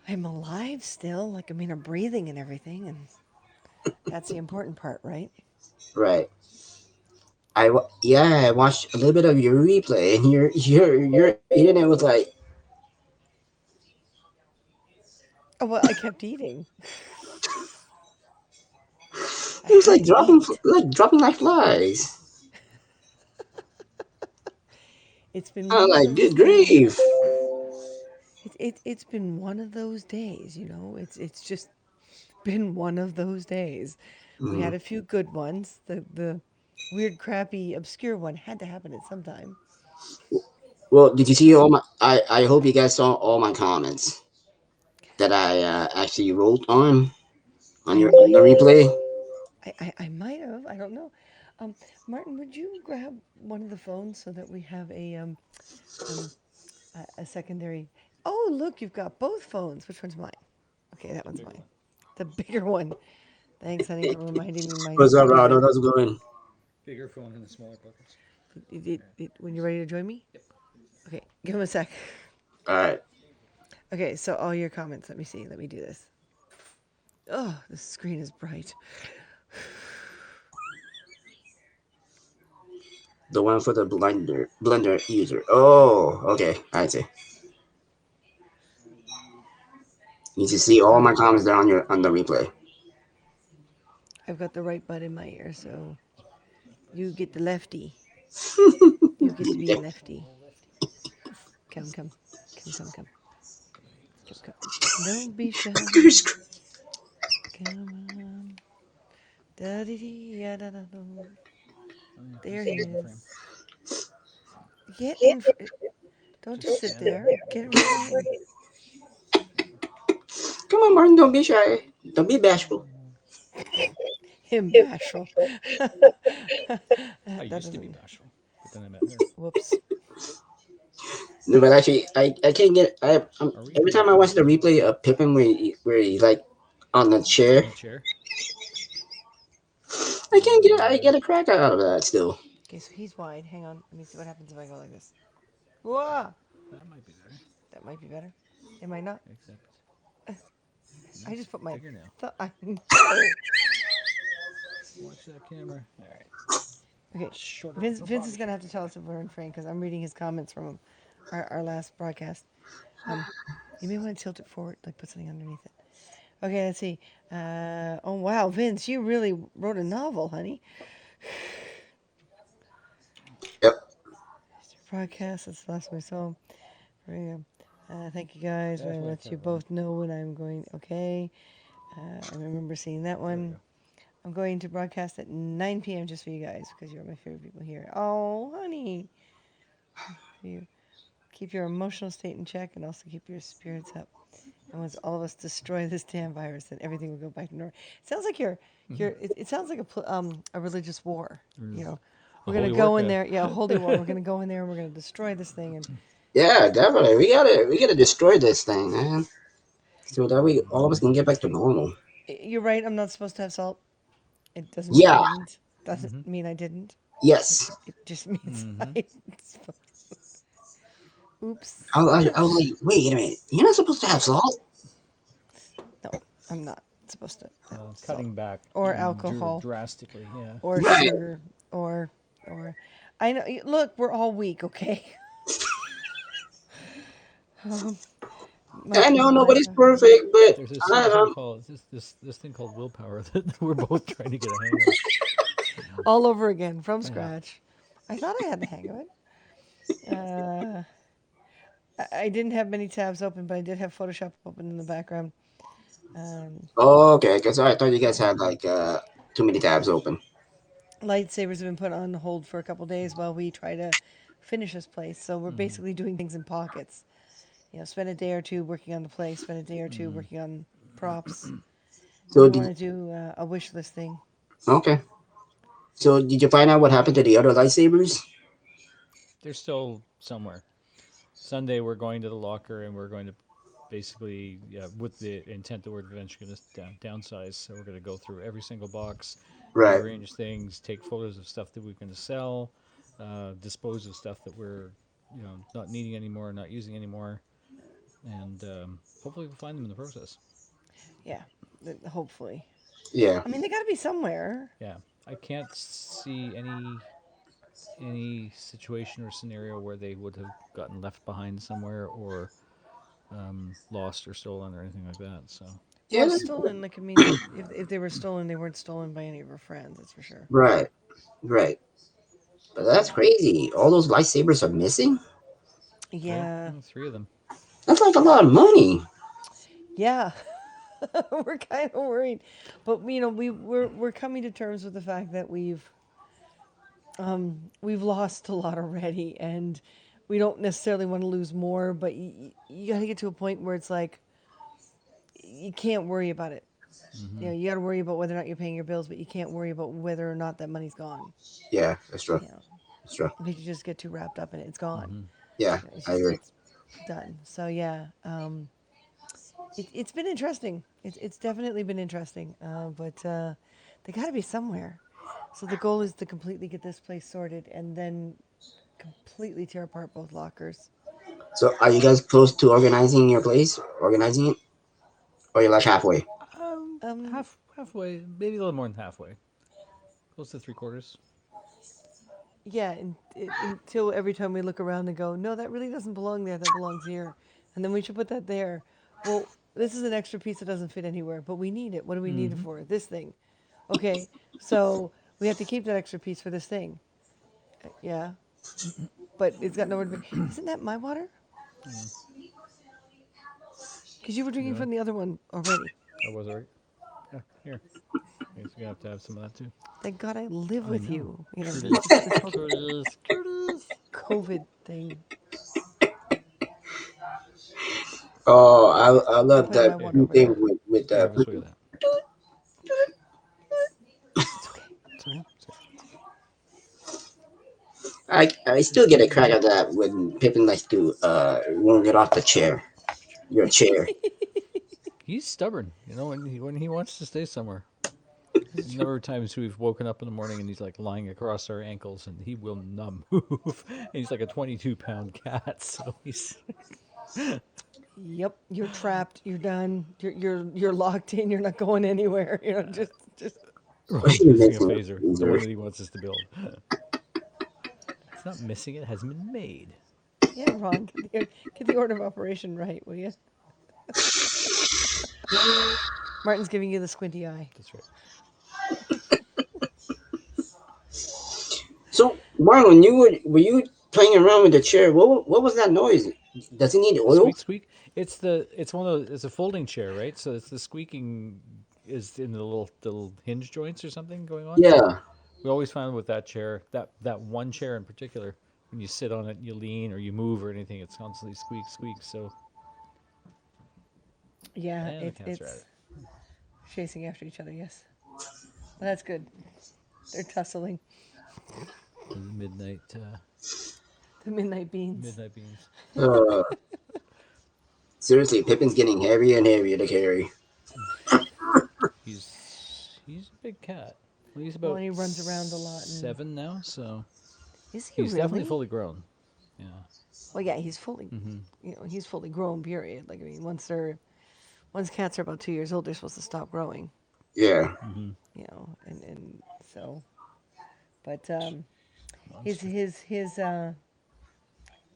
I'm alive still. Like, I mean, I'm breathing and everything, and that's the important part, right? Right. Yeah, I watched a little bit of your replay, and your internet was like Oh, well, I kept eating. I it was had to eat. like dropping like flies. It's been I was one of like, those good days. grief. It's been one of those days, you know. It's just been one of those days. We Mm. had a few good ones. The weird, crappy, obscure one had to happen at some time. Well, did you see Uh, all my? I hope you guys saw all my comments that I actually wrote on I your on the might have. replay. I might have. I don't know. Um, Martin, would you grab one of the phones so that we have um, a secondary? Oh, look, you've got both phones. Which one's mine? Okay, that The one's bigger mine. one. The bigger one. Thanks, honey, for reminding me What's mine's up, bigger. Ronald? How's it going? Bigger phone in the smaller pockets. Yeah. When you're ready to join me? Yep. Okay, give him a sec. All right. Okay, so all your comments. Let me see. Let me do this. Oh, the screen is bright. The one for the blender user. Oh, okay. I see. You can see all Oh, my comments there on the replay. I've got the right butt in my ear, so you get the lefty. You get to be a lefty. Oh, lefty. Come, come, come, come, come, come, come. Don't be shy. Come on. Da dee dee da da da. Oh yeah, you There sit he in the frame. is. Get in. Don't just Just sit stand there. there. Get right in. Come on, Martin. Don't be shy. Don't be bashful. Him bashful. I That used to be doesn't. bashful, but then I met her. Whoops. No, but actually, I can't get. Are we Every time I watch the broadcasting replay of Pippin where he like on the chair, on the chair? I can't get. I get a crack out of that still. Okay, so he's wide. Hang on. Let me see what happens if I go like this. Whoa! That might be better. That might be better. It might not. Except, I nope, just put my bigger now. I know. Watch that camera. All right, Okay, shorter. No Vince problem. is gonna have to tell us if we're in frame because I'm reading his comments from our last broadcast. Um, you may want to tilt it forward, like put something underneath it. Okay, let's see. Oh wow, Vince, you really wrote a novel, honey. Yep. Broadcast. That's the last one I saw. Thank you guys. That's I what I let you tell them. both know when I'm going. Okay. I remember seeing that There we one. go. I'm going to broadcast at 9 p.m. just for you guys because you're my favorite people here. Oh, honey. You keep your emotional state in check and also keep your spirits up. And once all of us destroy this damn virus, then everything will go back to normal. It sounds like it sounds like a religious war. You know, A we're gonna holy war. go in there, yeah, a holy war. We're gonna go in there and we're gonna destroy this thing. And Yeah, definitely. We gotta destroy this thing, man. So that we all of us can get back to normal. you're right. I'm not supposed to have salt. It doesn't mean I Yeah. didn't. Doesn't Mm-hmm. mean I didn't. Yes. It just means Mm-hmm. I. Oops. I was like, wait a minute. You're not supposed to have salt. No, I'm not supposed to have Well, salt cutting back or alcohol drastically. Yeah. or Right. sugar or or. I know. Look, we're all weak. Okay. Um, I my know wife. nobody's perfect, but There's a I, certain thing um, called this thing called willpower that we're both trying to get a hang of. All over again from Yeah. scratch. I thought I had the hang of it. Uh, I didn't have many tabs open, but I did have Photoshop open in the background. Um, oh, okay, because I thought you guys had like too many tabs open. Lightsabers have been put on hold for a couple days while we try to finish this place. So we're Mm-hmm. basically doing things in pockets. You know, spend a day or two working on the place, spend a day or two Mm-hmm. working on props, and So we did want to do a wish list thing. okay. So did you find out what happened to the other lightsabers? They're still somewhere. Sunday we're going to the locker and we're going to basically, yeah, with the intent that we're eventually going to downsize. So we're going to go through every single box, Right. rearrange things, take photos of stuff that we're going to sell, dispose of stuff that we're not needing anymore, not using anymore. and hopefully we'll find them in the process. Yeah, hopefully. Yeah. I mean, they got to be somewhere. Yeah, I can't see any situation or scenario where they would have gotten left behind somewhere or lost or stolen or anything like that. So Well, Yeah. stolen. Like I mean, if they were stolen, they weren't stolen by any of her friends. That's for sure. Right. Right. But that's crazy. All those lightsabers are missing. yeah, Yeah, three of them. That's like a lot of money. yeah. We're kind of worried, but we're coming to terms with the fact that we've lost a lot already, and we don't necessarily want to lose more. But you got to get to a point where it's like you can't worry about it. Hmm. You got to worry about whether or not you're paying your bills, but you can't worry about whether or not that money's gone. Yeah, that's true. You know, That's true. because you just get too wrapped up in it. It's gone. Hmm. Yeah, It's I just agree. it's done. So yeah, it's been interesting. It's definitely been interesting. But they got to be somewhere. So the goal is to completely get this place sorted and then completely tear apart both lockers. So, are you guys close to organizing your place? Organizing it, or you're like halfway? Um, Halfway, maybe a little more than halfway, close to three quarters. yeah, until every time we look around and go, no, that really doesn't belong there. That belongs here, and then we should put that there. Well, this is an extra piece that doesn't fit anywhere, but we need it. What do we need it Hmm. for? This thing. Okay, so we have to keep that extra piece for this thing. Yeah, but it's got nowhere to be. Isn't that my water? Yeah. Because you were drinking Yeah. from the other one already. I was already. Yeah. Here. I guess we have to have some of that too. Thank God I live I with know. you. Curtis. This whole Curtis. Curtis. COVID thing. Oh, I I'm love putting that my Here. water over thing there. with Here. Have a swig of that. It's okay. It's okay. It's okay. I still get a crack at that when Pippin likes to won't get off the chair, your chair. He's stubborn, when he wants to stay somewhere. This is The true. number of times we've woken up in the morning and he's like lying across our ankles and he will not move. And he's like a 22-pound cat, so he's Yep, you're trapped. You're done. You're locked in. You're not going anywhere. Just What are Ron's you missing a missing? phaser, the Loser? one that he wants us to build. It's not missing; it hasn't been made. yeah, Ron. Get the order of operation right, will you? Martin's giving you the squinty eye. That's right. So, Marlon, when were you playing around with the chair? What was that noise? Does it need The oil? squeak squeak. It's one of it's a folding chair, right? So it's the squeaking is in the little hinge joints or something going on. So Yeah. we always find with that chair, that one chair in particular, when you sit on it, you lean or you move or anything, it's constantly squeak squeak. So Yeah, and the cats are at it's it. chasing after each other. Yes, well, that's good. They're tussling. The The midnight beans. midnight beans. Uh, seriously, Pippin's getting heavier and heavier to carry. He's a big cat. Well, he's Well, about and he runs around a lot. And 7 now, so is he he's definitely really? fully grown. Yeah. Well, yeah, he's fully. Hmm. He's fully grown. Period. Like I mean, once cats are about 2 years old, they're supposed to stop growing. Yeah. Hmm. And so, but his Monster. his his uh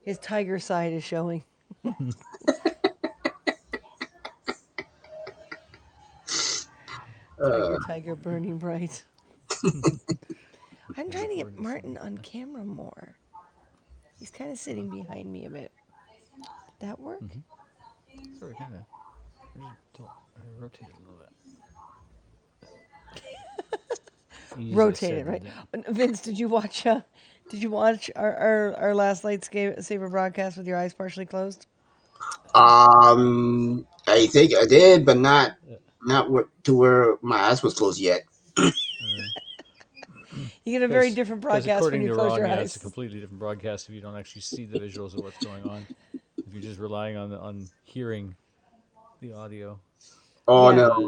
his tiger side is showing. Uh, Tiger, burning bright. I'm Tiger trying to get burning Martin flame. on camera more. He's kind of sitting behind me a bit. Did that work? Mm-hmm. Sort of, kind of. Rotate it a little bit. Easier Rotate it, said than right? done. Vince, did you watch? Did you watch our last lightsaber broadcast with your eyes partially closed? I think I did, but not Uh, to where my eyes was closed yet. uh, You get a very Because different because broadcast when according you to close Ron, your yeah, it's a eyes. completely different broadcast if you don't actually see the visuals of what's going on. If you're just relying on hearing the audio. Oh Yeah. no, Ron,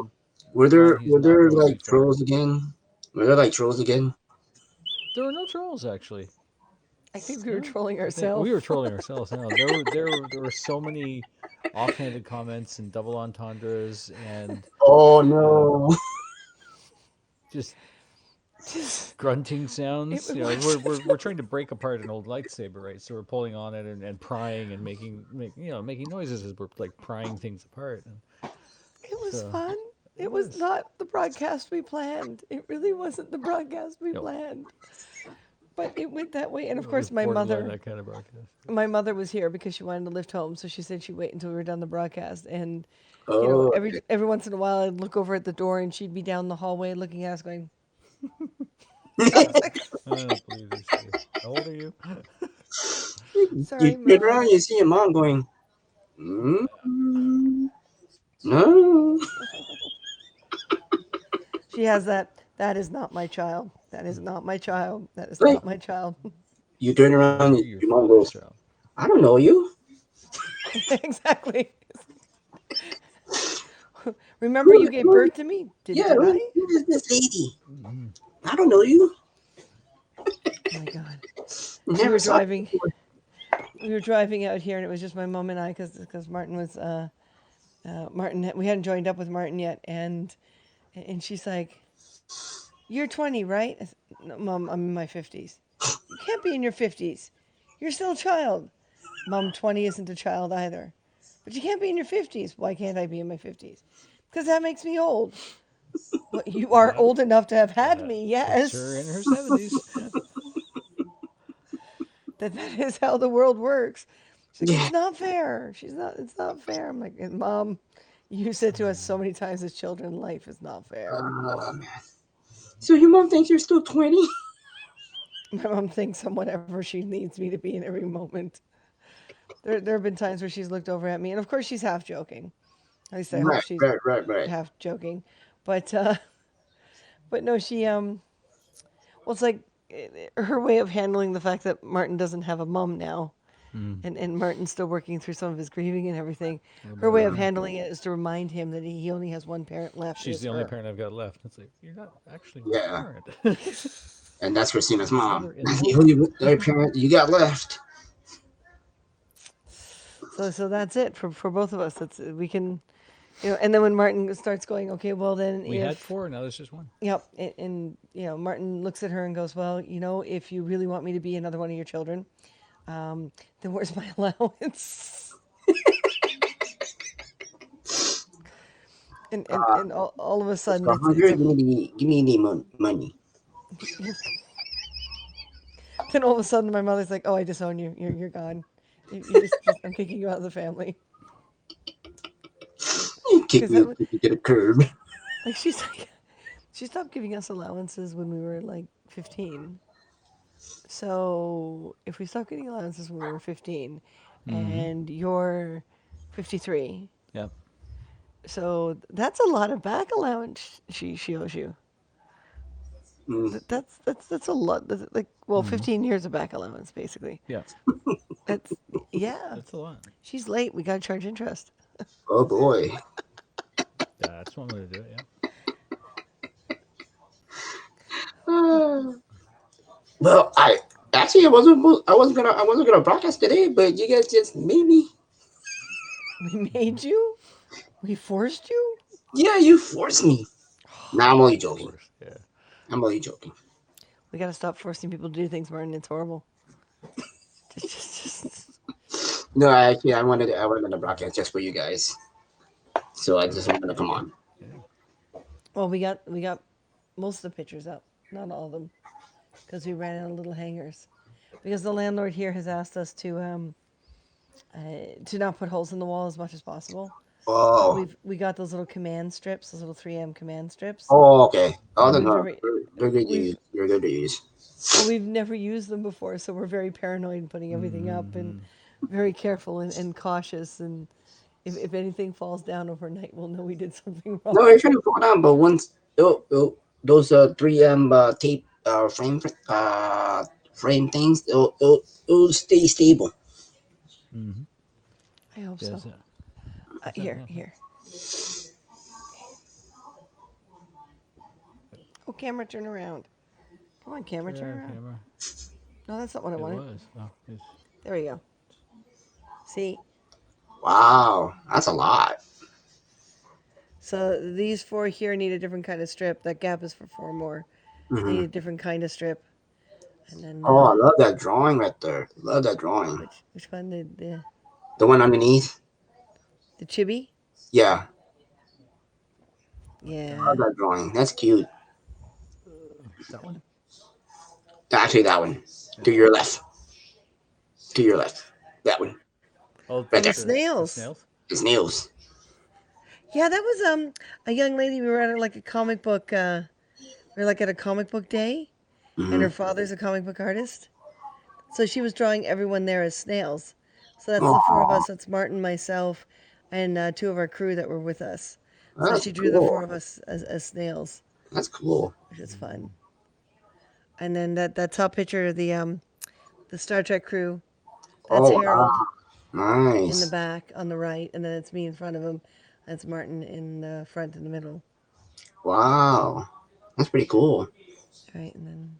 he's were not there going too like far. trolls again? Were there like trolls again? There were no trolls actually. I think we were No, trolling I think we were ourselves. trolling ourselves. No, there were so many offhanded comments and double entendres and Oh uh, no. just Just grunting it sounds. was. We're trying to break apart an old lightsaber, right? So we're pulling on it and prying and making noises as we're like prying things apart. And It was so fun. it It was was. not the broadcast we planned. It really wasn't the broadcast we Nope. planned. But it went that way. And of It was course, borderline that kind of broadcast. my mother was here because she wanted to lift home, so she said she'd wait until we were done the broadcast. And Oh, every once in a while, I'd look over at the door, and she'd be down the hallway looking at us, going, I was like, I don't believe these two. How old are you? you sorry, turn mom. around, you see your mom going, mm, no. She has that. That is not my child. That is not my child. That is Like, not my child. you turn Are around, you your your mom father's goes, child? I don't know you. Exactly. Remember, Who, you gave who, birth to me? yeah, Did I? who is this lady? Mm-hmm. I don't know you. Oh my God. We Never were saw you driving. before. We were driving out here, and it was just my mom and I, because Martin was Martin. We hadn't joined up with Martin yet, and she's like, "You're 20, right?" I said, "No, Mom, I'm in my 50s." "You can't be in your 50s. You're still a child." "Mom, 20 isn't a child either." "But you can't be in your 50s." "Why can't I be in my 50s?" "Because that makes me old." "Well, you are Not old enough to have had that me, puts her in her yes." 70s. That is how the world works. She's like, Yeah. "It's not fair. She's not. It's not fair." I'm like, "Mom, you said to us so many times as children, life is not fair." Man. So your mom thinks you're still 20? My mom thinks I'm whatever she needs me to be in every moment. There have been times where she's looked over at me, and of course she's half joking. At least I hope Right, she's right, right, right. half joking, but but no, she well, it's like her way of handling the fact that Martin doesn't have a mom now, Mm. and Martin's still working through some of his grieving and everything. What Her about way of her? handling it is to remind him that he only has one parent left, and She's it's the only her. parent I've got left. It's like you're not actually my Yeah. parent. And that's Christina's I was mom. never That's in. the only other parent you got left. So that's it for both of us. That's we can, and then when Martin starts going, okay, well then We had if four. Now there's just one. yep, and Martin looks at her and goes, well, if you really want me to be another one of your children, then where's my allowance? And all of a sudden For it's hunger, a give me the money. then all of a sudden my mother's like, oh, I disown you. You're gone. You just I'm kicking you out of the family You kick because me that to the curb. like she's like she stopped giving us allowances when we were like 15. So if we stopped getting allowances when we were 15, Mm-hmm. and you're 53, Yep. so that's a lot of back allowance she owes you. Mm. That's a lot. That's like, well, Mm-hmm. 15 years of back allowance basically. Yeah. That's yeah. That's a lot. She's late. We got to charge interest. Oh boy. That's one way to do it. Yeah. Uh, well, I wasn't gonna broadcast today, but you guys just made me. We made you. We forced you. Yeah, you forced me. Nah, I'm only Of joking. course. Yeah. I'm only joking. We got to stop forcing people to do things, Martin. It's horrible. Just. No, I wanted to broadcast just for you guys. So I just wanted to come on. Yeah. Well, we got most of the pictures up, not all of them, because we ran out of little hangers. Because the landlord here has asked us to not put holes in the wall as much as possible. So Oh, we got those little command strips, those little 3M command strips, oh, okay. Oh, but then we've no, never they're good to use. we've They're good to use. well, we've never used them before, so we're very paranoid in putting everything up and Mm-hmm. very careful and cautious. And if anything falls down overnight, we'll know we did something No, it wrong. shouldn't fall down. But once those 3M tape frame things, it'll stay stable. Mm-hmm. I hope Yes. so. What's that? Here, Yeah. here. Oh, camera, turn around. Come on, camera, Turn turn around, around. camera. No, that's not what I It wanted. was. Oh, it's, There we go. See, Wow, that's a lot. so these four here need a different kind of strip. That gap is for four more. They Hmm. need a different kind of strip. And then Oh, I love that drawing right there. Love that drawing. which one? The one underneath. The chibi? Yeah, I Yeah. love that drawing. That's cute. that one? Actually, that one. Yeah. To your left. To your left. That one. Oh, Right Oh, the there. the snails. snails? It's nails. Yeah, that was a young lady. We were at like a comic book. We were like at a comic book day, and Hmm. her father's a comic book artist. So she was drawing everyone there as snails. So that's the four of Oh, us. That's Martin, myself, and two of our crew that were with us. So that's she drew the cool. four of us as snails, That's cool. which is fun. Mm-hmm. And then that top picture of the Star Trek crew. That's Oh, wow. Harold in the Nice. back on the right, and then it's me in front of him. That's Martin in the front in the middle. Wow. That's pretty cool. Right, and then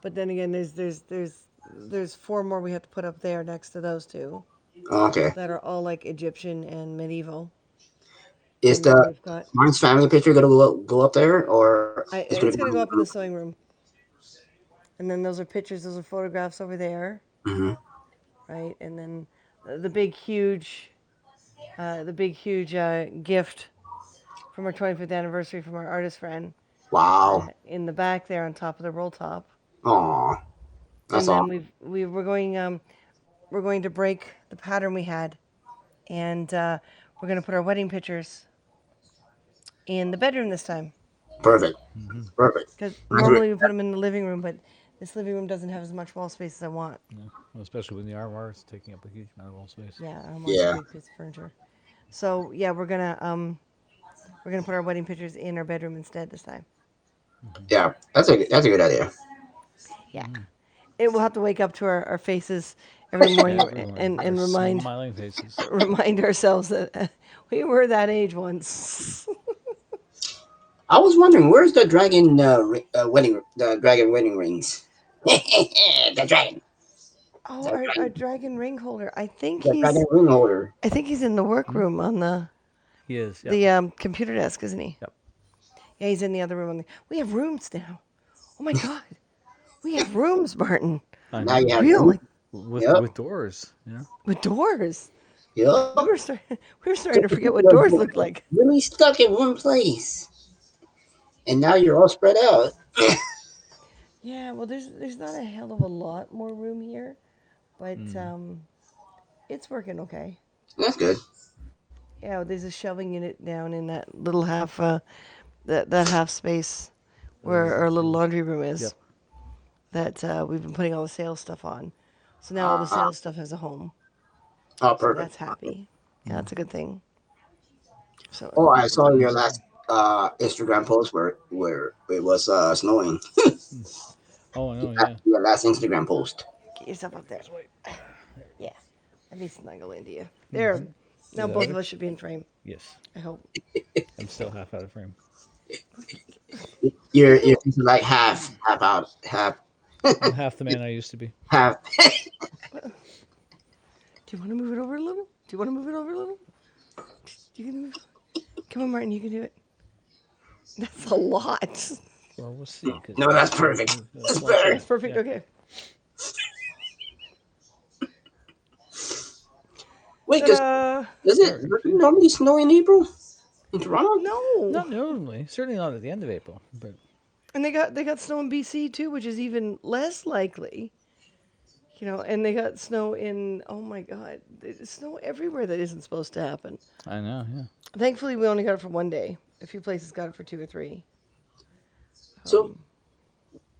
but then again, there's four more we have to put up there next to those two Okay. that are all like Egyptian and medieval. Is And then the we've got Martin's family picture gonna go up there, or it's gonna be it's one gonna of go the up in the group? sewing room. And then those are pictures, those are photographs over there, Mm-hmm. right? And then the big huge gift from our 25th anniversary from our artist friend Wow. in the back there on top of the roll top. Aw, that's And then awesome. we're going to break the pattern we had, and we're going to put our wedding pictures in the bedroom this time. Perfect. Mm-hmm. Perfect. Because That's great. normally we put them in the living room, but this living room doesn't have as much wall space as I want. Yeah. Well, especially when the armoire is taking up a huge amount of wall space. Yeah, Armoire's a Yeah. big piece of furniture. So yeah, we're gonna put our wedding pictures in our bedroom instead this time. Mm-hmm. Yeah. That's a good idea. Yeah, Mm-hmm. it will have to wake up to our faces every morning Every morning, and our remind smiling faces. remind ourselves that we were that age once. I was wondering where's the dragon the dragon wedding rings. The dragon. Oh, The our dragon. dragon ring holder. The dragon ring holder. I think he's in the Hmm? workroom on He is. Yep. the computer desk, isn't he? Yep. Yeah, he's in the other room. We have rooms now. Oh my God, we have rooms, Martin. I Now you know. have Real room. like Yep. With doors. Yeah. with doors. Yep. We were So starting to forget what you're doors looked like. really stuck in one place, and now you're all spread out. Yeah, well, there's not a hell of a lot more room here, but Mm-hmm. it's working okay. That's good. Yeah, there's a shelving unit down in that little half that half space where our little laundry room is. Yep. That we've been putting all the sales stuff on. So now all the Uh-huh. sales stuff has a home. Oh, So perfect. that's happy. Yeah, Mm-hmm. that's a good thing. So Oh, I saw your Nice. last Instagram post where it was snowing. Mm. Oh, I know. Yeah. Your last Instagram post. get yourself up there. This way. There Yeah, let me snuggle into you. we go. There. Mm-hmm. Now Is that both of better? us should be in frame. Yes. I hope. I'm still half out of frame. You're like half out, I'm half the man I used to be. half. Do you want to move it over a little? Do you want to move it over a little? You can move. Come on, Martin. You can do it. That's a lot. Well, we'll see. Because No, that's perfect. That's That's perfect. perfect. Yeah. Okay. Wait, because Ta-da! does it Perfect. normally snow in April in Toronto? No. Not normally. Certainly not at the end of April. But And they got snow in BC too, which is even less likely. And they got snow in. Oh my God, there's snow everywhere that isn't supposed to happen. I know. Yeah. Thankfully, we only got it for one day. A few places got it for two or three. So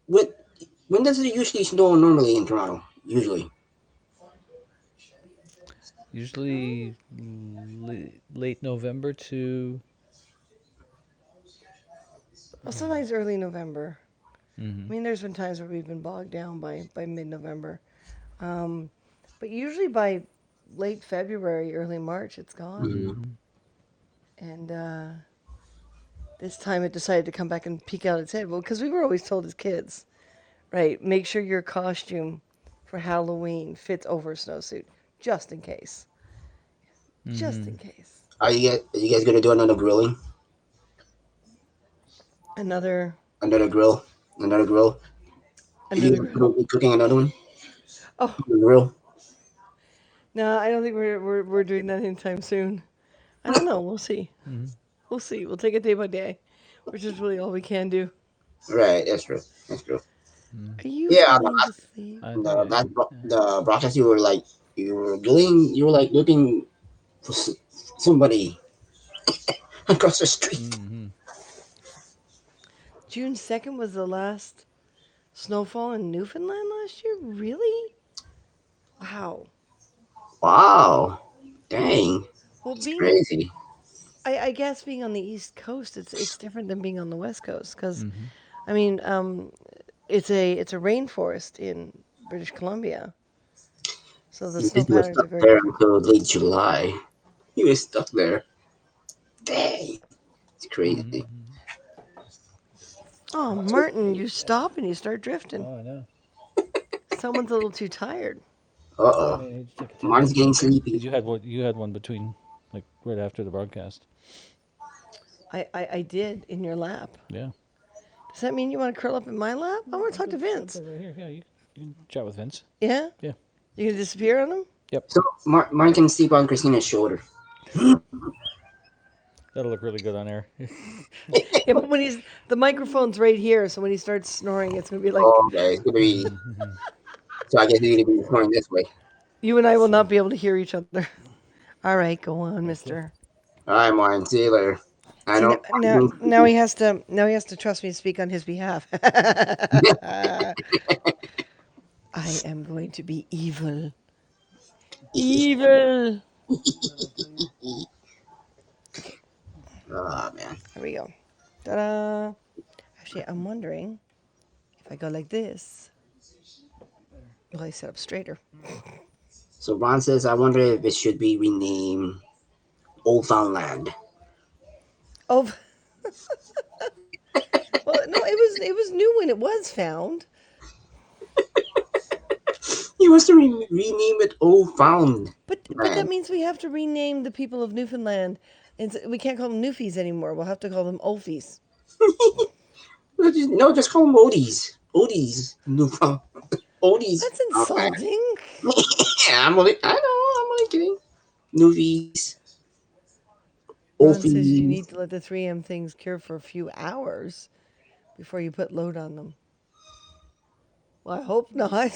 when when does it usually snow normally in Toronto? Usually. Usually late November to. Well, sometimes early November. Mm-hmm. I mean, there's been times where we've been bogged down by mid-November, um, but usually by late February, early March, it's gone. Hmm. Mm-hmm. And this time it decided to come back and peek out its head. Well, because we were always told as kids, Right. Make sure your costume for Halloween fits over a snowsuit, just in case. Just Mm-hmm. in case. Are you guys gonna do another grilling? Another, Another grill? Another grill? Are you another guys grill. gonna be cooking another one? Oh The grill? no, I don't think we're doing that anytime soon. I don't know. We'll see. Mm-hmm. We'll see. We'll take it day by day, which is really all we can do. Right, that's true. That's true. Mm-hmm. Are you Yeah, falling asleep? I think the I last am. Yeah. the broadcast you were like looking for somebody across the street. Mm-hmm. June 2nd was the last snowfall in Newfoundland last year? Really? Wow. Wow, dang, Well, it's being crazy. I guess being on the East Coast, it's different than being on the West Coast because Mm-hmm. I mean, it's a rainforest in British Columbia, so the You snow guys were patterns stuck are very there different. until late July. You were stuck there. Dang, it's crazy. Mm-hmm. Oh, Martin, you stop and you start drifting. Oh, I know. Someone's a little too tired. I Uh-oh. may need to take a 10 Martin's minute getting nap here sleepy. because you had one between like right after the broadcast. I did in your lap. Yeah. Does that mean you want to curl up in my lap? I No, want to I'll talk to put I'll Vince. put it right here. Yeah, you can chat with Vince. Yeah? Yeah. You gonna disappear on him? Yep. So Martin can sleep on Christina's shoulder. That'll look really good on air. Yeah, but when he's the microphone's right here, so when he starts snoring, it's gonna be like Oh, okay, it's gonna be. Mm-hmm. So I guess you're gonna be recording this way. you and I will not be able to hear each other. All right, go on, Okay. Mister. All right, Martin. See you later. I See now, don't. now, now he has to trust me to speak on his behalf. I am going to be evil, evil. Okay, Oh man. here we go. Ta-da! Actually, I'm wondering if I go like this, will I sit up straighter? So Ron says, I wonder if it should be renamed Old Found Land. Oh, well, no, it was new when it was found. He wants to rename it Old Found But that Land. means we have to rename the people of Newfoundland. And we can't call them Newfies anymore. We'll have to call them Olfies. No, just call them Odies. Odies. New Found. Odies. That's Found Land. insulting. Yeah, I'm only kidding. Newfies. Ron says you Olfies. need to let the 3M things cure for a few hours before you put load on them. Well, I hope not.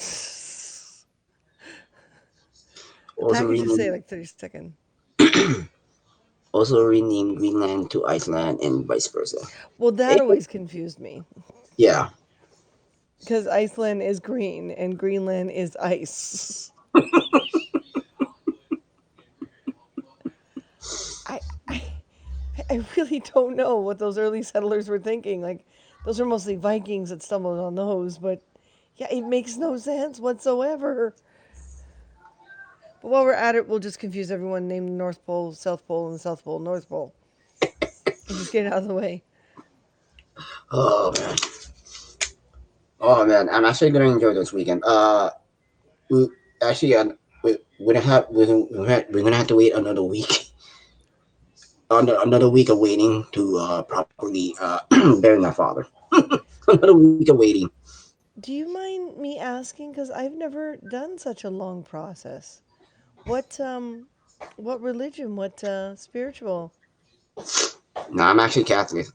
The Also packages say rename. like 30 seconds. Also rename Greenland to Iceland and vice versa. Well, that Hey, always confused me yeah. because Iceland is green and Greenland is ice. I, I, I really don't know what those early settlers were thinking. Like, those are mostly Vikings that stumbled on those, but yeah, it makes no sense whatsoever. But while we're at it, we'll just confuse everyone, name the North Pole, South Pole, and the South Pole, North Pole, and just get it out of the way. Oh man. Oh man. I'm actually gonna enjoy this weekend. We, actually, we're gonna have we're gonna have to wait another week. Another week of waiting to properly bury my father. Another week of waiting. Do you mind me asking? Because I've never done such a long process. What what religion? What spiritual? No, I'm actually Catholic.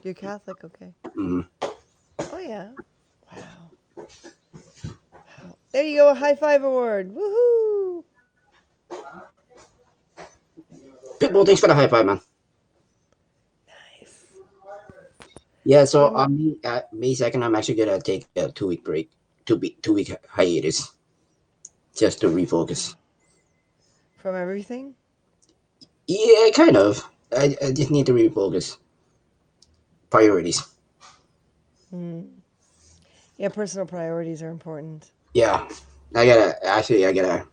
You're Catholic, okay? Mm. Oh yeah. Wow. Wow. There you go, a high five award. Woohoo! Pitbull, thanks for the high five, man. Nice. Yeah, Yeah, so at May 2nd, I'm actually gonna take a 2 week break, 2 week hiatus, just to refocus. from everything. Yeah, kind of. I just need to refocus priorities. Hmm. Yeah, personal priorities are important. Yeah, I gotta.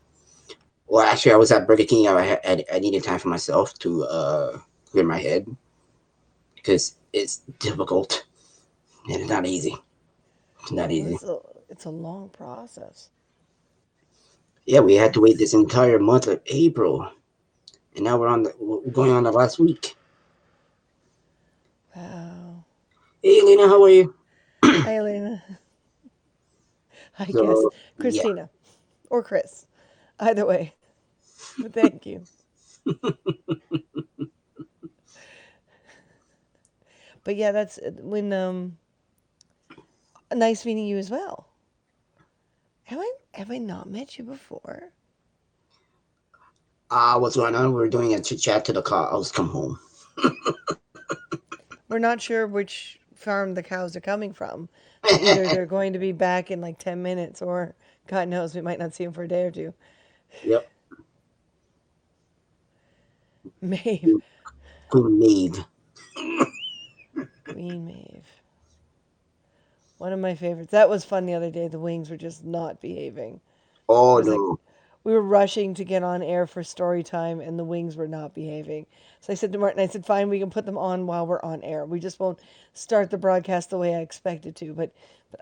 Well, actually, I was at Burger King. I needed time for myself to clear my head because it's difficult and it's not easy. It's not Well, easy. it's a long process. Yeah, we had to wait this entire month of April, and now we're going on the last week. Wow. Hey, Lena, how are you? Hi, Elena. I guess So yeah, Christina or Chris. Either way. But thank you. But yeah, that's when nice meeting you as well. Have I not met you before? what's going on? We're doing a chit chat to the cows come home. We're not sure which farm the cows are coming from. So either they're going to be back in like 10 minutes or God knows we might not see them for a day or two. Yep, Maeve. Queen Maeve. Queen Maeve. One of my favorites. That was fun the other day. The wings were just not behaving. It Oh was like no, we were rushing to get on air for story time and the wings were not behaving. So I said to Martin, I said, fine, we can put them on while we're on air. We just won't start the broadcast the way I expected to. But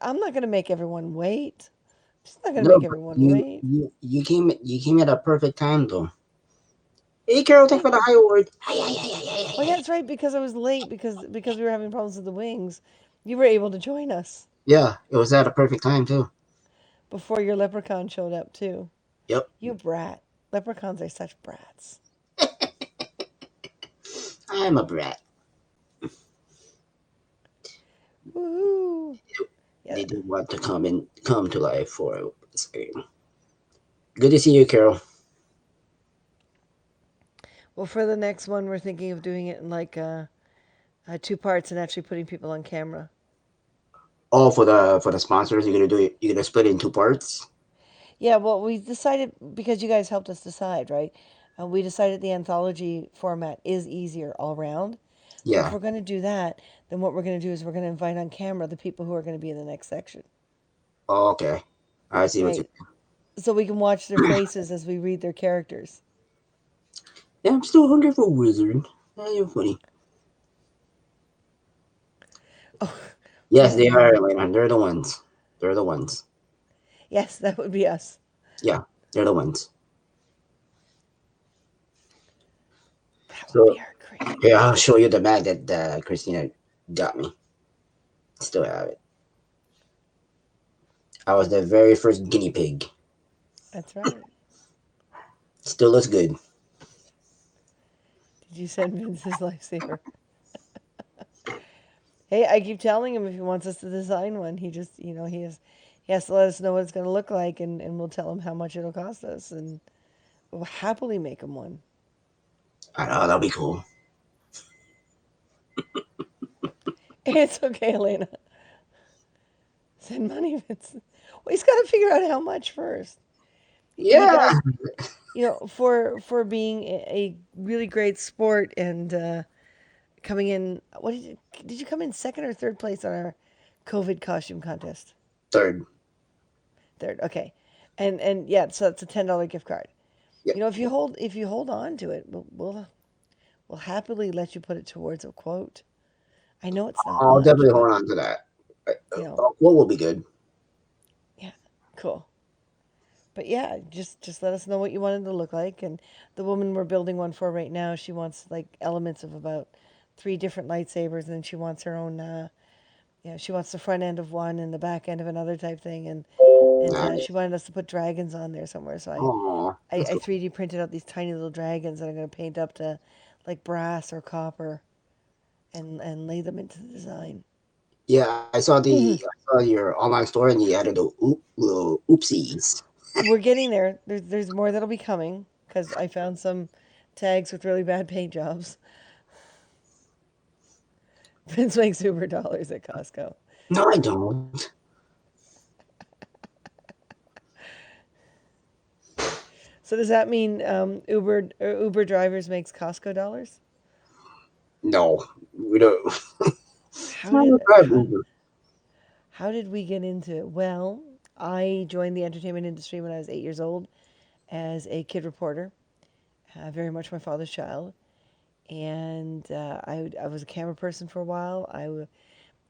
I'm not going to make everyone wait. I'm just not going to no, make but everyone you wait. you you came at a perfect time though. Hey, Carol, thanks Thank for the you. high award. Oh yeah, that's right. Because I was late because we were having problems with the wings. You were able to join us Yeah, it was at a perfect time too. before your leprechaun showed up too. Yep, You brat. Leprechauns are such brats. I'm a brat. Woohoo! Yeah. They did want to come to life for a second. Good to see you, Carol. Well, for the next one, we're thinking of doing it in like two parts and actually putting people on camera. Oh, for the sponsors, you're gonna do it. You're gonna split it in two parts. Yeah, well, we decided because you guys helped us decide, right? We decided the anthology format is easier all around. So if Yeah. we're going to do that, then what we're going to do is we're going to invite on camera the people who are going to be in the next section, Oh, okay. I see what you. right? So we can watch their faces as we read their characters. Yeah, I'm still hungry for wizard. Yeah, you're funny. Oh, Yes, oh, they are, Elena. They're the ones. They're the ones. yes, that would be us. Yeah, they're the ones. That would be So our creative here, I'll team. show you the bag that Christina got me. Still have it. I was the very first guinea pig. That's right. Still looks good. Did you send Vince's lifesaver? Hey, I keep telling him if he wants us to design one, he just, he has to let us know what it's going to look like, and we'll tell him how much it'll cost us, and we'll happily make him one. I know that'll be cool. It's okay, Elena. Send money, Vince. Well, he's got to figure out how much first. You Yeah, guys, for being a really great sport and coming in, did you come in second or third place on our COVID costume contest? third. Third, okay, and yeah, so it's a $10 gift card. Yep. If you hold on to it, we'll happily let you put it towards a quote. I know it's not I'll much, definitely but hold on to that. you know, What will be good? yeah, cool. But yeah, just let us know what you want it to look like. And the woman we're building one for right now, she wants like elements of about three different lightsabers, and then she wants her own. She wants the front end of one and the back end of another type thing, and she Nice. wanted us to put dragons on there somewhere. So Oh, that's I cool. 3D printed out these tiny little dragons that I'm going to paint up to like brass or copper and lay them into the design. Yeah, I saw your online store and you added the little oopsies. We're getting there. There's more that'll be coming because I found some tags with really bad paint jobs. Vince makes Uber dollars at Costco. No, I don't. So does that mean Uber drivers makes Costco dollars? No, we don't. How I did don't drive how Uber. how did we get into it? Well, I joined the entertainment industry when I was 8 years old as a kid reporter, very much my father's child, and I was a camera person for a while.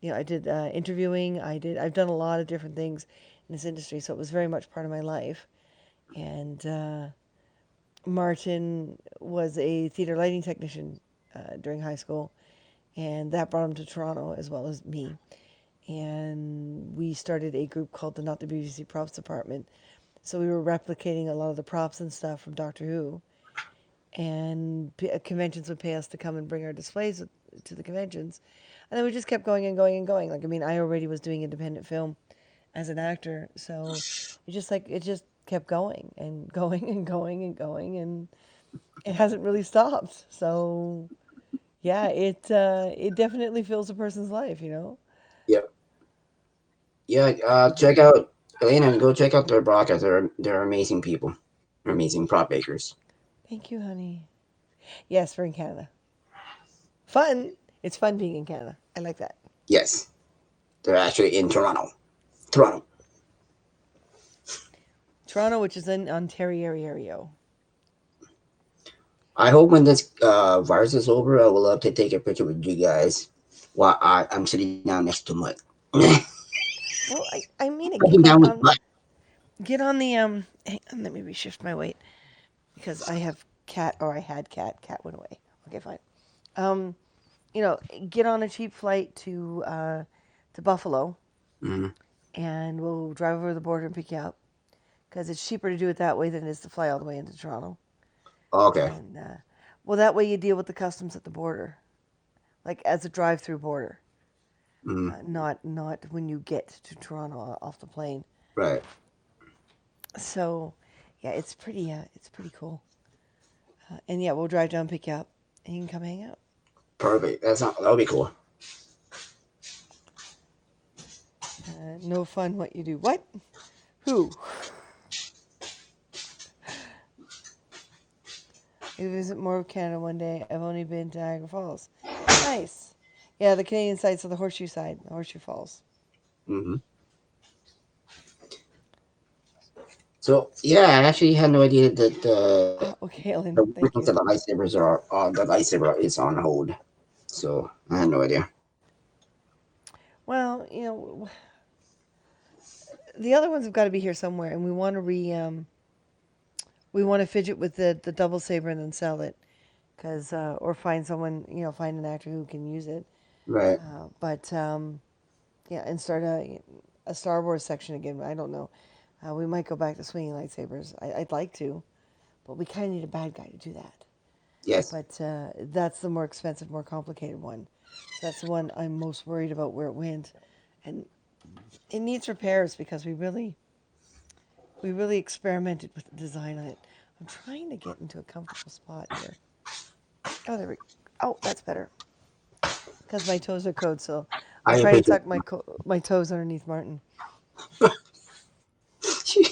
I did interviewing. I've done a lot of different things in this industry, so it was very much part of my life. And Martin was a theater lighting technician during high school, and that brought him to Toronto as well as me. And we started a group called the Not the BBC Props Department. So we were replicating a lot of the props and stuff from Doctor Who, and conventions would pay us to come and bring our displays to the conventions. And then we just kept going and going and going. Like, I mean, I already was doing independent film as an actor, so it just kept going and going and going and going, and it hasn't really stopped. So yeah, it definitely fills a person's life. Yep. Yeah. Check out Elena. Go check out their broadcast. They're amazing people. They're amazing prop makers. Thank you, honey. Yes, we're in Canada. Fun. It's fun being in Canada. I like that. Yes, they're actually in Toronto. Toronto. Toronto, which is in Ontario. I hope when this virus is over, I will love to take a picture with you guys while I'm sitting down next to mud. Well, I mean it. Sitting down with mud. Get on the hang on, let me reshift my weight because I have cat or I had cat. Cat went away. Okay, fine. Um, you know, get on a cheap flight to Buffalo, Mm-hmm. and we'll drive over the border and pick you up because it's cheaper to do it that way than it is to fly all the way into Toronto. Okay. And well, that way you deal with the customs at the border, like as a drive-through border, Mm-hmm. not when you get to Toronto off the plane. Right. So, yeah, it's pretty cool. And yeah, we'll drive down, pick you up, and you can come hang out. Perfect. That'll be cool. No fun. What you do? What? Who? I visit more of Canada one day. I've only been to Niagara Falls. Nice. Yeah, the Canadian side's the Horseshoe side, the Horseshoe Falls. Mm-hmm. So yeah, I actually had no idea that Okay, the Ellen, thank weapons of you. the lightsabers are the lightsaber is on hold. So I had no idea. Well, the other ones have got to be here somewhere, and we want to fidget with the double saber and then sell it, cause or find someone, find an actor who can use it. Right. But yeah, and start a Star Wars section again. I don't know. We might go back to swinging lightsabers. I'd like to, but we kind of need a bad guy to do that. Yes. But that's the more expensive, more complicated one. So that's the one I'm most worried about where it went, and it needs repairs because we really experimented with the design on it. I'm trying to get into a comfortable spot here. Oh, there we. Oh, that's better because my toes are cold. So I I'm trying to appreciate. tuck my toes underneath Martin. She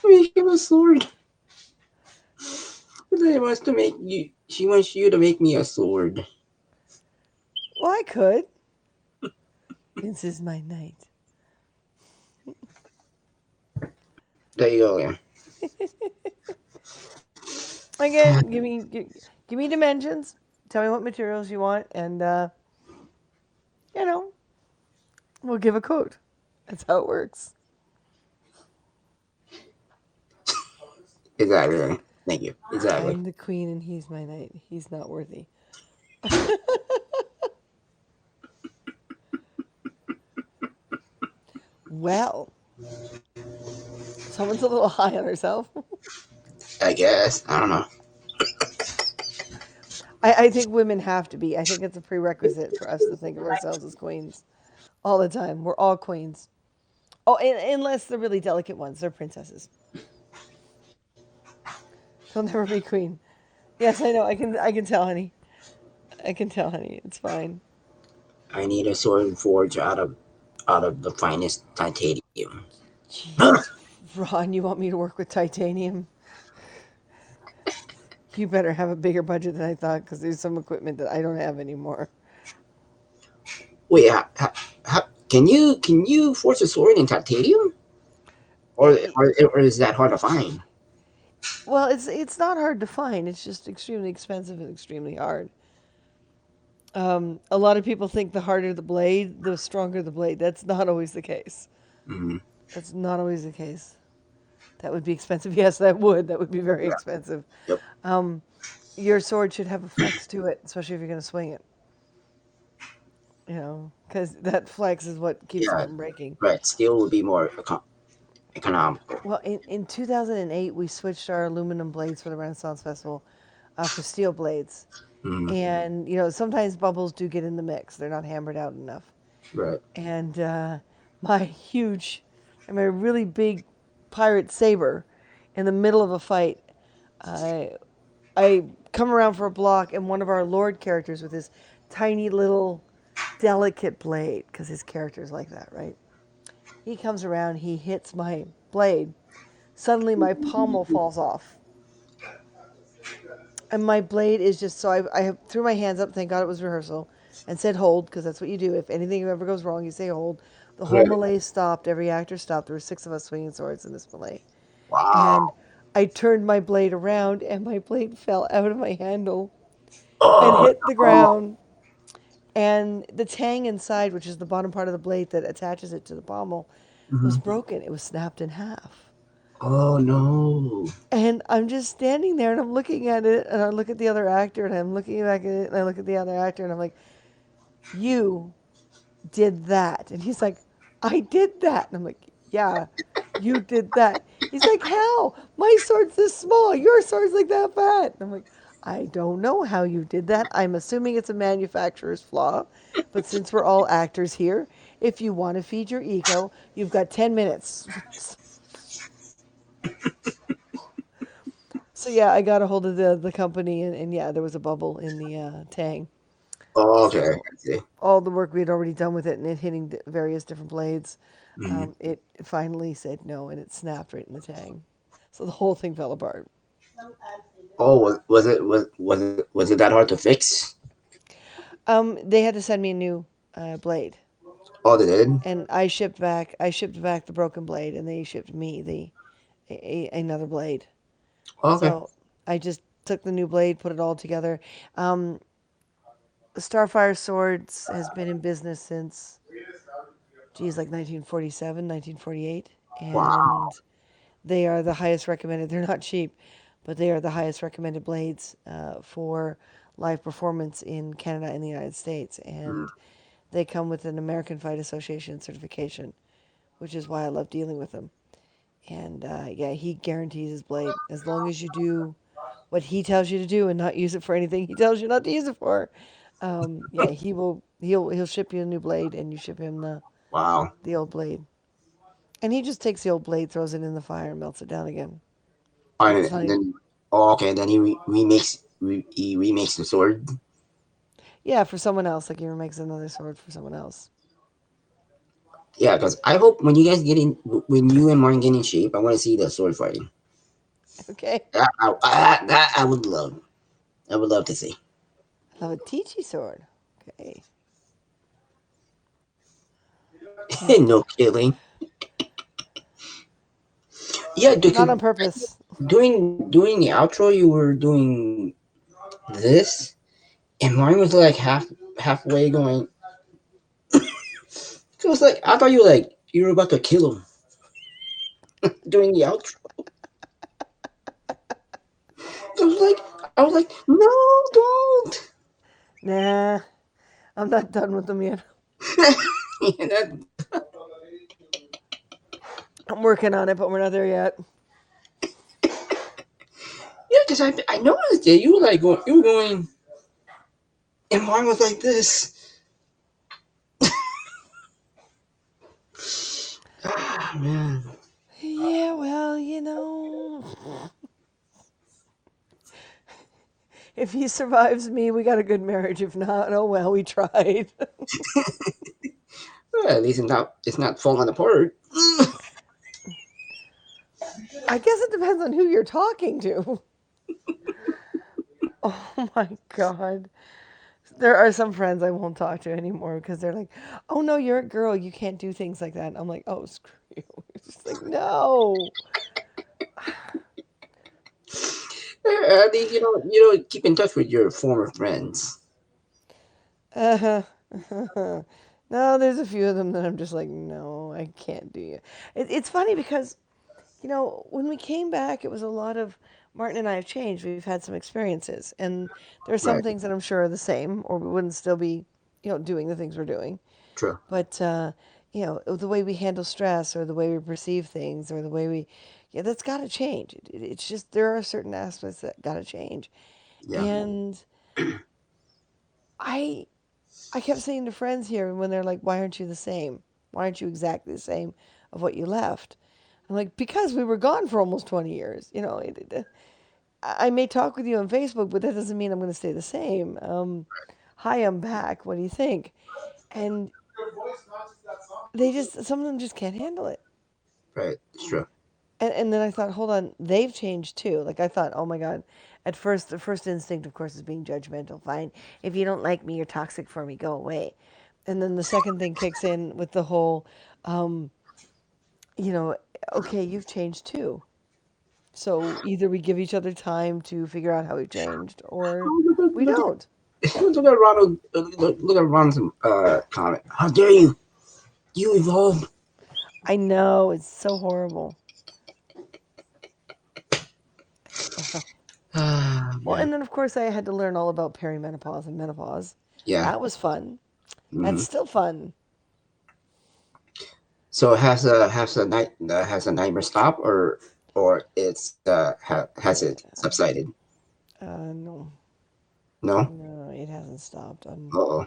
make him a sword. She wants to make you. She wants you to make me a sword. Well, I could. This is my night. There you go. Yeah. Again, give me dimensions. Tell me what materials you want, and you know, we'll give a quote. That's how it works. Exactly. Thank you. Exactly. I'm the queen, and he's my knight. He's not worthy. Well, someone's a little high on herself. I guess. I don't know. I think women have to be. I think it's a prerequisite for us to think of ourselves as queens all the time. We're all queens. Oh, unless they're really delicate ones, they're princesses. They'll never be queen. Yes, I know. I can tell, honey. I can tell, honey. It's fine. I need a sword forged out of the finest titanium. Jesus, Ron, you want me to work with titanium? You better have a bigger budget than I thought because there's some equipment that I don't have anymore. Wait, can you forge a sword in titanium, or, It, or or is that hard to find? well, it's not hard to find. It's just extremely expensive and extremely hard. A lot of people think the harder the blade, the stronger the blade. That's not always the case. Mm-hmm. That's not always the case. That would be expensive. Yes, that would. That would be very Yeah. expensive. Yep. Um, your sword should have a flex to it, especially if you're going to swing it. Because that flex is what keeps them Yeah. from breaking. Right. Steel would be more economical. Well, in 2008, we switched our aluminum blades for the Renaissance Festival for steel blades. Mm-hmm. And, sometimes bubbles do get in the mix. They're not hammered out enough. Right. And my huge, my really big pirate saber in the middle of a fight, I, I come around for a block, and one of our Lord characters with his tiny little delicate blade, because his character's like that, right? He comes around, he hits my blade. Suddenly, my pommel falls off. And my blade is just so I threw my hands up, thank God it was rehearsal, and said hold, because that's what you do. If anything ever goes wrong, you say hold. The whole Right. melee stopped, every actor stopped. There were six of us swinging swords in this melee. And Wow. I turned my blade around, and my blade fell out of my handle and Oh hit the no. ground. And the tang inside, which is the bottom part of the blade that attaches it to the pommel, was Mm-hmm. broken. It was snapped in half. Oh no. And I'm just standing there and I'm looking at it and I look at the other actor and I'm looking back at it and I look at the other actor and I'm like, you did that. And he's like, I did that. And I'm like, yeah, you did that. He's like, how? My sword's this small. Your sword's like that fat. And I'm like, I don't know how you did that. I'm assuming it's a manufacturer's flaw. But since we're all actors here, if you want to feed your ego, you've got 10 minutes. So yeah, I got a hold of the company and yeah, there was a bubble in the tang. Oh, okay. So I see. all the work we had already done with it and it hitting various different blades, Mm-hmm. it finally said no and it snapped right in the tang. So the whole thing fell apart. Oh, was it that hard to fix? They had to send me a new blade, Oh, they did. and I shipped back the broken blade, and they shipped me another blade. Okay. So I just took the new blade, put it all together. Um, Starfire Swords has been in business since, geez, like 1947, 1948, Wow. and they are the highest recommended. They're not cheap, but they are the highest recommended blades for live performance in Canada and the United States, and they come with an American Fight Association certification, which is why I love dealing with them. And yeah, he guarantees his blade as long as you do what he tells you to do and not use it for anything he tells you not to use it for. Yeah, he'll ship you a new blade and you ship him Wow. the old blade. And he just takes the old blade, throws it in the fire, and melts it down again. Like it's not And even. then, oh, okay. Then he remakes the sword. Yeah, for someone else. Like he makes another sword for someone else. Yeah, because I hope when you guys get in, when you and Martin get in shape, I want to see the sword fighting. Okay. That I would love. I would love to see. I love a Teachy sword. Okay. No killing. Yeah, Not because on purpose. doing the outro, you were doing this, and Martin was like halfway going. It was like I thought you were about to kill him during the outro. I was like, no, don't. Nah, I'm not done with them yet. Yeah, I'm working on it, but we're not there yet. yeah, because I noticed it. You were going, and Martin was like this. Ah man. Yeah, well, if he survives me, we got a good marriage. If not, oh well, we tried. Well, at least it's not falling apart. I guess it depends on who you're talking to. Oh my god. There are some friends I won't talk to anymore because they're like, "Oh no, you're a girl. You can't do things like that." And I'm like, "Oh, screw you." It's just like, "No." At least you don't keep in touch with your former friends. Uh-huh. No, there's a few of them that I'm just like, no, I can't do you. It's funny because, when we came back, it was a lot of Martin and I have changed. We've had some experiences, and there are some Right. things that I'm sure are the same, or we wouldn't still be, doing the things we're doing. True. But, the way we handle stress, or the way we perceive things, or the way yeah, that's got to change. It's just, there are certain aspects that got to change. Yeah. And I I kept saying to friends here when they're like, "Why aren't you the same? Why aren't you exactly the same of what you left?" I'm like, "Because we were gone for almost 20 years. I may talk with you on Facebook, but that doesn't mean I'm going to stay the same. Hi, I'm back. What do you think?" And some of them just can't handle it. Right. It's true. And then I thought, hold on, they've changed too. Like I thought, oh my God. At first, the first instinct, of course, is being judgmental. Fine, if you don't like me, you're toxic for me. Go away. And then the second thing kicks in with the whole, um, you know, okay, you've changed too. So either we give each other time to figure out how we've changed, or Oh, look we at look don't. at look at Ronald. Look at Ronald's comment. How dare you? You evolved. I know it's so horrible. Well, Ah, well, man. and then of course I had to learn all about perimenopause and menopause. Yeah. That was fun. That's Hmm. still fun. So has the nightmare stopped, or has it subsided? No, No. no, it hasn't stopped Oh.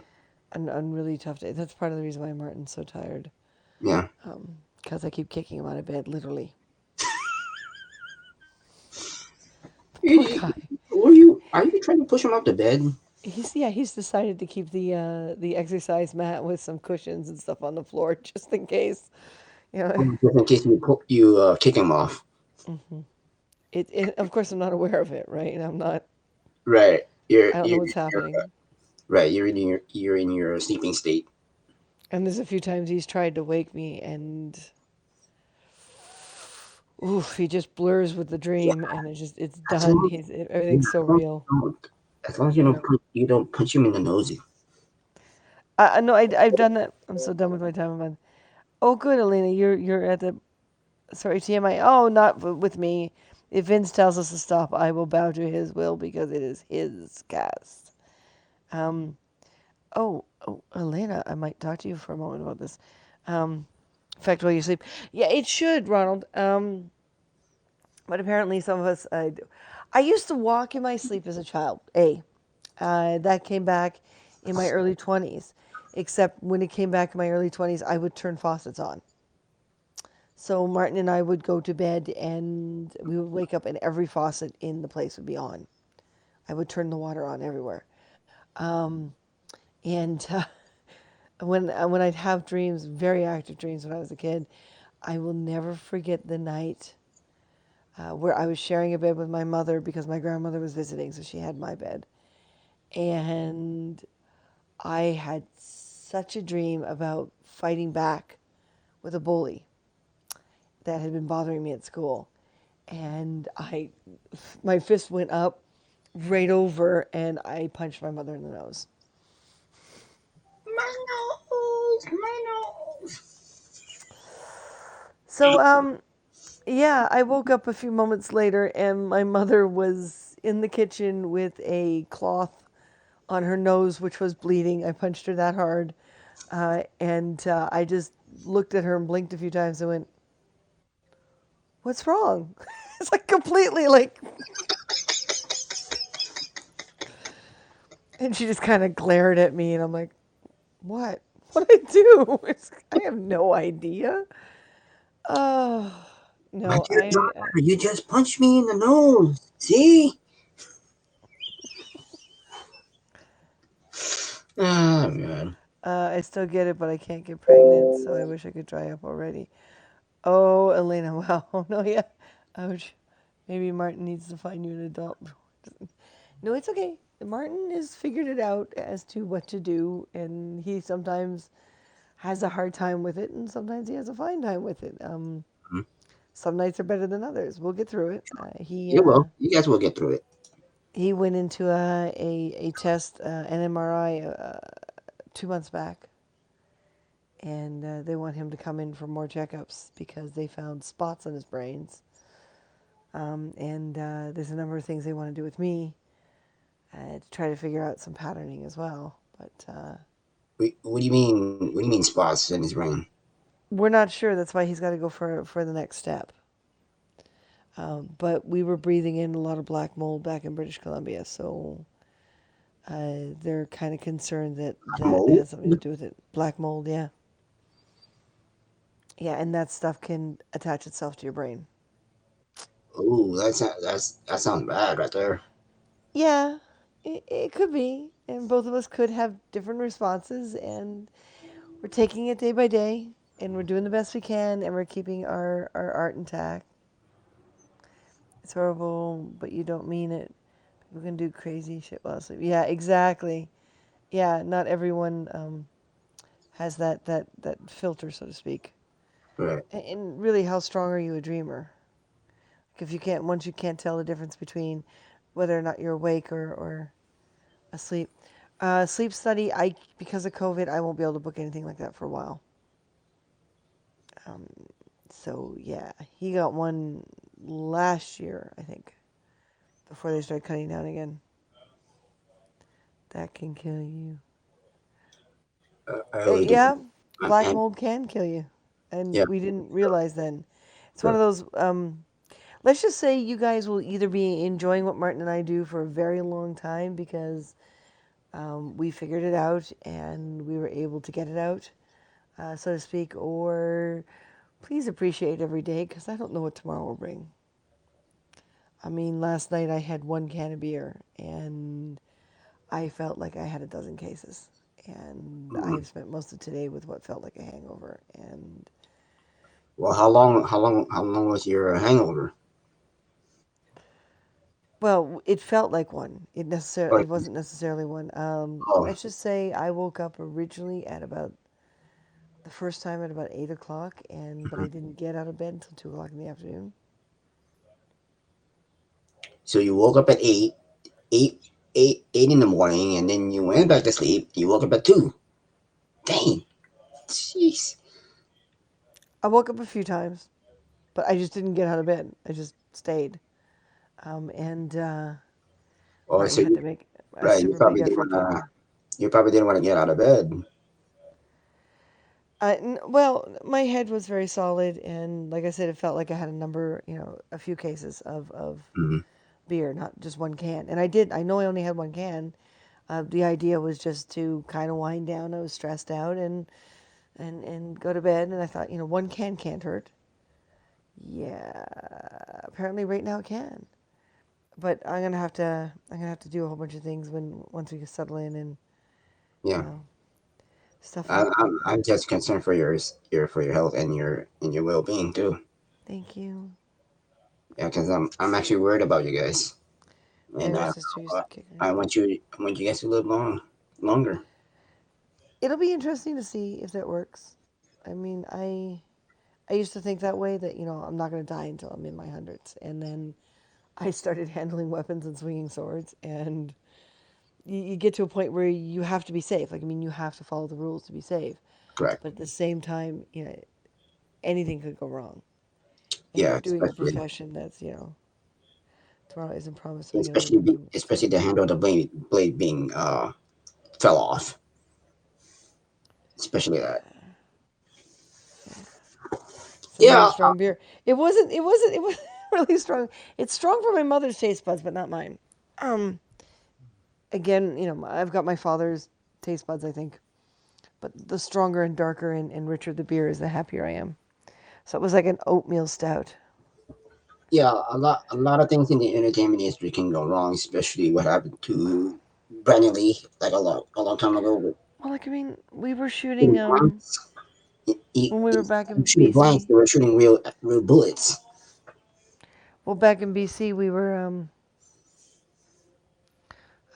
on really tough days. That's part of the reason why Martin's so tired. Yeah. Because I keep kicking him out of bed, literally. The poor You- guy. Were you? Are you trying to push him out to bed? He's decided to keep the exercise mat with some cushions and stuff on the floor just in case. You know, Just in case you kick him off. of course I'm not aware of it, right? I'm not. Right. I don't know what's happening. Right. You're in your sleeping state. And there's a few times he's tried to wake me, and oof, he just blurs with the Yeah. dream, and it's As done. long Everything's so real. as long as I know. you don't punch him in the nose. I know. I've done that. I'm so done with my time. I'm on. Oh, good, Elena. You're at the. Sorry, TMI. Oh, not with me. If Vince tells us to stop, I will bow to his will because it is his cast. Um. Oh, Elena. I might talk to you for a moment about this. In fact, while you sleep. Yeah, it should, Ronald. But apparently some of us. I used to walk in my sleep as a child. That came back in my early 20s. Except when it came back in my early 20s, I would turn faucets on. So Martin and I would go to bed and we would wake up and every faucet in the place would be on. I would turn the water on everywhere. Um, and when I'd have dreams, very active dreams when I was a kid, I will never forget the night where I was sharing a bed with my mother because my grandmother was visiting, so she had my bed. And I had such a dream about fighting back with a bully that had been bothering me at school. And my fist went up right over and I punched my mother in the nose. My nose, my nose. So, yeah, I woke up a few moments later and my mother was in the kitchen with a cloth on her nose, which was bleeding. I punched her that hard. And I just looked at her and blinked a few times and went, "What's wrong?" It's like completely like, and she just kind of glared at me, and I'm like, "What? What did I do?" I have no idea. Oh, My no, dear daughter, you just punched me in the nose. See? Ah, man. I still get it, but I can't get pregnant, so I wish I could dry up already. Oh, Elena, wow. Oh, no, yeah. Ouch. Maybe Martin needs to find you an adult. No, it's okay. Martin has figured it out as to what to do, and he sometimes has a hard time with it, and sometimes he has a fine time with it. Mhm. Some nights are better than others. We'll get through it. You will. You guys will get through it. He went into a test, an MRI, 2 months back, and they want him to come in for more checkups because they found spots on his brains. And there's a number of things they want to do with me to try to figure out some patterning as well. But What do you mean? What do you mean spots in his brain? we're not sure. That's why he's got to go for the next step. But we were breathing in a lot of black mold back in British Columbia, so they're kind of concerned that that Mold? has something to do with it. Black mold, yeah, yeah, and that stuff can attach itself to your brain. Ooh, that sounds bad right there. Yeah, it could be, and both of us could have different responses, and we're taking it day by day, and we're doing the best we can, and we're keeping our art intact. It's horrible, but you don't mean it. People can do crazy shit while asleep. Yeah, exactly. Yeah, not everyone has that filter, so to speak. Right. And really, how strong are you a dreamer? Like if you can't, once you can't tell the difference between whether or not you're awake or asleep. Sleep study, I because of COVID, I won't be able to book anything like that for a while. Um, so yeah, he got one last year, I think, before they started cutting down again. That can kill you. I really do. Yeah, black And mold can kill you, yeah, and we didn't realize then. It's one sure. of those. Let's just say you guys will either be enjoying what Martin and I do for a very long time because we figured it out and we were able to get it out, so to speak, or please appreciate every day because I don't know what tomorrow will bring. I mean, last night I had one can of beer and I felt like I had a dozen cases. And I Mm. have spent most of today with what felt like a hangover. And Well, how long was your hangover? well, it felt like one. Like, It wasn't necessarily one. oh, Let's just say I woke up originally at about the first time at about 8 o'clock, and but mhm. I didn't get out of bed until 2 o'clock in the afternoon. So you woke up at 8 in the morning, and then you went back to sleep. You woke up at 2. Dang, jeez. I woke up a few times, but I just didn't get out of bed. I just stayed. And Oh, Martin so had you to make a right? You super big probably didn't effort want to get to. me. You probably didn't want to get out of bed. Well, my head was very solid, and like I said, it felt like I had a number, a few cases of Hmm. beer, not just one can. And I did. I know I only had one can. The idea was just to kind of wind down. I was stressed out and go to bed. And I thought, one can can't hurt. Yeah, apparently right now it can. But I'm gonna have to do a whole bunch of things when once we settle in and you Yeah, know stuff I, like I'm I'm just concerned for your health and your well being too. thank you. Yeah, because I'm actually worried about you guys, My and younger sister used uh, to kick her. I want you guys to live longer. It'll be interesting to see if that works. I mean, I used to think that way that I'm not going to die until I'm in my hundreds, and then I started handling weapons and swinging swords, and you get to a point where you have to be safe. Like I mean, you have to follow the rules to be safe, Correct. but at the same time, anything could go wrong, and you're Yeah, doing a profession that's tomorrow isn't promised, so we got to make especially everything especially safe. the handle of the blade being fell off. Especially that. Yeah, yeah. Some really Yeah. strong beer. It wasn't really strong. It's strong for my mother's taste buds, but not mine. Um, Again, I've got my father's taste buds, I think. But the stronger and darker and richer the beer is, the happier I am. So it was like an oatmeal stout. Yeah, a lot of things in the entertainment industry can go wrong, especially what happened to Brandon Lee like a long time ago with Well, like I mean, we were shooting shooting blanks. when we were back in Shooting blanks, BC. they were shooting real bullets. Well, back in BC, we were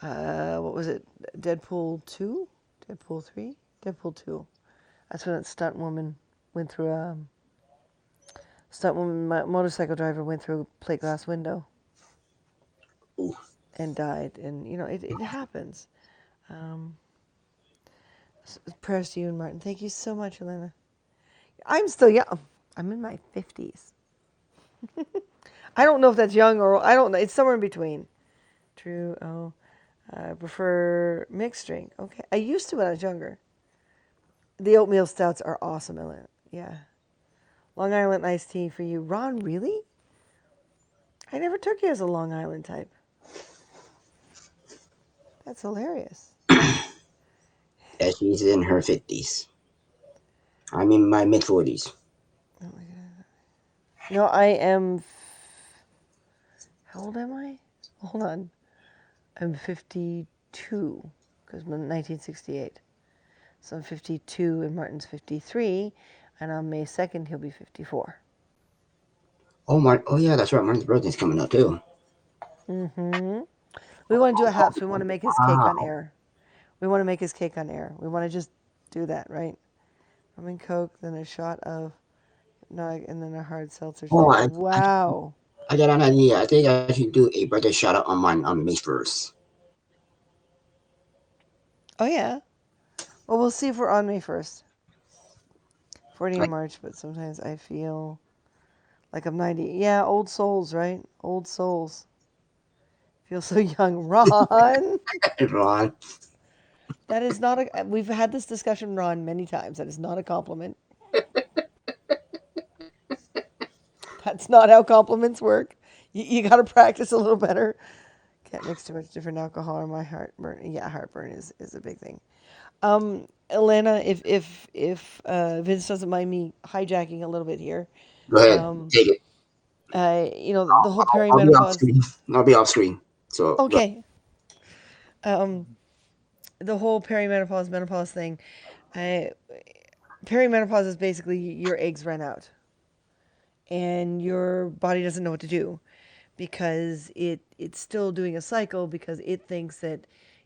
what was it? Deadpool 2? Deadpool 3? Deadpool 2. That's when that stunt woman motorcycle driver went through a plate glass window and died. And it happens. Um, Prayers to you and Martin. Thank you so much, Elena. I'm still young. I'm in my 50s. I don't know if that's young or I don't know. It's somewhere in between. True. Oh, I prefer mixed drink. Okay. I used to when I was younger. The oatmeal stouts are awesome, Elena. Yeah. Long Island iced tea for you. Ron, really? I never took you as a Long Island type. That's hilarious. Yeah, she's in her 50s. I'm in my mid 40s. Oh my God. No, I am. How old am I? Hold on. I'm 52 because I'm 1968. So I'm 52 and Martin's 53. And on May 2nd, he'll be 54. Oh yeah, that's right. Martin's birthday's coming up too. Mm-hmm. We want to do a house. We want to make his cake on Wow. air. We want to make his cake on air. We want to just do that, right? Rum and Coke, then a shot of nug, and then a hard seltzer Oh, together. Wow. I got an idea. I think I should do a birthday shout out on mine on May 1st. Oh, yeah. Well, we'll see if we're on May 1st. 40 in Like, March, but sometimes I feel like I'm 90. Yeah, old souls, right? Old souls. Feel so young. Ron! Ron. That is not a. We've had this discussion, Ron, many times. That is not a compliment. That's not how compliments work. You got to practice a little better. Can't mix too much different alcohol or my heartburn. Yeah, heartburn is a big thing. Elena, if Vince doesn't mind me hijacking a little bit here, Go ahead, um, take it. the whole I'll be off perimenopause. screen. I'll be off screen. So go. Okay, um, the whole perimenopause menopause thing. I, perimenopause is basically your eggs run out, and your body doesn't know what to do because it's still doing a cycle because it thinks that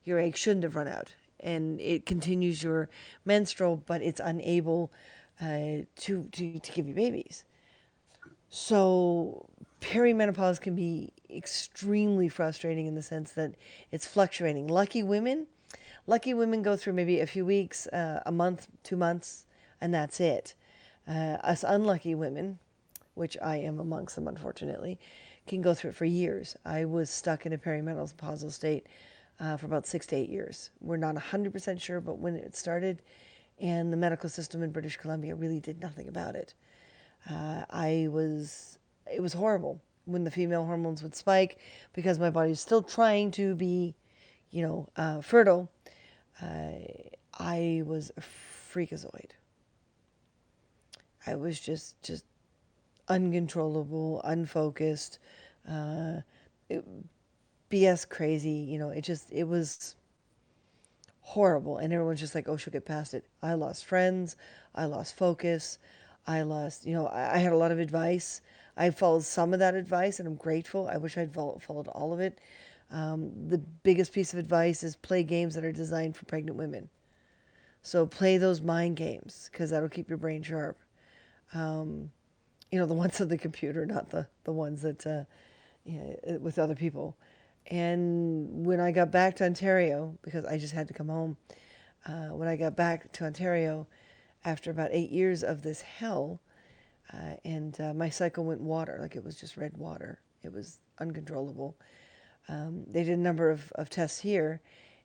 your egg shouldn't have run out and it continues your menstrual but it's unable to give you babies. So perimenopause can be extremely frustrating in the sense that it's fluctuating. Lucky women go through maybe a few weeks, a month, 2 months, and that's it. Us unlucky women, which I am amongst them, unfortunately, can go through it for years. I was stuck in a perimenopausal state for about 6 to 8 years. We're not 100% sure, but when it started, and the medical system in British Columbia really did nothing about it. I was, it was horrible when the female hormones would spike because my body was still trying to be, fertile. I was a freakazoid. I was just uncontrollable, unfocused, uh, it, BS crazy. It was horrible. And everyone's just like, oh, she'll get past it. I lost friends. I lost focus. I had a lot of advice. I followed some of that advice and I'm grateful. I wish I'd followed all of it. The biggest piece of advice is play games that are designed for pregnant women. So play those mind games because that'll keep your brain sharp. Um, the ones on the computer, not the ones that with other people. And when I got back to Ontario, because I just had to come home, when I got back to Ontario after about 8 years of this hell, and my cycle went water, like it was just red water. It was uncontrollable. They did a number of tests here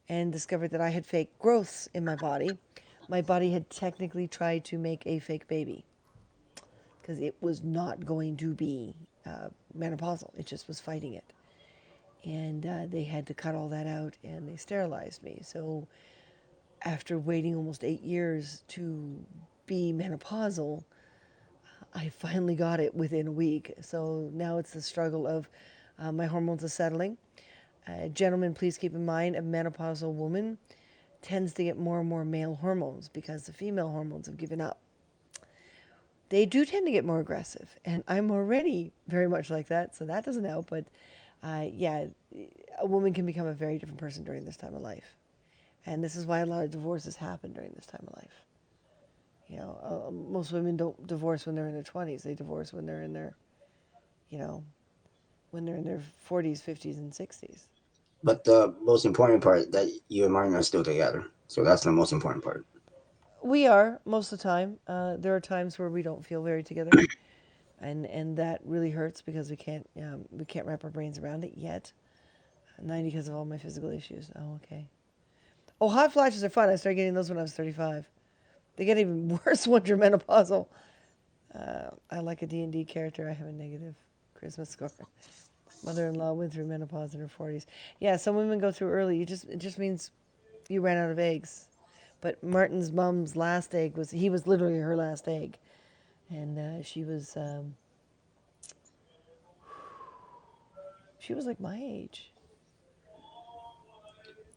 and discovered that I had fake growths in my body. My body had technically tried to make a fake baby because it was not going to be menopausal. It just was fighting it. And they had to cut all that out and they sterilized me. So after waiting almost 8 years to be menopausal, I finally got it within a week. So now it's the struggle of my hormones are settling. Gentlemen, please keep in mind a menopausal woman tends to get more and more male hormones because the female hormones have given up. They do tend to get more aggressive, and I'm already very much like that, so that doesn't help. But yeah, a woman can become a very different person during this time of life, and this is why a lot of divorces happen during this time of life. Most women don't divorce when they're in their 20s; they divorce when they're in their, you know, when they're in their 40s, 50s, and 60s. But the most important part that you and Martin are still together. So that's the most important part. We are most of the time. There are times where we don't feel very together, and that really hurts because we can't wrap our brains around it yet. 90 because of all my physical issues. Oh, okay. Oh, hot flashes are fun. I started getting those when I was 35. They get even worse once you're menopausal. I like a D&D character. I have a negative Christmas score. Mother-in-law went through menopause in her 40s. Yeah, some women go through early. It just means you ran out of eggs. But Martin's mom's last egg was he was literally her last egg, and she was like my age.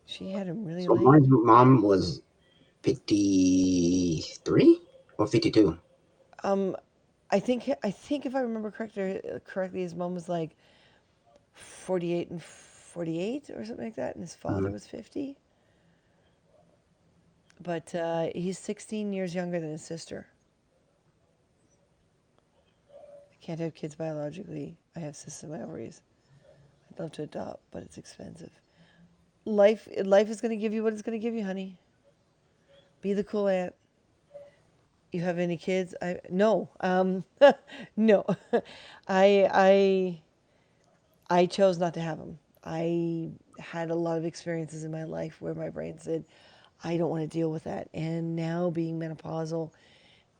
She had him really So my late. mom was 53 or 52. Um, I think if I remember correctly, his mom was like 48 and 48 or something like that, and his father Mm. was 50. But he's 16 years younger than his sister. I can't have kids biologically. I have cysts in my ovaries. I'd love to adopt, but it's expensive. Life is going to give you what it's going to give you, honey. Be the cool aunt. You have any kids? I no. No. I I I chose not to have them. I had a lot of experiences in my life where my brain said, I don't want to deal with that. And now being menopausal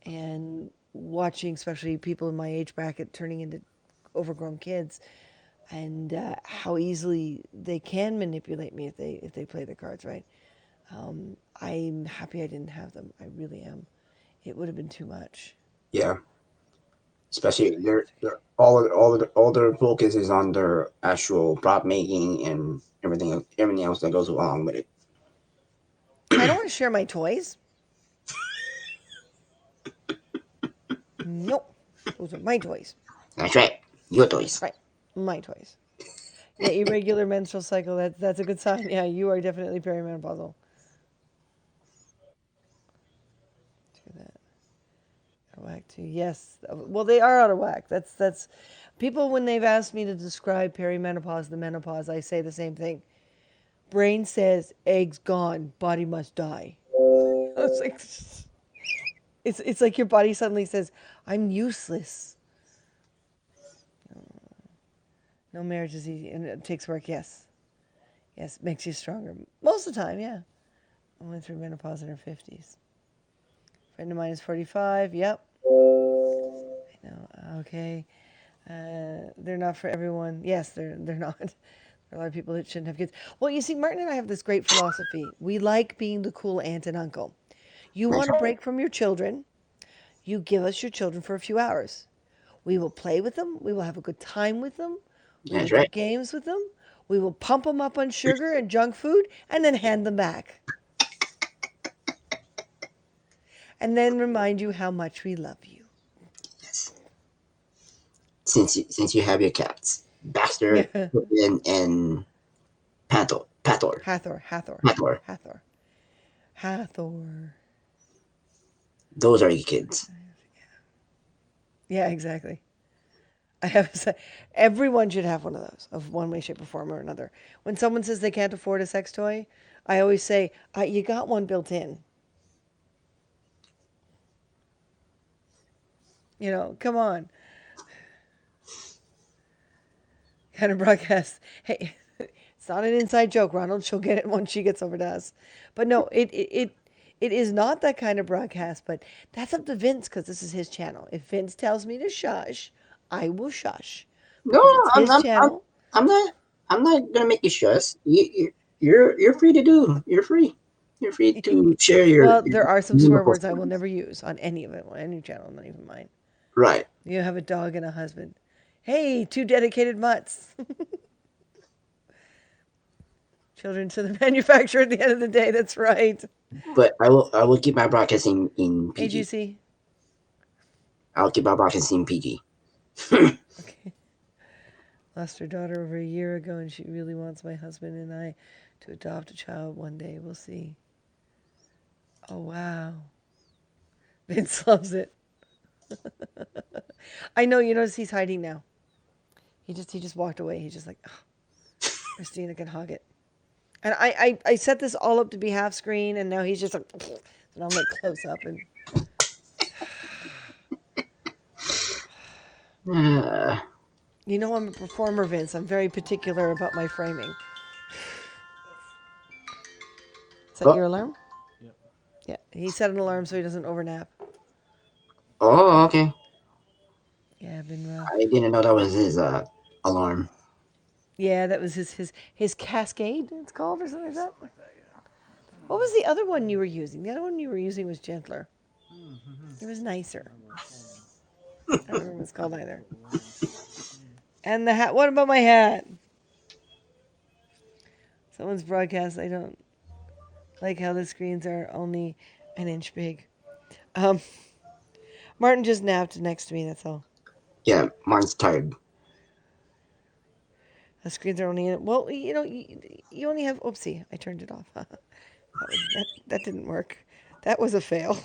and watching, especially people in my age bracket turning into overgrown kids, and how easily they can manipulate me if they play their cards right. I'm happy I didn't have them. I really am. It would have been too much. Yeah, It's especially way too their much. all their focus is on their actual prop making and everything else that goes along with it. I don't want to share my toys. Nope. Those are my toys. That's right, your That's toys. right. My toys. Yeah, irregular menstrual cycle. That's a good sign. Yeah, you are definitely perimenopausal. Do that. Out of whack too. Yes. Well, they are out of whack. That's people when they've asked me to describe perimenopause, the menopause, I say the same thing. Brain says eggs gone, body must die. It's like it's like your body suddenly says, I'm useless. No marriage is easy and it takes work, yes. Yes, makes you stronger. Most of the time, yeah. I went through menopause in her 50s. Friend of mine is 45. Yep. I know. Okay. They're not for everyone. Yes, they're not. There are a lot of people that shouldn't have kids. Well, you see, Martin and I have this great philosophy. We like being the cool aunt and uncle. You That's want a right. break from your children, you give us your children for a few hours. We will play with them. We will have a good time with them. We will That's do right. games with them. We will pump them up on sugar and junk food and then hand them back. And then remind you how much we love you. Yes. Since you have your cats, Baxter Yeah. and Pator, Hathor, Hathor, Pator. Hathor, Hathor. Those are your kids. Yeah, exactly. I have to say, everyone should have one of those, of one way, shape, or form or another. When someone says they can't afford a sex toy, I always say, you got one built in. Come on. Kind of broadcast. Hey, it's not an inside joke, Ronald. She'll get it once she gets over to us. But no, it is not that kind of broadcast. But that's up to Vince because this is his channel. If Vince tells me to shush, I will shush No, because it's I'm his I'm I'm, channel. I'm not. I'm not gonna make you stress. You're free to do. You're free. You're free to share Well, your there are some swear wonderful words I will stories. never use on any of it, on any channel, not even mine. Right. You have a dog and a husband. Hey, two dedicated mutts. Children to the manufacturer at the end of the day. That's right. But I will keep my broadcasting in Hey, PG. GC. I'll keep my broadcasting PG. Okay. Lost her daughter over a year ago, and she really wants my husband and I to adopt a child one day. We'll see. Oh, wow. Vince loves it. I know. You notice he's hiding now. He just walked away. He's just like, oh, Christina can hug it. And I set this all up to be half screen, and now he's just like, And I'll look close up and Uh, you know I'm a performer, Vince. I'm very particular about my framing. Is that oh, your alarm? Yep. Yeah. He set an alarm so he doesn't overnap. oh, okay. Yeah, I've been I didn't know that was his alarm. yeah, that was his cascade, it's called, or something like that. What was the other one you were using? The other one you were using was gentler. It was nicer. I don't remember what it's called either. And the hat. What about my hat? Someone's broadcast. I don't like how the screens are only an inch big. Um, Martin just napped next to me. That's all. Yeah, mine's tired. The screens are only well. You only have. Oopsie, I turned it off. That didn't work. That was a fail.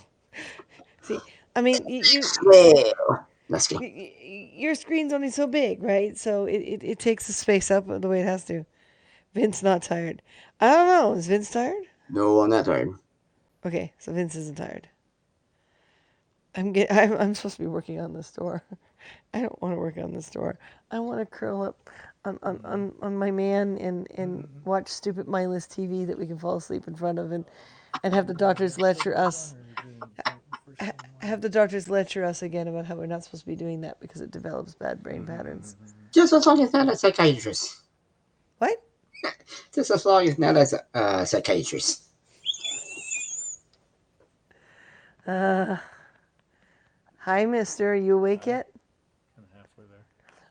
See, I mean, Well, let's get. your screen's only so big, right? So it takes the space up the way it has to. Vince not tired. I don't know. Is Vince tired? No, I'm not tired. Okay, so Vince isn't tired. I'm supposed to be working on the store. I don't want to work on the store. I want to curl up on my man and watch stupid mindless TV that we can fall asleep in front of and have the doctors lecture us have the doctors lecture us again about how we're not supposed to be doing that because it develops bad brain patterns. Just as long as not a psychiatrist. What? Just as long as not as a psychiatrist. Uh, Hi, mister. Are you awake yet? I'm halfway there.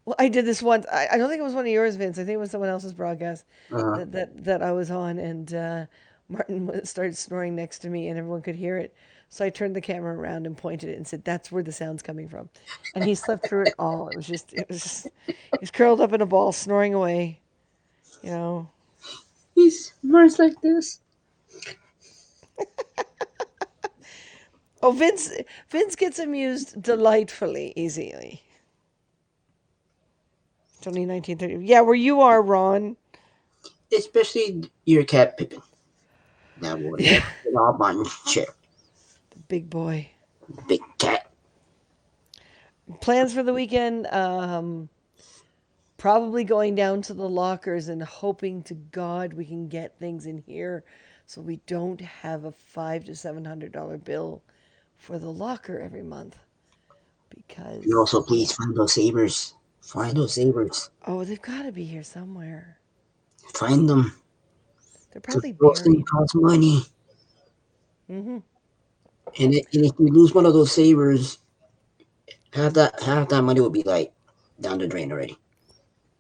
Well, I did this once. I don't think it was one of yours, Vince. I think it was someone else's broadcast Uh, that I was on, and Martin started snoring next to me, and everyone could hear it. So I turned the camera around and pointed it and said, "That's where the sound's coming from." And he slept through it all. He was curled up in a ball, snoring away. You know. he's Mars like this. Oh, Vince gets amused delightfully easily. It's only 1930. Yeah, where you are, Ron. Especially your cat Pippin. That will never Yeah, get off my chair. the big boy. Big cat. Plans for the weekend. Probably going down to the lockers and hoping to God we can get things in here so we don't have a $500 to $700 bill for the locker every month. You Because, also yeah. please find those sabers. Find those sabers. Oh, they've got to be here somewhere. Find them. They're Because probably those things buried. cost money. Hmm. And if you lose one of those sabers, half that money will be like down the drain already.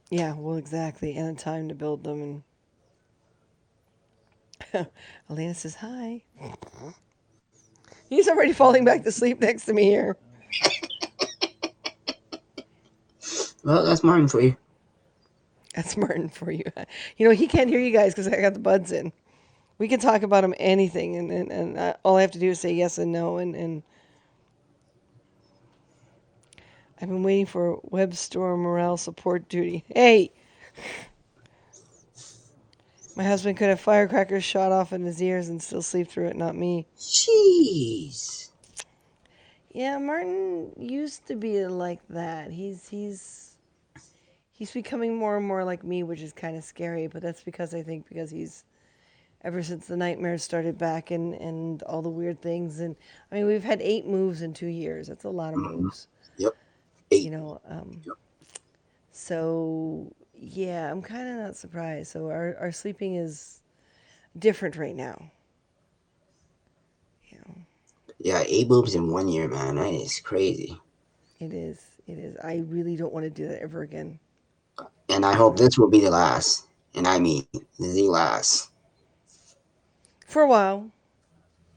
Yeah, well, exactly. And the time to build them. And Elena says, hi. He's already falling back to sleep next to me here. Well, that's mine for you. That's Martin for you. He can't hear you guys because I got the buds in. We can talk about him anything, and all I have to do is say yes and no. And I've been waiting for web store morale support duty. Hey, my husband could have firecrackers shot off in his ears and still sleep through it, not me. Jeez. Yeah, Martin used to be like that. He's becoming more and more like me, which is kind of scary. But that's because he's ever since the nightmares started back and all the weird things. And I mean, we've had 8 moves in 2 years. That's a lot of Mhm. moves. Yep. You 8. know, Yep. so yeah, I'm kind of not surprised. So our sleeping is different right now. You know, Yeah, 8 boobs in 1 year, man. That is crazy. it is. It is. I really don't want to do that ever again. And I hope this will be the last. And I mean the last. For a while.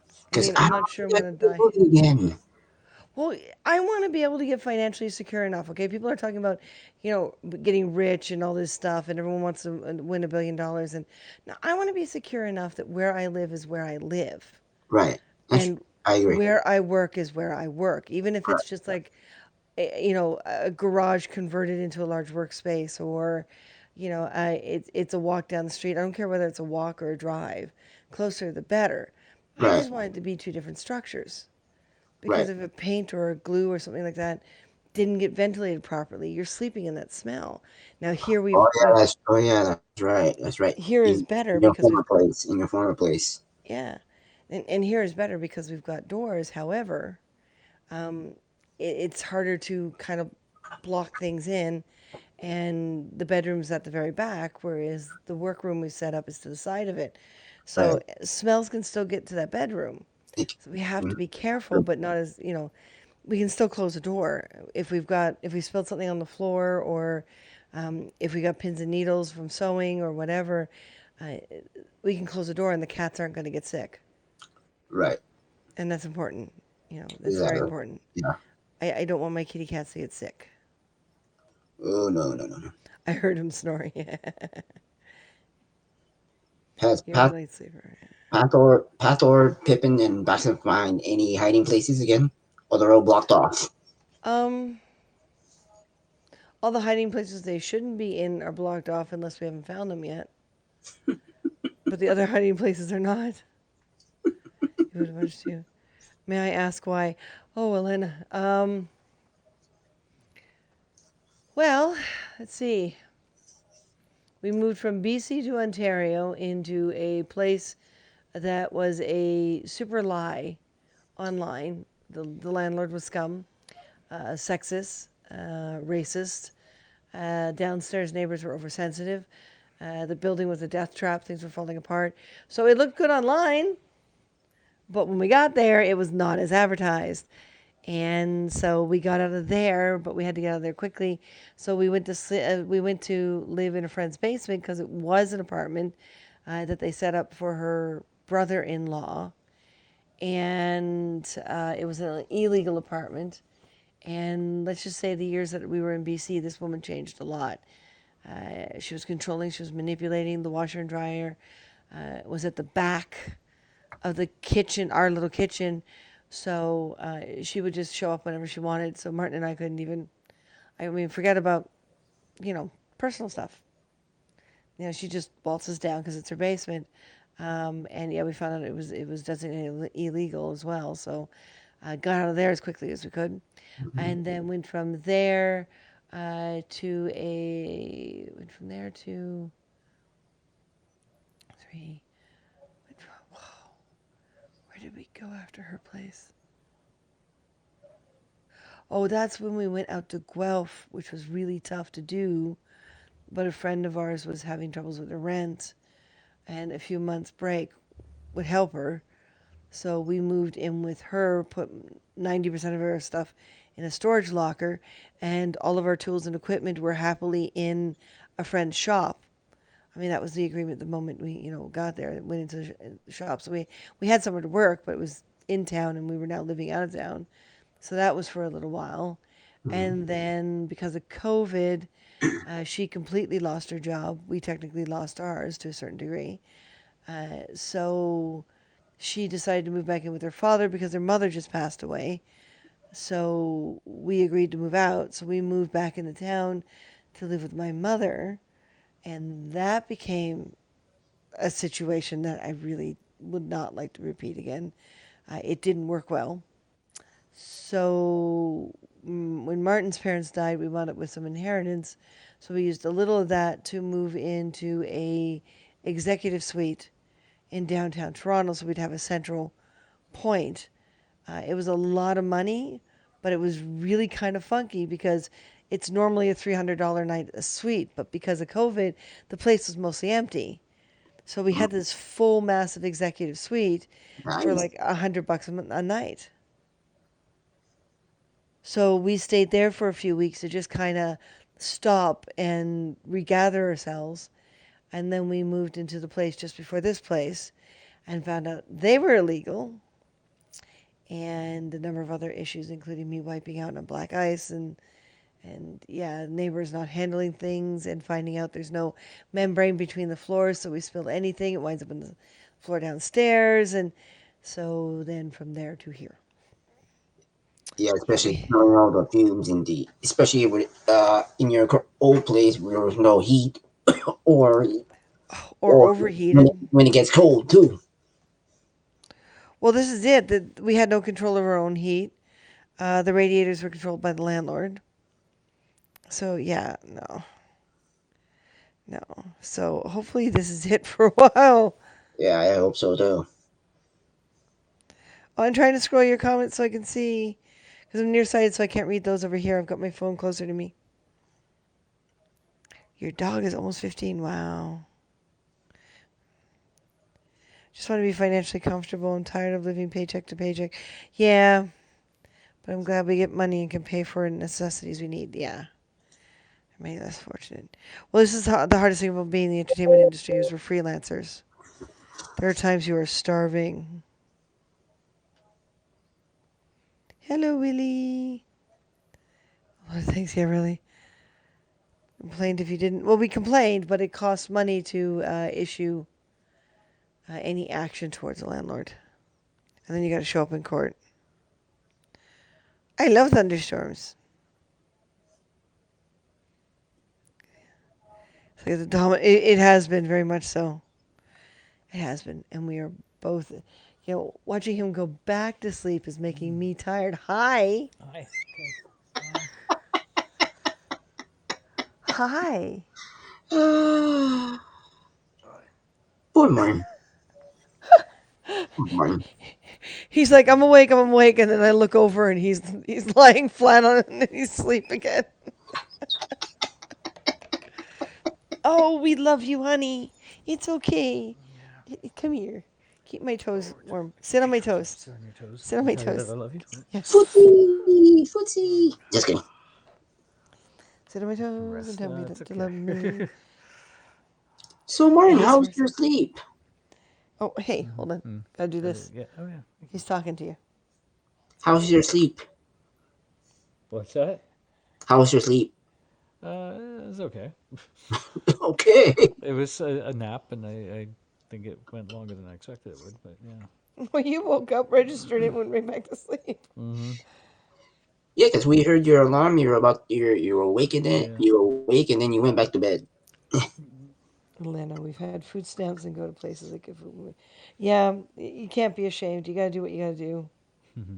I Because mean, I I'm don't not sure I'm think I gonna can get die. booked again. Well, I want to be able to get financially secure enough. Okay, people are talking about, getting rich and all this stuff, and everyone wants to win $1 billion. And now I want to be secure enough that where I live is where I live, Right. That's, and I agree. where I work is where I work, even if Right. it's just like a garage converted into a large workspace, or it's a walk down the street. I don't care whether it's a walk or a drive. Closer the better. I Right. just want it to be two different structures because Right. if a paint or a glue or something like that didn't get ventilated properly, you're sleeping in that smell. Now here Oh we've yeah, that's oh yeah, that's right. That's right. here is In better your because former we've place. In your former place. yeah, and here is better because we've got doors. However, um, it's harder to kind of block things in, and the bedroom's at the very back, whereas the workroom we set up is to the side of it. Right. So smells can still get to that bedroom. It- So we have to mhm. be careful, but not as we can still close the door if we spilled something on the floor or if we got pins and needles from sewing or whatever. Uh, we can close the door and the cats aren't going to get sick, Right. and that's important. That's very Exactly. important. Yeah. I don't want my kitty cats to get sick. Oh no no no no. I heard him snoring. Has You're a light sleeper. Pathor, Pippin, and Baxter find any hiding places again? Or they're all blocked off? Um, all the hiding places they shouldn't be in are blocked off unless we haven't found them yet. But the other hiding places are not. You would watch too. May I ask why? Oh, Elena. Well, let's see. We moved from BC to Ontario into a place that was a super lie online. The landlord was scum, sexist, racist. Downstairs neighbors were oversensitive. The building was a death trap. Things were falling apart. So it looked good online, but when we got there, it was not as advertised. And so we got out of there, but we had to get out of there quickly. So we went to live in a friend's basement because it was an apartment that they set up for her brother-in-law, and it was an illegal apartment. And let's just say the years that we were in BC, this woman changed a lot. She was controlling, she was manipulating. The washer and dryer was at the back of the kitchen, our little kitchen. So she would just show up whenever she wanted. So Martin and I couldn't even, I mean, forget about, personal stuff. She just waltzes down because it's her basement. And yeah, we found out it was designated illegal as well. So got out of there as quickly as we could, and then went from there to three. Whoa, where did we go after her place? Oh, that's when we went out to Guelph, which was really tough to do. But a friend of ours was having troubles with her rent, and a few months break would help her. So we moved in with her, put 90% of her stuff in a storage locker, and all of our tools and equipment were happily in a friend's shop. I mean, that was the agreement the moment we, got there and went into the shop. So we had somewhere to work, but it was in town, and we were now living out of town. So that was for a little while. Mhm. And then because of COVID, she completely lost her job. We technically lost ours to a certain degree. So she decided to move back in with her father because her mother just passed away. So we agreed to move out. So we moved back into town to live with my mother. And that became a situation that I really would not like to repeat again. It didn't work well. So when Martin's parents died, we wound up with some inheritance. So we used a little of that to move into a executive suite in downtown Toronto, so we'd have a central point. It was a lot of money, but it was really kind of funky because it's normally a $300 night a suite, but because of COVID, the place was mostly empty. So we had this full, massive executive suite for Nice. like $100 a night. So we stayed there for a few weeks to just kind of stop and regather ourselves. And then we moved into the place just before this place and found out they were illegal and a number of other issues, including me wiping out on black ice and yeah, neighbors not handling things and finding out there's no membrane between the floors, so we spill anything, it winds up in the floor downstairs, and so then from there to here. Yeah, But especially we smelling all the fumes in the, especially with in your old place where there was no heat, or or or overheated. when it gets cold too. Well, this is it. That we had no control of our own heat. The radiators were controlled by the landlord. So yeah, no, no. So hopefully this is it for a while. Yeah, I hope so too. Oh, I'm trying to scroll your comments so I can see, because I'm nearsighted, so I can't read those over here. I've got my phone closer to me. Your dog is almost 15. Wow. Just want to be financially comfortable. I'm tired of living paycheck to paycheck. Yeah, but I'm glad we get money and can pay for necessities we need. Yeah. Maybe less fortunate. Well, this is the hardest thing about being in the entertainment industry is we're freelancers. There are times you are starving. Hello, Willie. Oh, thanks, yeah, really. Complained if you didn't. Well, we complained, but it costs money to issue any action towards a landlord. And then you got to show up in court. I love thunderstorms. It's like it has been very much so. It has been. And we are both, watching him go back to sleep is making me tired. Hi. Hi. Okay. Hi. Hi. Good morning. Good morning. He's like, I'm awake, and then I look over and he's lying flat on it and he's asleep again. Oh, we love you, honey. It's okay. Yeah. Come here. Keep my toes Forward. warm. Sit on my Yep. toes. Sit on your toes. Sit on And my tell you that I toes. love you. Yes. Footsie, footsie. Just kidding. Sit on my toes and Rest. tell me It's that you okay. love me. So, It Martin, is how's hers. your sleep? Oh, hey, hold on. Mm. Gotta do this. Yeah. Oh yeah. He's talking to you. How's your sleep? What's that? How was your sleep? It's okay. Okay. It was a nap, and I think it went longer than I expected it would. But yeah. Well, you woke up, registered it, went right back to sleep. Mm-hmm. Yeah, because we heard your alarm. You were awake and then Yeah. you were awake and then you went back to bed. Atlanta, we've had food stamps and go to places that give food. Yeah, you can't be ashamed. You gotta do what you gotta do. Mm-hmm.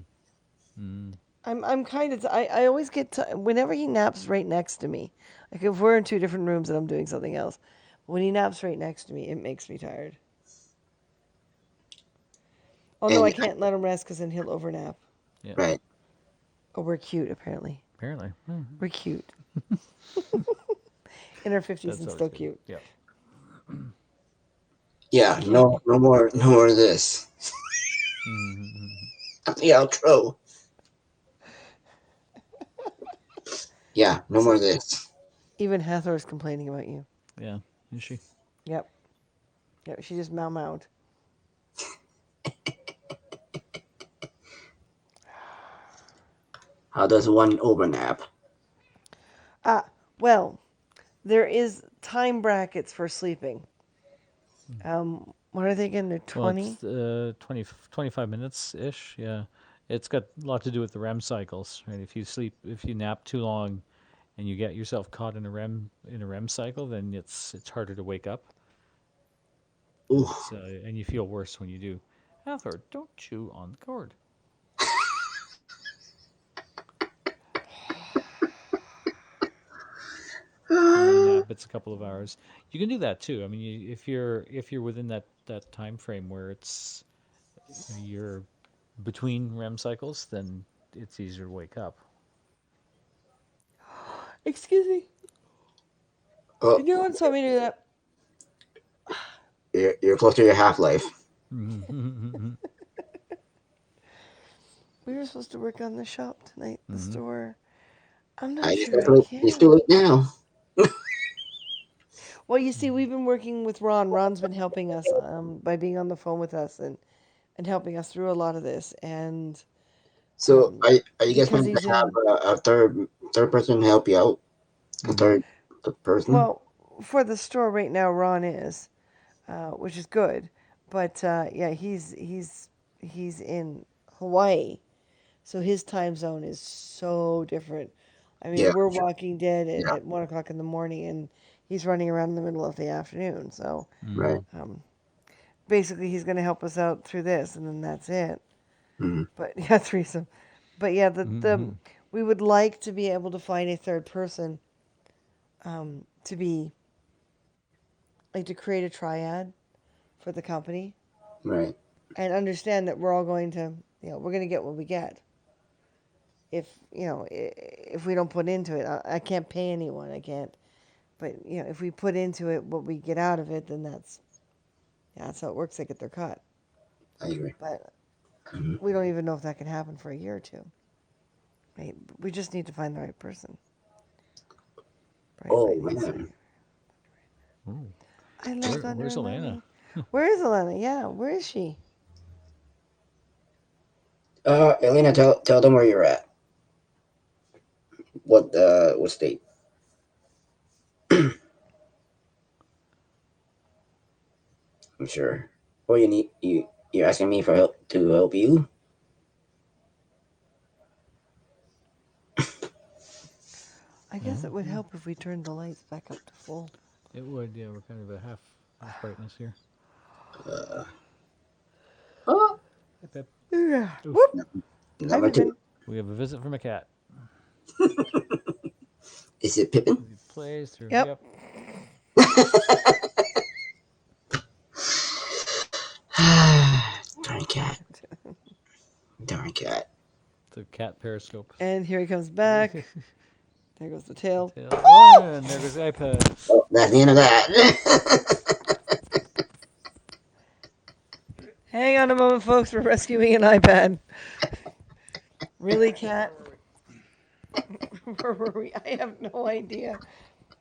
Mm-hmm. I'm kind of I always get whenever he naps right next to me. Like if we're in two different rooms and I'm doing something else, when he naps right next to me, it makes me tired. Oh no, And I can't let him rest because then he'll overnap. Yeah. right. Oh, we're cute apparently. Apparently. We're cute in our 50s That's and always still good. cute. Yeah. Yeah, no more of this. Mm-hmm. The outro. Yeah, no more of this. Even Hathor's complaining about you. Yeah. Is she? Yep. Yep. She just meow mowed. How does one overnap? Ah, well, there is time brackets for sleeping. What are they again? They're Well, 20. it's 20, 25 minutes ish. Yeah. It's got a lot to do with the REM cycles, right? If you nap too long, and you get yourself caught in a REM cycle, then it's harder to wake up, and Ooh. it's and you feel worse when you do. Hathor, don't chew on the cord. You want to nap? It's a couple of hours. You can do that too. I mean, if you're within that time frame where you're between REM cycles, then it's easier to wake up. Excuse me. Oh, No one saw me do that. you're close to your half life. Mm-hmm. We were supposed to work on the shop tonight, the Mm-hmm. store. I'm I not guess sure that's I what it's too can. late now. Well, you see, we've been working with Ron. Ron's been helping us by being on the phone with us and helping us through a lot of this. And So, um, are you guys because planning he's to have in, a third person help you out? A Mm-hmm. third person? well, for the store right now, Ron is, which is good. But yeah, he's in Hawaii, so his time zone is so different. I mean, Yeah, we're Walking Dead yeah, at 1 o'clock in the morning, and he's running around in the middle of the afternoon. So right. Mm-hmm. um, basically he's going to help us out through this, and then that's it. Mm-hmm. But yeah, threesome. But yeah, the Mm-hmm. we would like to be able to find a third person, to be like to create a triad for the company, Right. and understand that we're all going to, we're going to get what we get. If if we don't put into it, I can't pay anyone. I can't. But if we put into it what we get out of it, then that's how it works. They get their cut. I agree. But Mm-hmm. we don't even know if that can happen for a year or two. Right? We just need to find the right person. Bright Oh lighting. So man. Ooh. I love thunder Where's and Elena? lightning. Where is Alana? Yeah, where is she? Elena, tell them where you're at. What state? I'm sure. Or you're asking me for help to help you? I guess Oh, it would yeah. help if we turned the lights back up to full. It would. Yeah, we're kind of at half brightness here. Uh, oh, Hey, Pip. Yeah. Oof. Whoop. Hi, number two. Pippin. We have a visit from a cat. Is it Pippin? He plays through. Yep. Yep. Darn cat. Darn cat. The cat periscope. And here he comes The back. There goes the tail. tail. Oh, and there goes the iPad. Oh, that's the end of that. Hang on a moment, folks. We're rescuing an iPad. Really, cat? Where were we? I have no idea.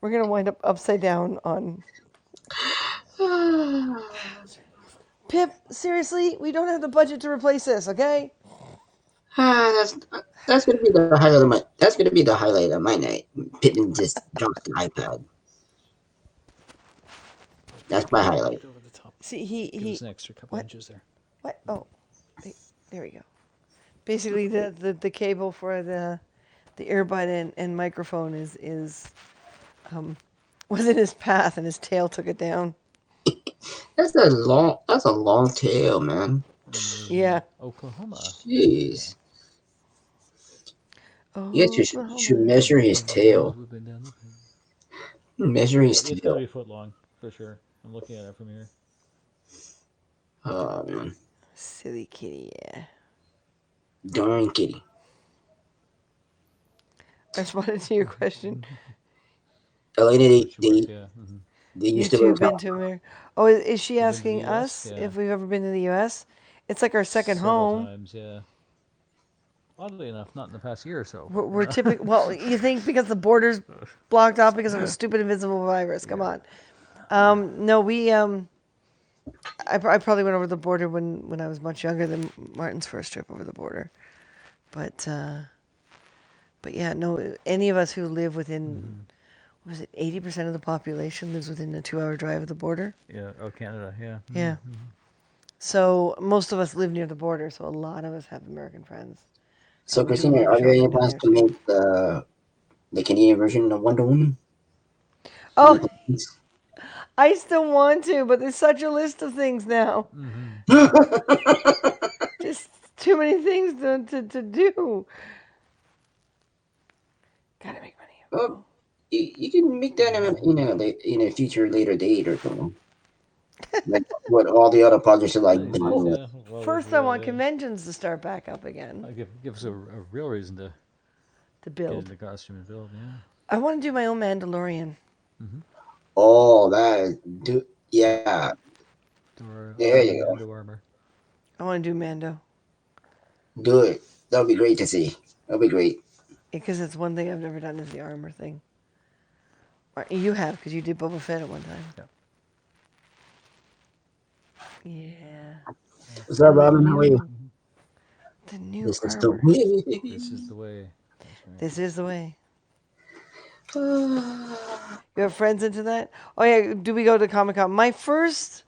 We're gonna wind up upside down on. Pip, seriously, we don't have the budget to replace this, okay? That's gonna be the highlight of my. That's gonna be the highlight of my night. Pippin just dropped the iPad. That's my highlight. Right over the top. See, he Give us he. an extra couple What? inches there. What? Oh, there we go. Basically, the cable for the earbud and microphone um was in his path, and his tail took it down. That's a long tail, man. And we live in Yeah. Oklahoma. Yeah. Jeez. You guys should Oklahoma. measure his When the winds tail. whipping down the wind. Measure his It's got to tail. be a foot long for sure. I'm looking at it from here. Oh man. Silly kitty, yeah. Darn kitty. I responded to your question. Elena, Which worked, yeah. they You used to live two in been to California. America? Oh, is she You been to the asking U.S.? us Yeah, if we've ever been to the U.S.? It's like our second several home. times. Yeah. Oddly enough, not in the past year or so. We're typical. Well, you think because the border's blocked off because of a stupid invisible virus? Come Yeah. on. No, I probably went over the border when I was much younger than Martin's first trip over the border. But yeah, no. Any of us who live within, Hmm. was it 80% of the population lives within a 2-hour drive of the border? Yeah. Oh, Canada. Yeah. Yeah. Hmm. So most of us live near the border. So a lot of us have American friends So who Christina, have are there any children down plans there to too. make the Canadian version of Wonder Woman? Oh, With the kids? I still want to, but there's such a list of things now. Hmm. Just too many things to do. Gotta make money. Well, you can make that in a future later date or something. Like what all the other projects are like These days, done with. yeah. Well, First, I want conventions to start back up again give us a real reason to to get build. into costume and build. Yeah. I want to do my own Mandalorian. Hmm. Oh, that is, yeah. Our There own you go. Mando armor. I want to do Mando Do it. That would be great to see. That would be great. because it's one thing I've never done is the armor thing. You have because you did Boba Fett at one time. Yeah. Yeah, What's up, the Robin? How are you? new the new This is the armor. way. This is the way. That's right. This is the way. You have friends into that? Oh yeah. Do we go to Comic Con? My first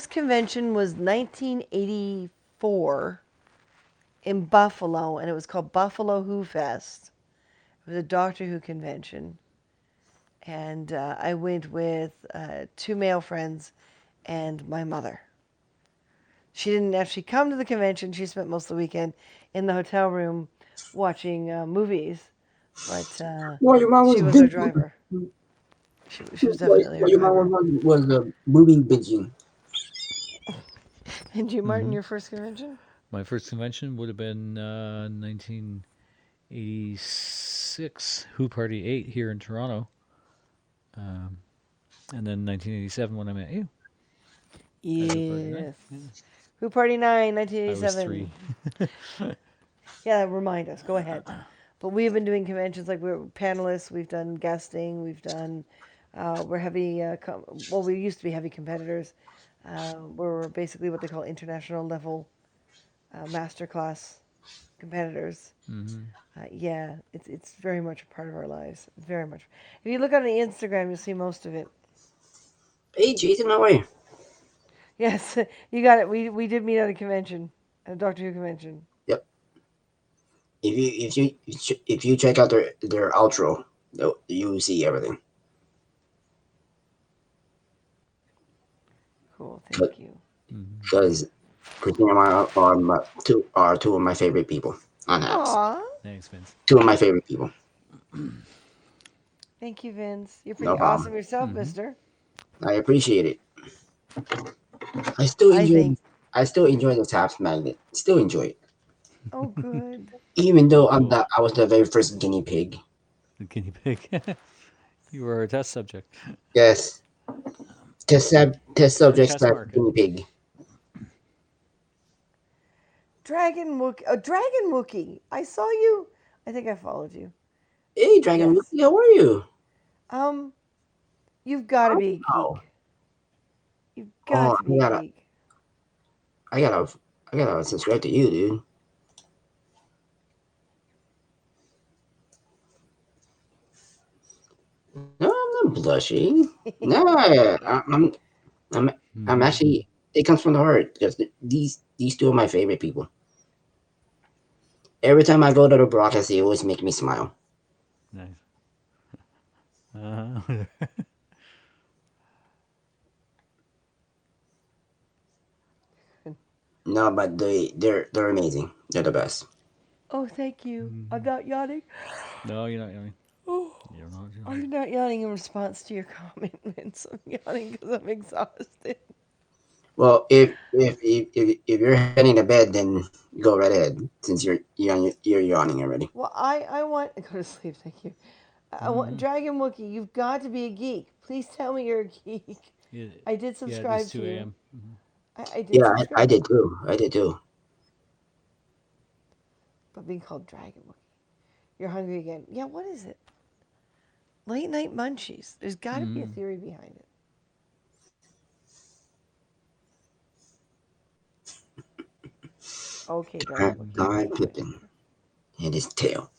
convention was 1984 in Buffalo, and it was called Buffalo Who Fest. It was a Doctor Who convention, and I went with two male friends and my mother. She didn't actually come to the convention. She spent most of the weekend in the hotel room watching movies, but Well, your mom she was was our big. driver. She was Well, definitely our your mom driver. was movie binging. And you, Martin, Hmm. your first convention? My first convention would have been 1986 Who Party 8 here in Toronto. Um, and then 1987 when I met you at Who Party 9. Yes. Yeah. Who Party 9, I was 3. 1987. Yeah, remind us. Go ahead. But we've been doing conventions like we're panelists. We've done guesting. We're heavy. Well, we used to be heavy competitors. We're basically what they call international level masterclass competitors. Hmm. Yeah, it's very much a part of our lives. Very much. If you look on the Instagram, you'll see most of it. Hey, Jason, how are you? Yes, you got it. We did meet at a convention, at a Doctor Who convention. Yep. If you check out their outro, you will see everything. Cool. Thank you. Hmm. Because Christina and I are two of my favorite people on apps. Aw. Thanks, Vince. Two of my favorite people. Thank you, Vince. You're No pretty problem. awesome yourself, Hmm. Mister. I appreciate it. I still I enjoy. think. I still enjoy the taps magnet. Still enjoy it, Oh, good. even though Cool. I was the very first guinea pig. The guinea pig. You were a test subject. Yes, test A subject test slash market. guinea pig. Dragon Wookie. I saw you. I think I followed you. Hey, Dragon, Yes. how are you? Um, you've got to be a Oh, geek. You've got oh, to be a geek. I gotta, I gotta subscribe to you, dude. No, I'm not blushing. No, I'm, I'm Hmm. actually. It comes from the heart. Because these two are my favorite people. Every time I go to the broadcast, they always make me smile. Nice. Uh-huh. No, but they're amazing. They're the best. Oh, thank you. I'm Mhm. not yawning. No, you're not yawning. Oh, You're not yawning. I'm not yawning in response to your comment, Vince. I'm yawning because I'm exhausted. Well, if you're heading to bed, then go right ahead. Since you're yawning already. Well, I want to go to sleep. Thank you. I want Hmm. Dragon Wookie. You've got to be a geek. Please tell me you're a geek. Yeah, I did yeah, it is subscribe to 2 you. a.m. Hmm. I did Yeah, I subscribe to did you. too. I did too. But being called Dragon Wookie. You're hungry again. Yeah, what is it? Late night munchies. There's got to be a Hmm. theory behind it. Okay, Dragon Wookie. I Don got it. Pippin and his tail.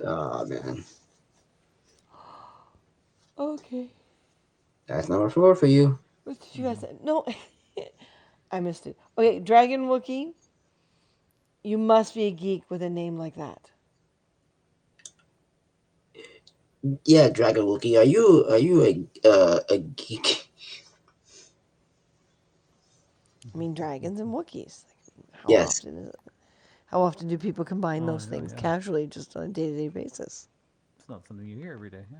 Oh man, Okay. that's number four for you. What did you guys Hmm. say? No, I missed it. Okay, Dragon Wookie. You must be a geek with a name like that. Yeah, Dragon Wookie. Are you a geek? I mean, dragons and Wookiees. Like, Yes. how often do people combine Oh, those yeah, things yeah. casually, just on a day-to-day basis? It's not something you hear every day. Yeah.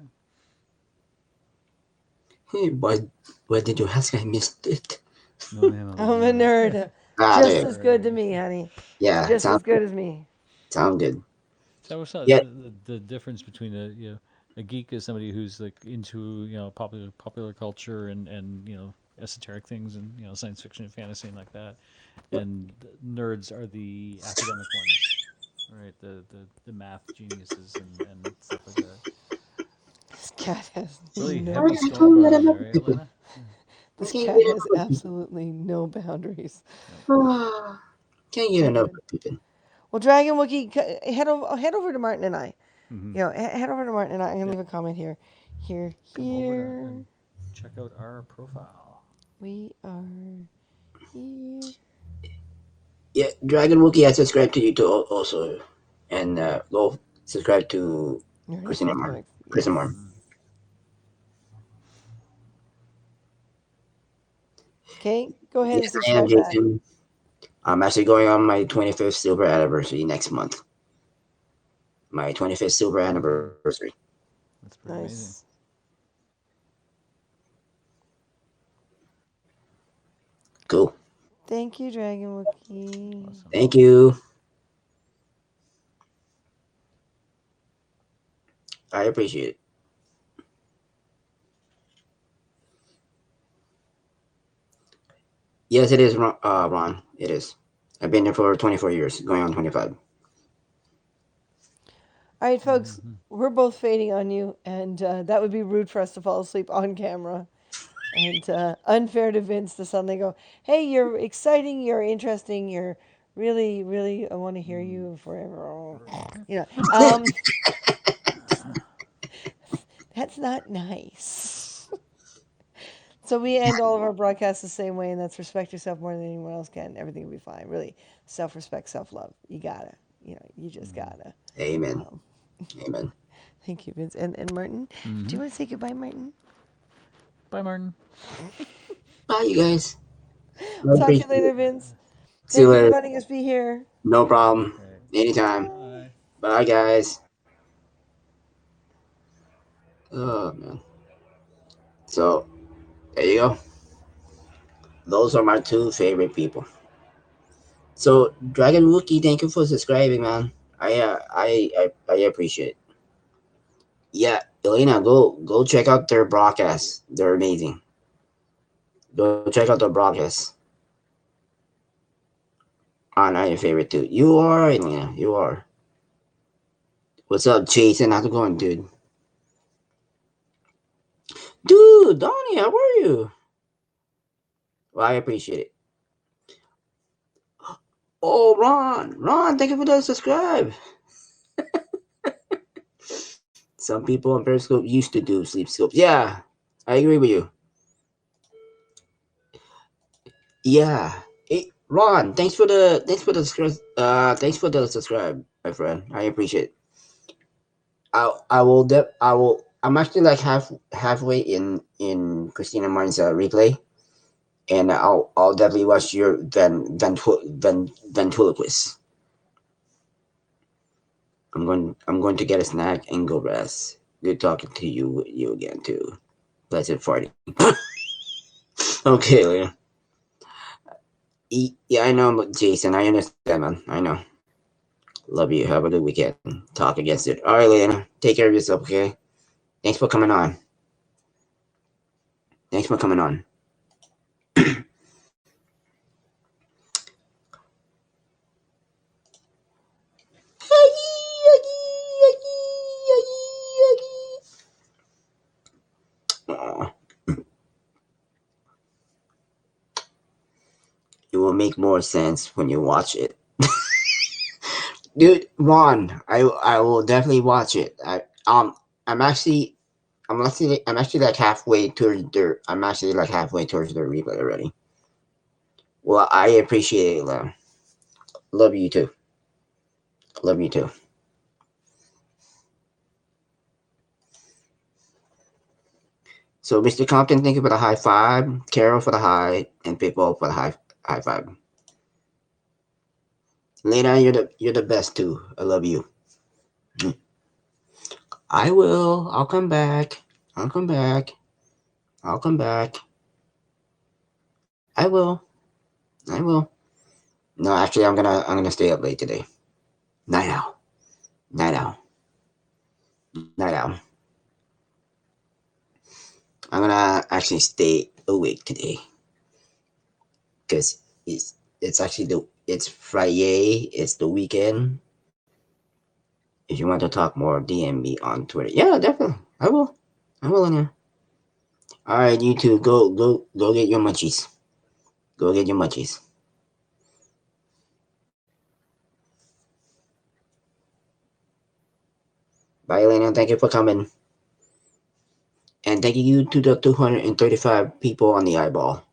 Hey, why did you ask? I missed it. No, no, no, I'm no, a no. nerd. Ah, there Just you as go. good to Nerd. me, honey. Yeah, Just as good as me. sound good. So what's the, Yeah, the difference between a geek is somebody who's like into popular culture and esoteric things and science fiction and fantasy and like that, and nerds are the academic ones, right? The math geniuses and stuff like that. This cat has Really I no heavy can't skull going get on enough there, of right, people. Elena? Yeah. I this can't cat get has enough of people. absolutely no boundaries. Ah, can't get So enough good. of people. Well, Dragon Wookie, head over to Martin and I. Mm-hmm. Head over to Martin and I. I'm gonna Yeah. leave a comment here. Here, Come over to here. and check out our profile. We are here. Yeah, Dragon Wookie, I subscribe to you too also, and go subscribe to You ready? Christina I'm Martin. Chris and Yes. more. Okay, go ahead and Yes, I am, subscribe back. Jason. I'm actually going on my 25th silver anniversary next month. My 25th silver Okay, anniversary. that's pretty amazing. Nice. Cool. Thank you, Dragon Wookie. Awesome. Thank you. I appreciate it. Yes, it is, Ron. It is. I've been there for 24 years, going on 25. All right, folks, Hmm. we're both fading on you, and that would be rude for us to fall asleep on camera. And unfair to Vince to suddenly go, "Hey, you're exciting, you're interesting, you're really, really, I want to hear you forever." You know, that's not nice. So we end all of our broadcasts the same way, and that's respect yourself more than anyone else can. Everything will be fine. Really, self-respect, self-love. You gotta, you just Hmm. gotta. Amen. Um, Amen. thank you, Vince. And Martin, do Hmm. you want to say goodbye, Martin? Bye, Martin. Bye, you guys. I Talk to appreciate you later, it. Vince. See you Thank you for later. letting us be here. No problem. Right. Anytime. Bye. Bye. Bye, guys. Oh, man. So, there you go. Those are my two favorite people. So, Dragon Wookie, thank you for subscribing, man. I appreciate it. Yeah, Elena, go check out their broadcasts. They're amazing. Go check out their broadcasts. On I your favorite too. You are, Elena. You are. What's up, Jason? How's it going, dude? Dude, Donnie, how are you? Well, I appreciate it. Oh, Ron, thank you for the subscribe. Some people on Periscope used to do sleep scopes. Yeah, I agree with you. Yeah. Hey, Ron, thanks for the subscribe, my friend. I appreciate it. I will. I'm actually like halfway in Christina Martin's replay, and I'll definitely watch your ventriloquist. I'm going to get a snack and go rest. Good talking to you again too. Blessed farting. Okay, Lena. Yeah, I know, Jason. I understand, man. I know. Love you. Have a good weekend. Talk against it. All right, Lena. Take care of yourself. Okay. Thanks for coming on. Thanks for coming on. Aw, it will make more sense when you watch it. Dude, Ron, I will definitely watch it. I'm actually I'm actually like halfway towards the replay already. Well, I appreciate it, Leo. Love you too. Love you too. So, Mr. Compton, thank you for the high five. Carol for the high, and Pitbull for the high five. Lena, you're the best too. I love you. I will. I'll come back. I'll come back. I'll come back. I will. I will. No, actually, I'm gonna stay up late today. Night owl. Night owl. Night owl. I'm gonna actually stay awake today because it's actually it's Friday. It's the weekend. If you want to talk more, DM me on Twitter. Yeah, definitely. I will. I will, Lena. All right, you two, go get your munchies. Go get your munchies. Bye, Elena. Thank you for coming, and thank you to the 235 people on the eyeball.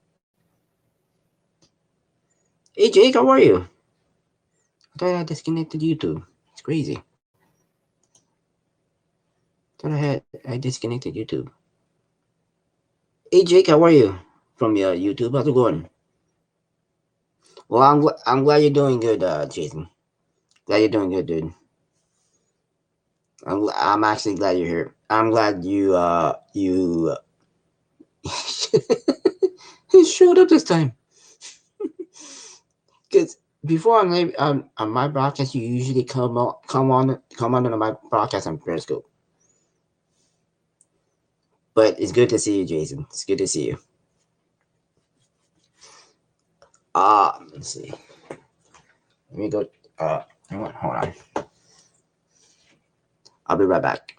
Hey, Jake, how are you? I thought I disconnected YouTube. It's crazy. Thought I disconnected YouTube. Hey Jake, how are you? From your YouTube, how's it going? Well, I'm glad you're doing good, Jason. Glad you're doing good, dude. I'm actually glad you're here. I'm glad you showed up this time. Because before on my broadcast, you usually come on my broadcast on Periscope. But it's good to see you, Jason. It's good to see you. Let's see. Let me go. Hold on. I'll be right back.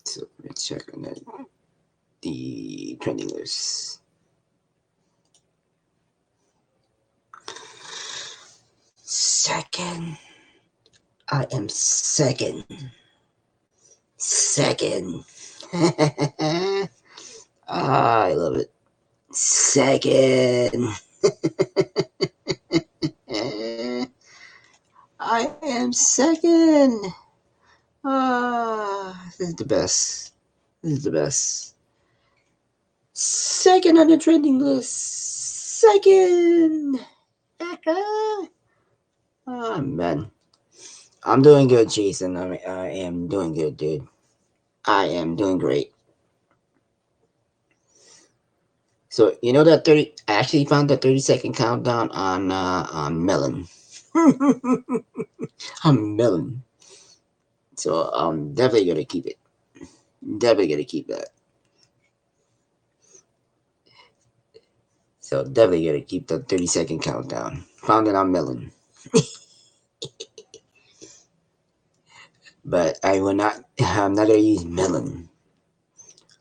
So let's check on the trending list. Second. I am second. Second. I love it. Second. I am second. This is the best. This is the best. Second on the trending list. Second. Oh man, I'm doing good, Jason. I am doing good, dude. I am doing great. So you know that 30. I actually found the 30-second countdown on Melon. On Melon. So I'm definitely gonna keep it. Definitely gonna keep that. So definitely gonna keep the 30-second countdown. Found it on Melon. But I will not. I'm not gonna use Melon.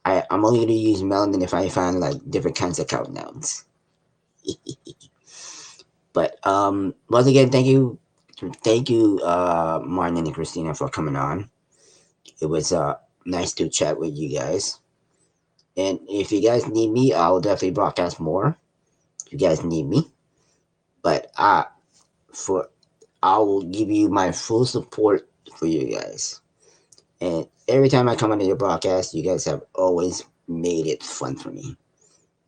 I'm only gonna use Melon if I find like different kinds of countdowns. But once again, thank you, Martin and Christina for coming on. It was nice to chat with you guys. And if you guys need me, I'll definitely broadcast more. If you guys need me, but for I will give you my full support for you guys. And every time I come on your broadcast, you guys have always made it fun for me.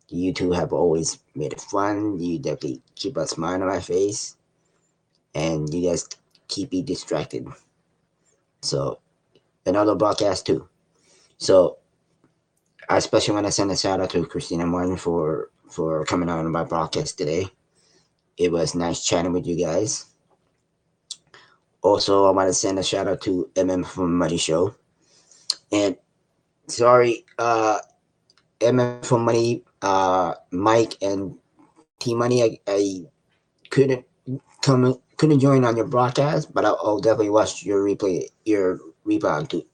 You two have always made it fun. You definitely keep a smile on my face, and you guys keep me distracted. So another broadcast too. So I especially want to send a shout out to Christina Martin for coming on my broadcast today. It was nice chatting with you guys. Also, I want to send a shout out to from Money Show. And sorry, from Money, Mike and T Money, I couldn't join on your broadcast, but I'll definitely watch your replay on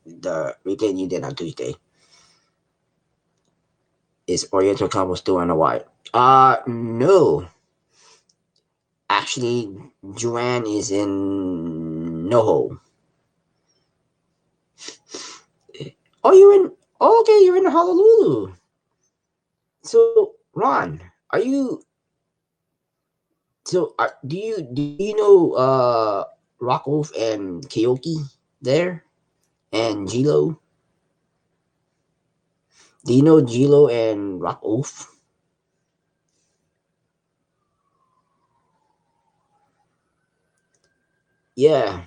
the replay you did on Tuesday. Is Oriental Combo still on the wire? No. Actually, Joanne is in NoHo. Oh, you're in. Oh, okay, you're in Honolulu. So, Ron, are you? So, do you know Rock Wolf and Keoki there and Gilo? Do you know Gilo and Rock Wolf? Yeah.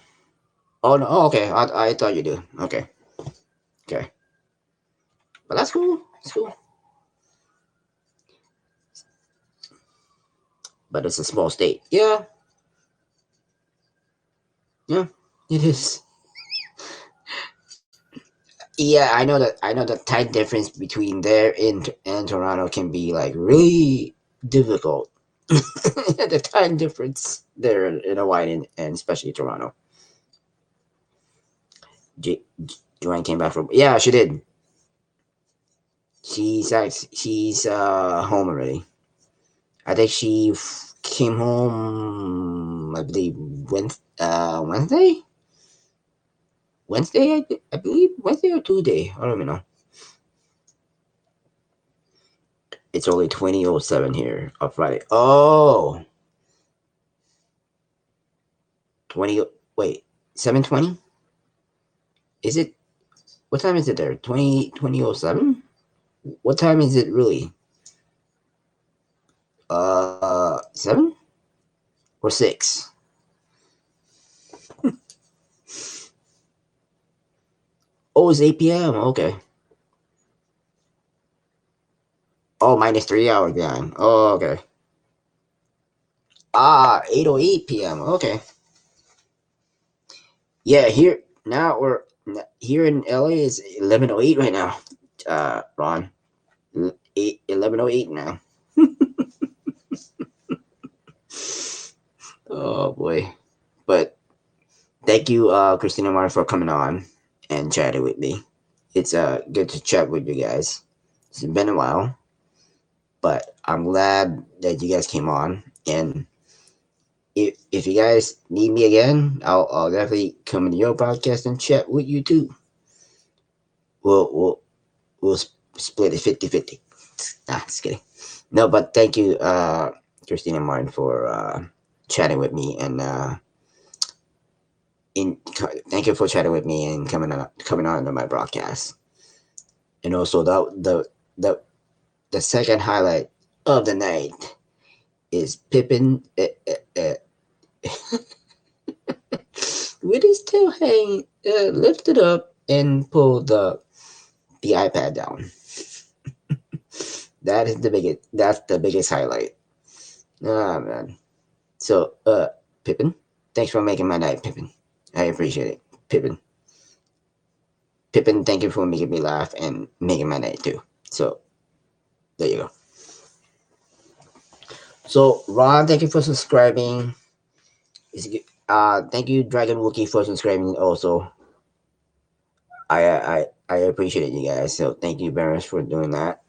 Oh no. Oh, okay. I thought you do. Okay. Okay. But that's cool. That's cool. But it's a small state. Yeah. Yeah. It is. Yeah, I know the time difference between there and Toronto can be like really difficult. The time difference there in Hawaii and especially Toronto. Joanne came back from, yeah, she did. She's home already. I think she came home. I believe Wednesday. Wednesday, I believe Wednesday or Tuesday. I don't even know. It's only 20:07 here on Friday. Oh, 20. Wait, 7:20? Is it? What time is it there? 20:07? What time is it really? 7 or 6? Oh, it's 8 p.m. Okay. Oh, minus 3 hours behind. Oh, okay. 8:08 p.m. Okay. Yeah, here in LA is 11:08 right now. Ron, 11:08 now. Oh boy. But thank you, Christina Martin, for coming on and chatting with me. It's good to chat with you guys. It's been a while, but I'm glad that you guys came on. And if you guys need me again, I'll definitely come into your podcast and chat with you too. We'll split it 50-50. Nah, just kidding. No, but thank you, Christina Martin, for chatting with me and in thank you for chatting with me and coming on to my broadcast. And also the the second highlight of the night is Pippin with his tail hanging, lifted up and pulled the iPad down. That's the biggest highlight. Ah man. So Pippin, thanks for making my night, Pippin. I appreciate it, Pippin. Pippin, thank you for making me laugh and making my night too. So there you go. So Ron, thank you for subscribing. Thank you, Dragon Wookie, for subscribing. Also, I appreciate it, you guys. So thank you very much for doing that.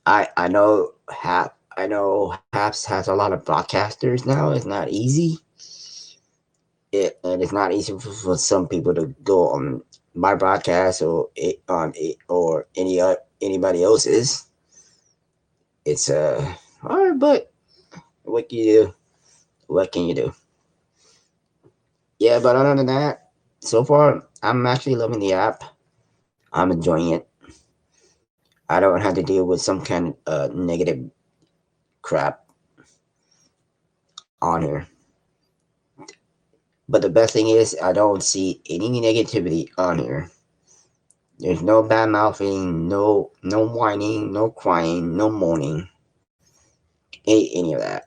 I know Haps has a lot of broadcasters now. It's not easy. And it's not easy for some people to go on my broadcast or anybody else's. It's hard, but what can you do? What can you do? Yeah, but other than that, so far I'm actually loving the app. I'm enjoying it. I don't have to deal with some kind of negative crap on here. But the best thing is I don't see any negativity on here. There's no bad mouthing, no whining, no crying, no moaning, any of that.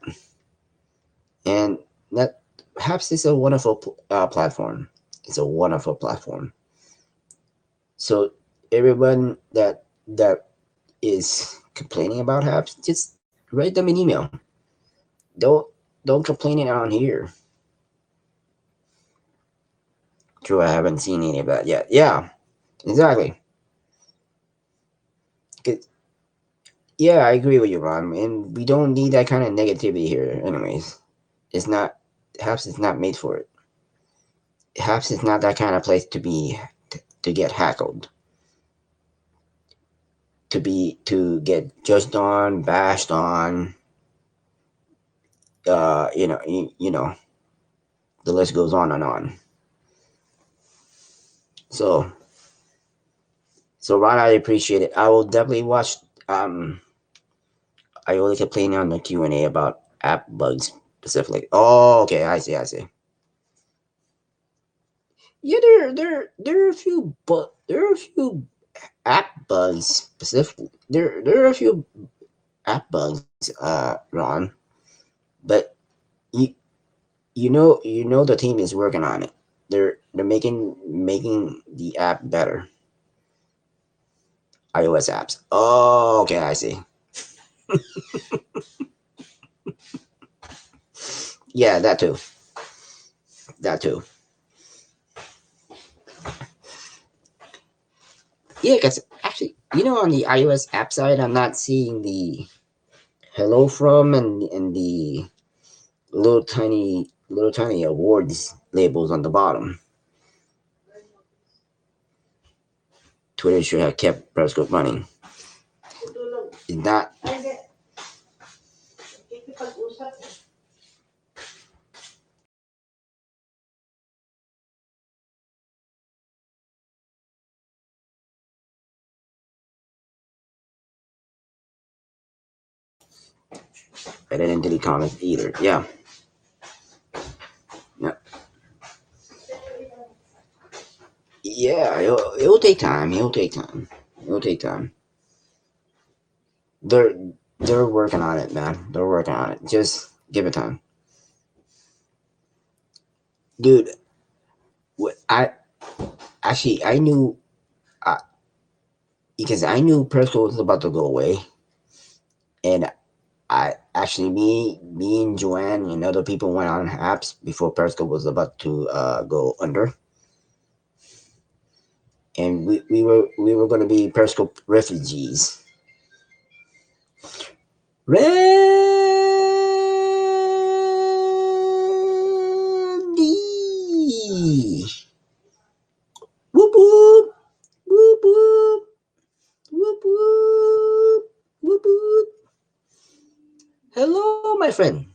And that perhaps is a wonderful platform. It's a wonderful platform. So everyone that is complaining about Habs, just write them an email. Don't don't complain it on here. True, I haven't seen any of that yet. Yeah, exactly. 'Cause- yeah, I agree with you, Ron. And we don't need that kind of negativity here, anyways. It's not. Habs is not made for it. Habs is not that kind of place to get hackled, to get judged on, bashed on. You know, the list goes on and on. So, so Ron, I appreciate it. I will definitely watch. I only complain on the Q&A about app bugs specifically. Oh, okay, I see, I see. Yeah, there are a few, but there are a few app bugs specifically. There are a few app bugs, Ron. But you you know the team is working on it. They're making the app better. iOS apps. Oh, okay, I see. Yeah, that too. That too. Yeah, because actually, on the iOS app side, I'm not seeing the hello from and the little tiny awards labels on the bottom. Twitter should have kept Periscope running. is not. I didn't delete comments either. Yeah, yeah, yeah. It'll take time. It'll take time. It'll take time. They're they're working on it, man. They're working on it. Just give it time, dude. I actually I knew uh, because I knew Periscope was about to go away, and I actually me and Joanne and other people went on apps before Periscope was about to go under, and we were going to be Periscope refugees. Randy, whoop whoop whoop whoop whoop whoop whoop whoop. Hello, my friend.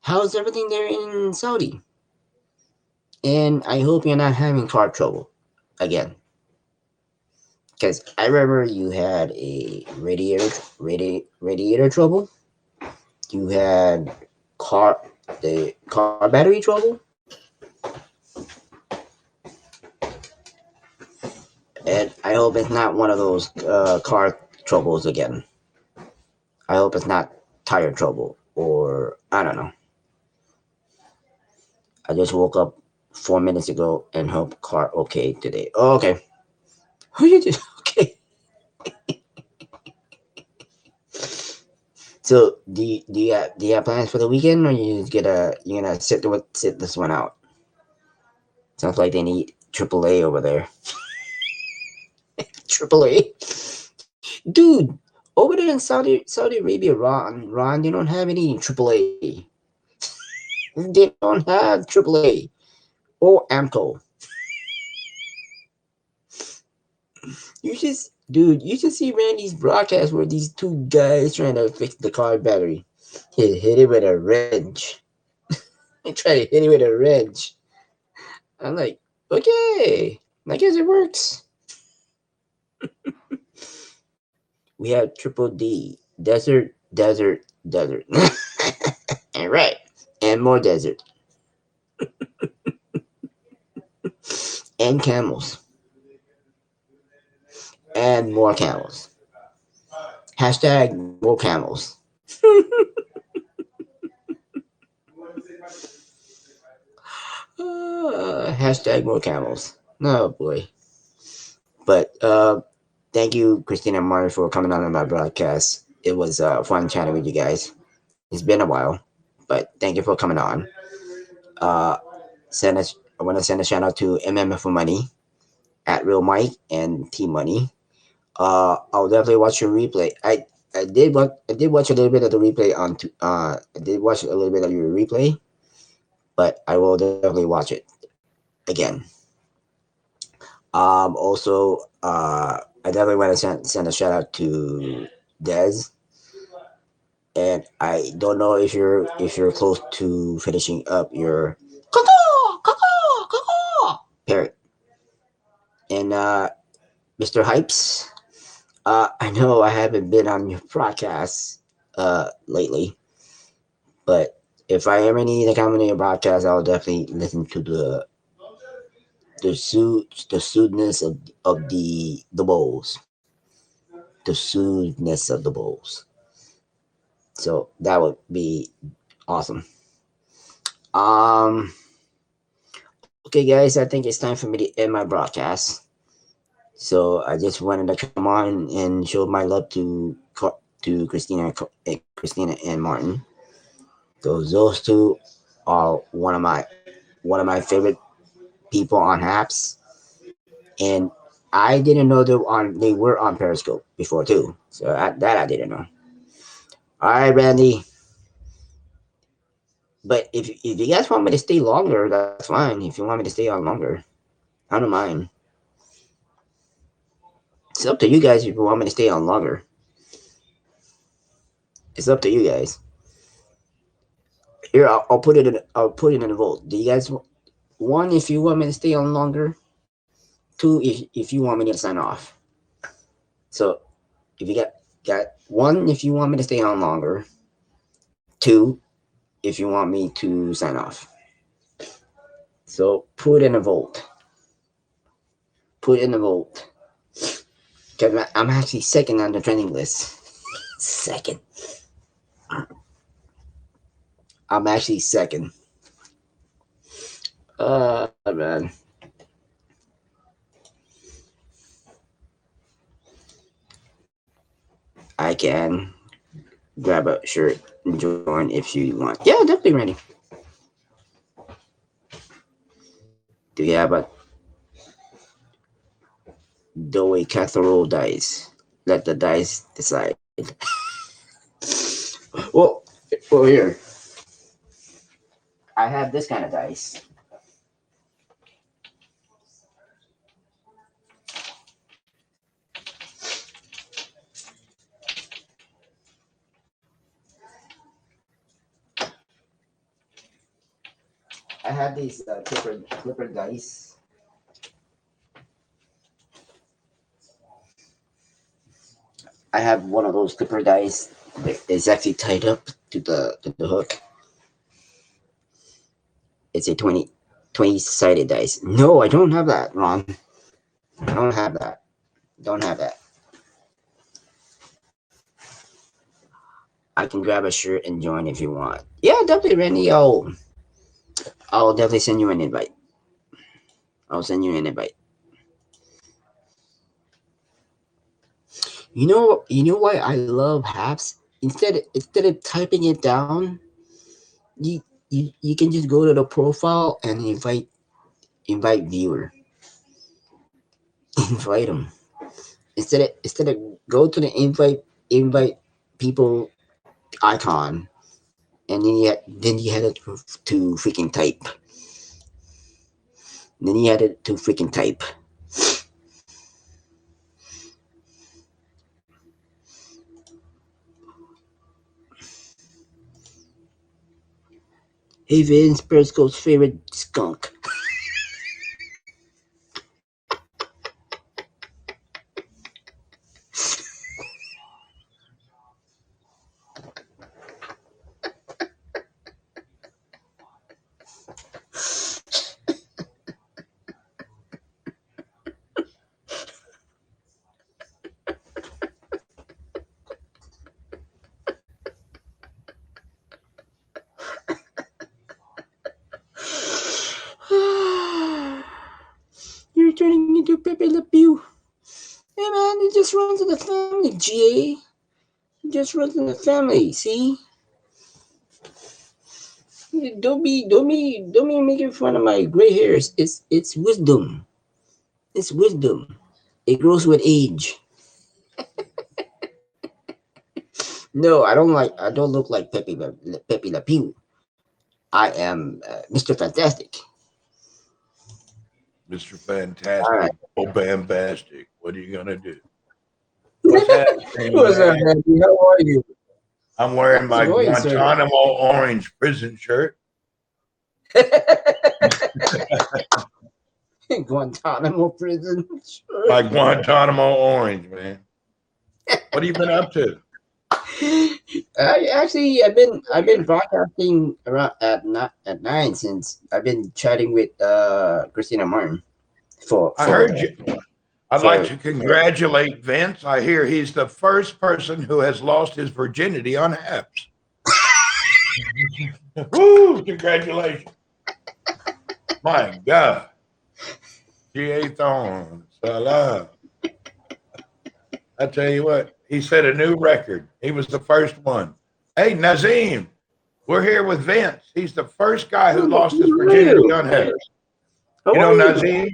How's everything there in Saudi? And I hope you're not having car trouble again. Because I remember you had a radiator trouble. You had car the car battery trouble, and I hope it's not one of those car troubles again. I hope it's not tire trouble or I don't know. I just woke up 4 minutes ago and hope car okay today. Oh, okay. Who you just okay? So do you have plans for the weekend, or you gonna sit this one out? Sounds like they need AAA over there. AAA, dude. Over there in Saudi Arabia, Ron, they don't have any AAA. They don't have AAA or Amco. You should see Randy's broadcast where these two guys trying to fix the car battery. He hit it with a wrench. He tried to hit it with a wrench. I'm like, okay, I guess it works. We have triple D, desert, desert, desert. And right, and more desert, and camels, and more camels. Hashtag more camels. Hashtag more camels. Oh boy. But thank you, Christina and Martin, for coming on my broadcast. It was fun chatting with you guys. It's been a while, but thank you for coming on. Uh, I want to send a shout out to MMF for Money at Real Mike and T Money. I'll definitely watch your replay. I did watch a little bit of the replay I did watch a little bit of your replay, but I will definitely watch it again. Also, I definitely want to send a shout out to Dez, and I don't know if you're close to finishing up your parrot and Mr. Hypes. I know I haven't been on your podcast lately, but if I ever need to come on your broadcast, I'll definitely listen to the soothness of the bowls, the soothness of the bowls. So that would be awesome. Um, okay, guys, I think it's time for me to end my broadcast. So I just wanted to come on and show my love to Christina and Martin. Those two are one of my favorite people on apps, and I didn't know they were on Periscope before too. So that I didn't know. All right, Randy. But if you guys want me to stay longer, that's fine. If you want me to stay on longer, I don't mind. It's up to you guys if you want me to stay on longer. It's up to you guys. Here, I'll put it in. I'll put it in a vote. Do you guys one if you want me to stay on longer? Two if you want me to sign off. So if you got one if you want me to stay on longer. Two if you want me to sign off. So put in a vote. Put in a vote. Cause I'm actually second on the trending list. Second. I'm actually second. Man. I can grab a shirt and join if you want. Yeah, definitely ready. Do you have a do a casserole dice? Let the dice decide. Well, well here I have this kind of dice. I have these clipper dice. I have one of those clipper dice. It's actually tied up to the hook. It's a 20 sided dice. No, I don't have that, Ron. I don't have that. Don't have that. I can grab a shirt and join if you want. Yeah, definitely, Randy. I'll definitely send you an invite. I'll send you an invite. You know why I love apps? Instead of typing it down, you you can just go to the profile and invite viewer, invite them. Instead of go to the invite people icon, and then you had to freaking type. Then you had to freaking type. Hey Vince, Periscope's favorite skunk. You're turning into Pepe Le Pew. Hey man, it just runs in the family, GA. It just runs in the family. See, don't be making fun of my gray hairs. It's wisdom. It's wisdom. It grows with age. No, I don't look like Pepe Le Pew. I am Mr. Fantastic. Mr. All right. Fantastic, oh Bambastic. What are you gonna do? What's happening, What's up, man? Andy? How are you? I'm wearing How's it my going, sir? Guantanamo orange prison shirt. Guantanamo prison. My Guantanamo orange, man. What have you been up to? I've been broadcasting around at 9 since I've been chatting with Christina Martin for I for heard you. I'd like for to congratulate Vince. I hear he's the first person who has lost his virginity on apps. Woo! Congratulations. My God. G.A. Thorne. Salah. I tell you what, he set a new record. He was the first one. Hey, Nazim, we're here with Vince. He's the first guy who Oh, lost his how are virginity you? on apps. How You are know you? Nazim?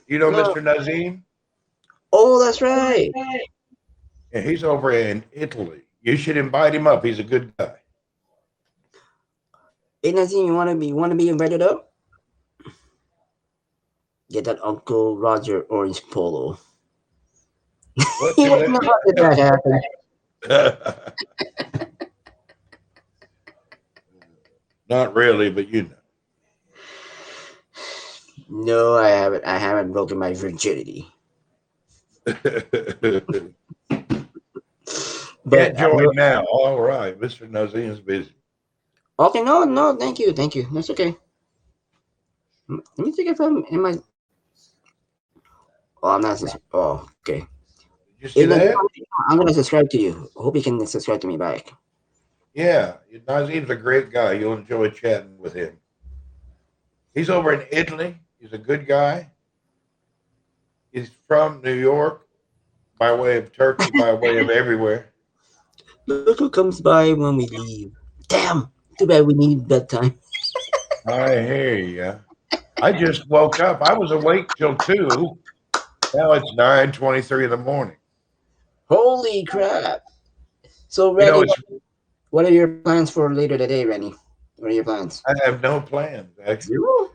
You know No. Mr. Nazim? Oh, that's right. Yeah, he's over in Italy. You should invite him up. He's a good guy. Hey Nazim, you wanna be invited up? Get that Uncle Roger orange polo. What? How did that happen? Not really, but you No, I haven't. I haven't broken my virginity. know. But Can't I join know. now. All right. Mr. Nazim's busy. Okay, no, no, thank you, thank you. That's okay. Let me think if I'm in my. Oh, I'm not. Oh, okay. Did you see If Nazim, that? I'm gonna subscribe to you. Hope you can subscribe to me back. Yeah. Nazim's a great guy. You'll enjoy chatting with him. He's over in Italy. He's a good guy. He's from New York by way of Turkey, by way of everywhere. Look who comes by when we leave. Damn. Too bad we need bedtime. I hear you. I just woke up. I was awake till 2. Now it's 9:23 in the morning. Holy crap. So, You know, Rennie, it's what are your plans for later today, Rennie? What are your plans? I have no plans actually. Zero.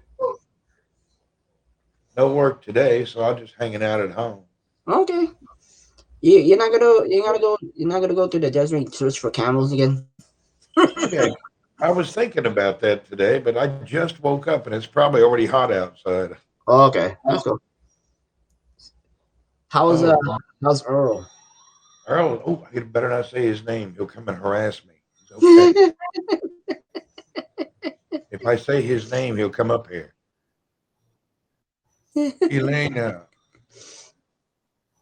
No work today, so I'm just hanging out at home. Okay. You're not gonna go to the desert search for camels again. Maybe I was thinking about that today, but I just woke up and it's probably already hot outside. Okay, let's go. How's uh Oh, how's Earl? Earl, oh, I better not say his name. He'll come and harass me. He's okay. If I say his name, he'll come up here. Elena,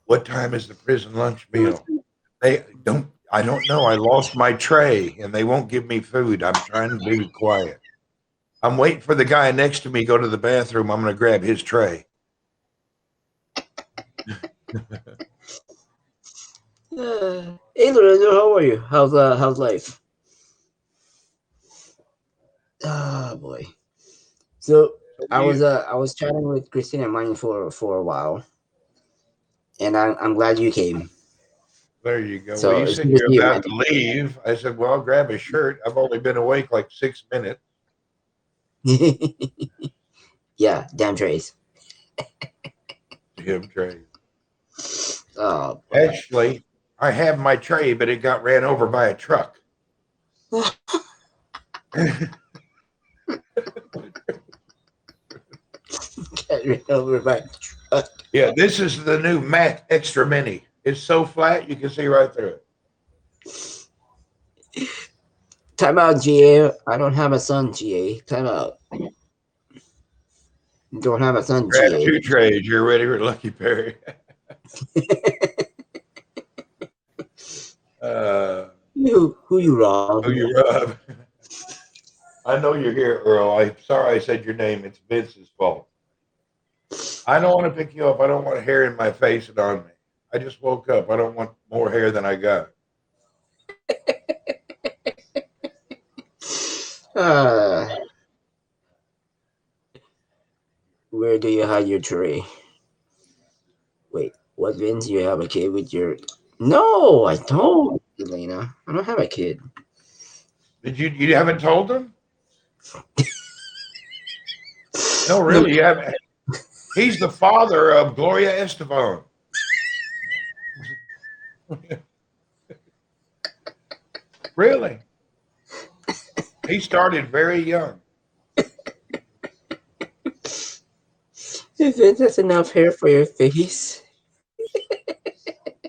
what time is the prison lunch meal? I don't know. I lost my tray and they won't give me food. I'm trying to be quiet. I'm waiting for the guy next to me go to the bathroom. I'm going to grab his tray. Hey Lorenzo, how are you? How's life? Oh boy. So So I was chatting with Christine and mine for a while, and I'm glad you came. there you go. Well, So you it's said good to you're see you, about man. to leave. I said, well, I'll grab a shirt. I've only been awake like 6 minutes. Yeah, damn trace. Him tray. Oh boy. Actually, I have my tray, but it got ran over by a truck. Get rid over my truck. Yeah, this is the new Mac Extra Mini. It's so flat you can see right through it. Time out, GA. I don't have a son, GA. Time out. Don't have a son, Grab GA. 2 trays. You're ready for Lucky Perry. uh, Who you rob? who you rob? I know you're here, Earl. I'm sorry I said your name. It's Vince's fault. I don't want to pick you up. I don't want hair in my face and on me. I just woke up. I don't want more hair than I got. Uh, where do you hide your tray? Wait, what Vince? You have a kid with your? No, I don't, Elena. I don't have a kid. Did you? You haven't told them? No, No, really, you haven't. He's the father of Gloria Estefan. Really? He started very young. Vince has enough hair for your face.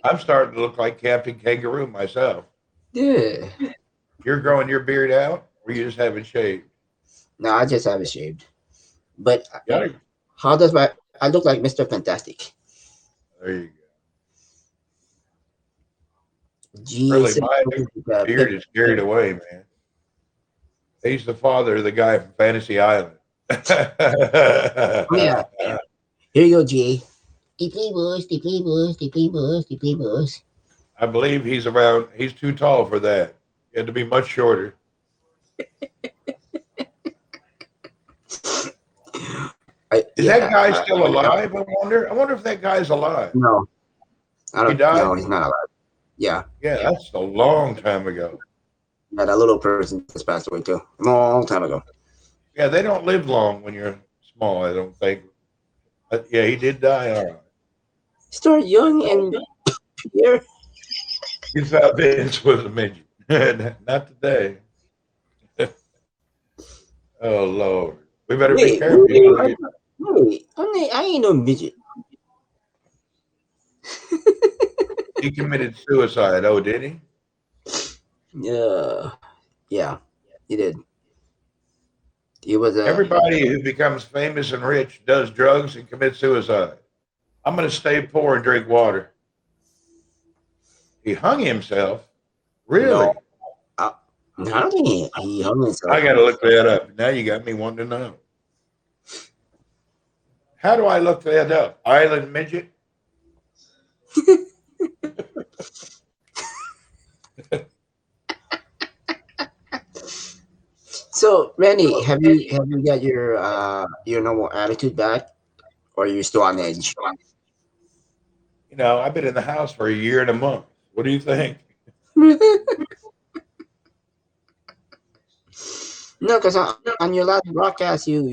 I'm starting to look like Captain Kangaroo myself. Yeah. You're growing your beard out, or you just haven't shaved? No, I just have it shaved. But Yeah, how does my? I look like Mr. Fantastic. there you go. GA Really, said, my beard Pip. is carried away, man. He's the father of the guy from Fantasy Island. Oh yeah. Here you go, GA. The playboys, the playboys, the playboys, the playboys. I believe he's around. He's too tall for that. He had to be much shorter. Is that Yeah. guy still alive? I wonder. I wonder if that guy's alive. No, I He don't. No, died. he's not alive. Yeah. Yeah, that's a long time ago. Yeah, that little person just passed away too. A long time ago. Yeah, they don't live long when you're small. I don't think. But yeah, he did die. All right. Start young and Pierre. You thought Vince was a midget. Not today. Oh, Lord. We better be Wait, careful. You know, I ain't no midget. he committed suicide. Oh, did he? Yeah, he did. He was a Everybody who becomes famous and rich does drugs and commits suicide. I'm going to stay poor and drink water. He hung himself. no. Really? I, I don't think he hung I himself. got to look that up. Now you got me wanting to know. How do I look that up? Island midget? So, Randy, have you got your normal attitude back, or are you still on edge? You know, I've been in the house for a year and a month. What do you think? No, because on your last broadcast, you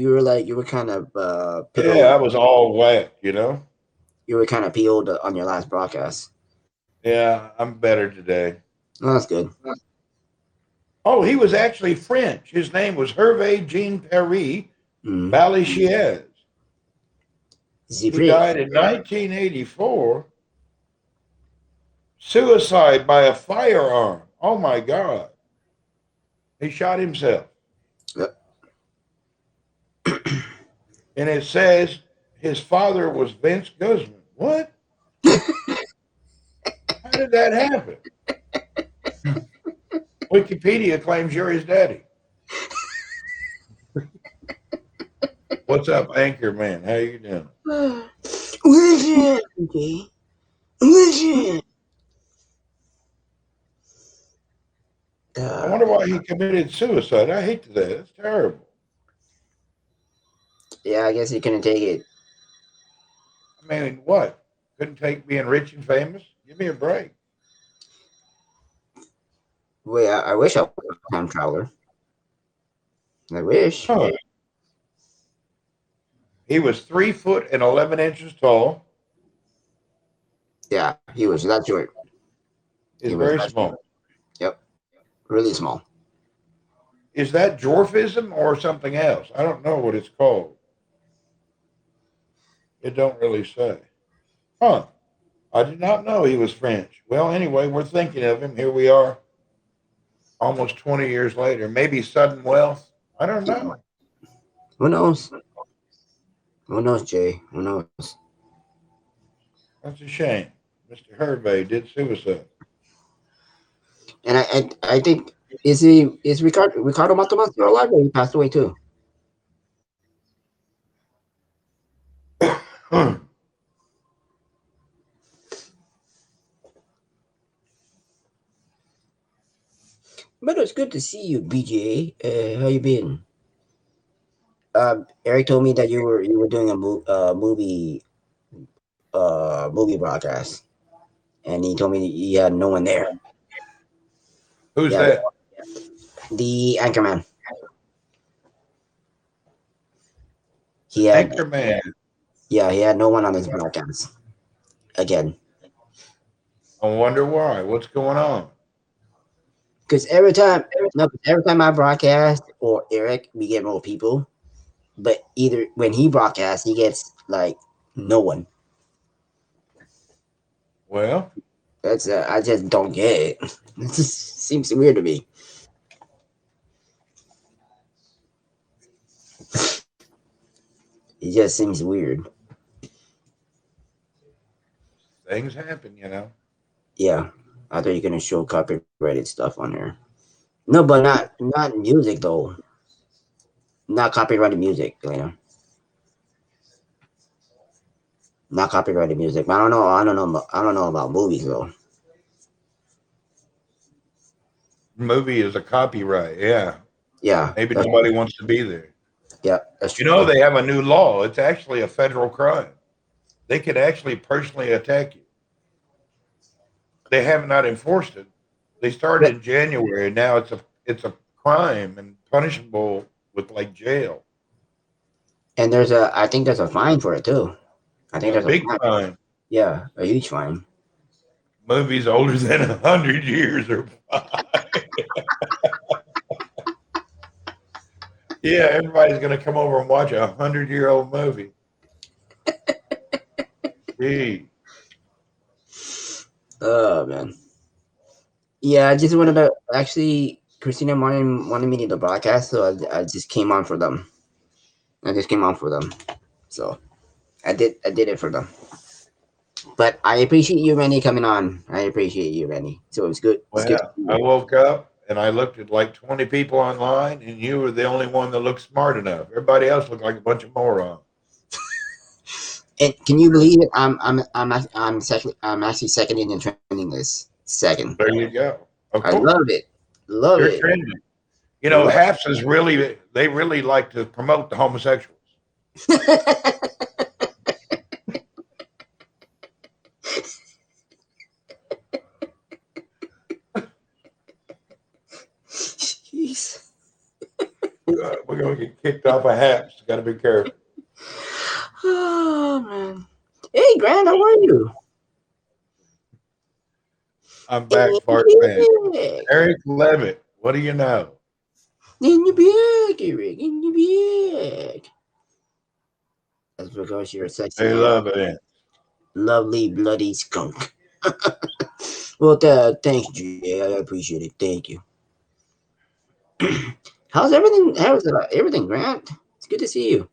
were kind of Yeah, peeled. I was all wet, you know? You were kind of peeled on your last broadcast. Yeah, I'm better today. Oh, that's good. Oh, he was actually French. His name was Hervé Jean Paris Mm. Balichiez. He Zipri. died in 1984. Suicide by a firearm. Oh my God. He shot himself. And it says his father was Vince Guzman. What? How did that happen? Wikipedia claims you're his daddy. What's up, Anchor Man? How you doing? Legend. Okay. Legend. I Uh, wonder why he committed suicide. I hate that. That's terrible. yeah, I guess he couldn't take it. I mean, what? Couldn't take being rich and famous? Give me a break. Wait, I wish I was a time traveler. I wish. Huh. He was 3 foot and 11 inches tall. Yeah, he was that short. He's He was very that short. small. Yep, really small. Is that dwarfism or something else? I don't know what it's called. It don't really say. Huh. I did not know he was French. Well, anyway, we're thinking of him. Here we are, almost 20 years later. Maybe sudden wealth. I don't know. Who knows? Who knows, Jay? Who knows? That's a shame. Mr. Hervey did suicide. And I think is Ricardo Montalban still alive, or he passed away too? But it's good to see you, BJ. How you been? Eric told me that you were doing a movie broadcast, and he told me he had no one there. Who's Yeah, that? the anchorman. He had Anchorman. Yeah, he had no one on his broadcast again. I wonder why. What's going on? Because every time, no, 'cause every time I broadcast or Eric, we get more people. But either when he broadcasts, he gets like no one. Well, That's I just don't get it. It just seems weird to me. It just seems weird. things happen, you know. Yeah, I thought you're gonna show copyrighted stuff on there. No, but not music though. Not copyrighted music. Not copyrighted music. But I don't know. I don't know. I don't know about movies though. Movie is a copyright. Yeah. Yeah, Maybe nobody wants to be there. that's You know, true. they have a new law. It's actually a federal crime. They could actually personally attack you. They have not enforced it. They started But in January. Now it's a crime and punishable with like jail. and I think there's a fine for it too. I think A there's a big fine. fine. Yeah, a huge fine. movies older than 100 years are fine. Yeah, everybody's going to come over and watch a 100-year-old movie. Gee, Oh man. Yeah, I just wanted to actually. Christina wanted me to do the broadcast, so I just came on for them. I just came on for them, so I did it for them. But I appreciate you, Randy, coming on. I appreciate you, Randy. So it's good. It's good to well, see I you. woke up and I looked at like 20 people online, and you were the only one that looked smart enough. Everybody else looked like a bunch of morons. And can you believe it? I'm actually second in the trending list. Second. There you go. Of I course, love it. Love you're it. trending. You know, Love. Haps is really, they really like to promote the homosexuals. Jeez. We're going to get kicked off of Haps. Got to be careful. Oh man. Hey, Grant, how are you? I'm In back, fart man. your bag. Eric Levitt, what do you know? In your bag, Eric. In your bag. That's because you're a They sexy, love it. lovely, bloody skunk. Well, thanks, Jay. I appreciate it. Thank you. How's everything? How's everything, Grant? It's good to see you.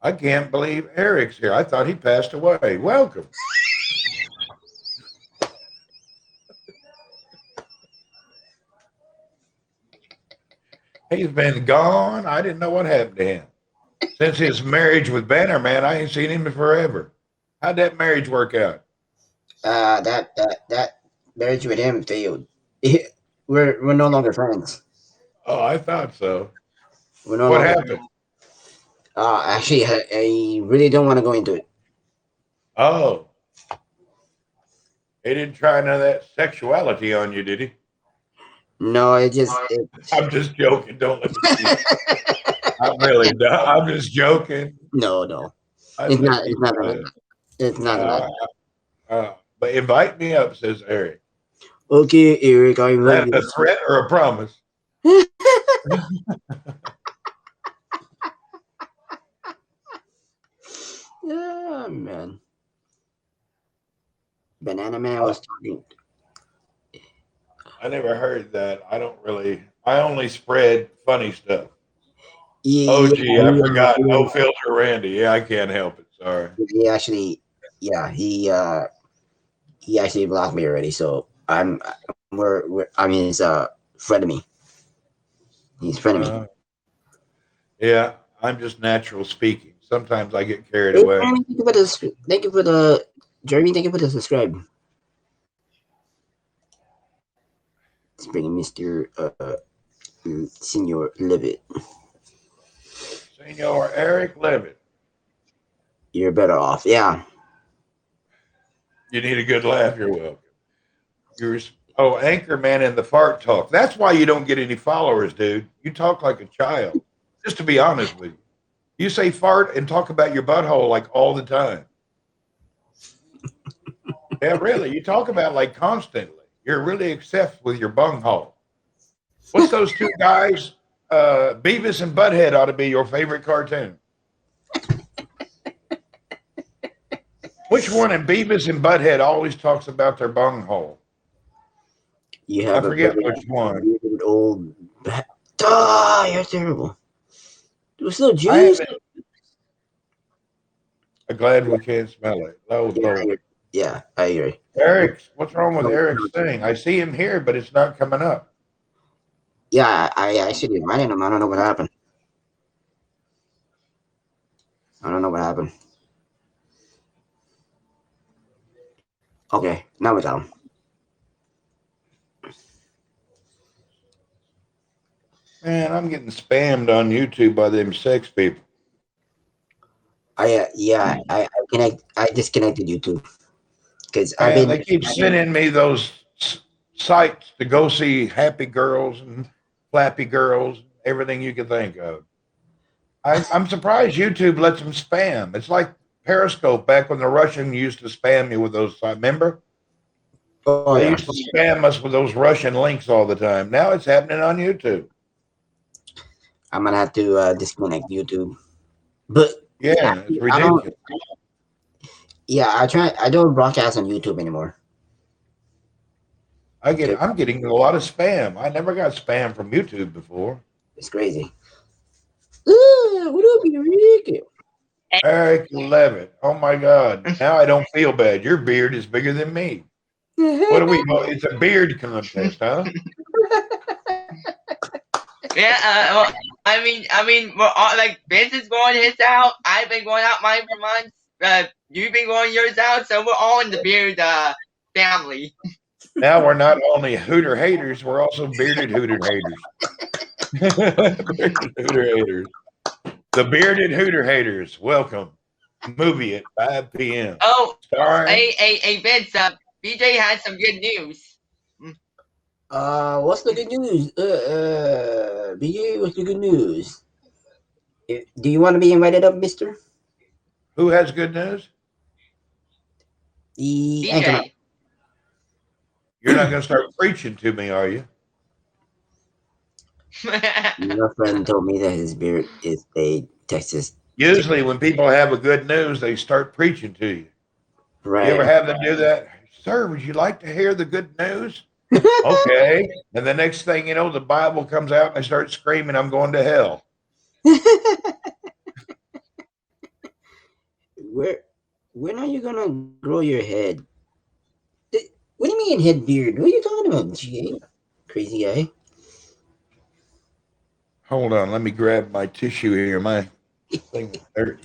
I can't believe Eric's here. I thought he passed away. Welcome. He's been gone. I didn't know what happened to him. Since his marriage with Banner, man, I ain't seen him in forever. How'd that marriage work out? That marriage with him failed. We're no longer friends. Oh, I thought so. We're no What longer. happened? Actually, I really don't want to go into it. Oh, he didn't try none of that sexuality on you, did he? No, it. I'm just joking. Don't let me see. I'm really not. I'm just joking. No. I It's think not. he's It's nothing like that. It's nothing like uh, but invite me up, says Eric. that. Okay, Eric, I Is invite that a you. threat or a promise? Yeah, man. Banana Man Uh, was talking. I never heard that. I don't really. I only spread funny stuff. Oh, Yeah, gee, I forgot. No filter, Randy. Yeah, I can't help it. Sorry. he actually, yeah, he actually blocked me already. So we're I mean, he's friend of me. He's friend of me. Uh, yeah, I'm just natural speaking. Sometimes I get carried Hey, away. Jeremy, thank you for the Jeremy. Thank you for the subscribe. It's bringing Mister Senior Levitt. Senor Eric Levitt, You're better off. Yeah. you need a good laugh. You're welcome. You're oh, anchor man in the fart talk. That's why you don't get any followers, dude. You talk like a child. Just to be honest with you, you say fart and talk about your butthole like all the time. Yeah, really. You talk about it like constantly. You're really obsessed with your bunghole. What's those two guys? Beavis and Butthead ought to be your favorite cartoon. Which one in Beavis and Butthead always talks about their bunghole? You I have a forget very which one. weird old. Ah, you're terrible. It was so I juicy. haven't. I'm glad we can't smell it. Oh Yeah, Lord. I agree. Eric's. What's wrong with Eric's thing? I see him here, but it's not coming up. Yeah, I actually invited him. I don't know what happened. I don't know what happened. Okay, now we got him. Man, I'm getting spammed on YouTube by them sex people. I connect. I disconnected you too because I've Man, been. they keep sending me those sites to go see happy girls and flappy girls, everything you can think of. I'm surprised YouTube lets them spam. It's like Periscope back when the Russian used to spam you with those. Remember? Oh They yeah, used to spam us with those Russian links all the time. Now it's happening on YouTube. I'm gonna have to disconnect YouTube. But Yeah, it's actually, I don't. ridiculous. Yeah, I try. I don't broadcast on YouTube anymore. I'm getting a lot of spam. I never got spam from YouTube before. It's crazy. What up, Ricky? Eric Levitt. Oh my God. Now I don't feel bad. Your beard is bigger than me. What do we know? It's a beard contest, huh? Yeah, well, we're all, like Vince is going his out. I've been going out mine for months. You've been going yours out, so we're all in the beard family. Now we're not only Hooter haters, we're also bearded Hooter haters. Bearded Hooter haters. The bearded Hooter haters. Welcome. Movie at 5 p.m. Oh, Starring hey, Vince. BJ has some good news. What's the good news? BA, what's the good news? Do you want to be invited up, Mister? who has good news? The anchorman. BJ. You're not going to start preaching to me, are you? Your friend told me that his beard is a Texas. Usually, when people have a good news, they start preaching to you. You ever Right. have them do that? Sir, would you like to hear the good news? Okay. And the next thing you know, the Bible comes out and they start screaming, I'm going to hell. Where when are you gonna grow your head? What do you mean head beard? What are you talking about, GA? Crazy guy. Hold on. Let me grab my tissue here. My thing is dirty.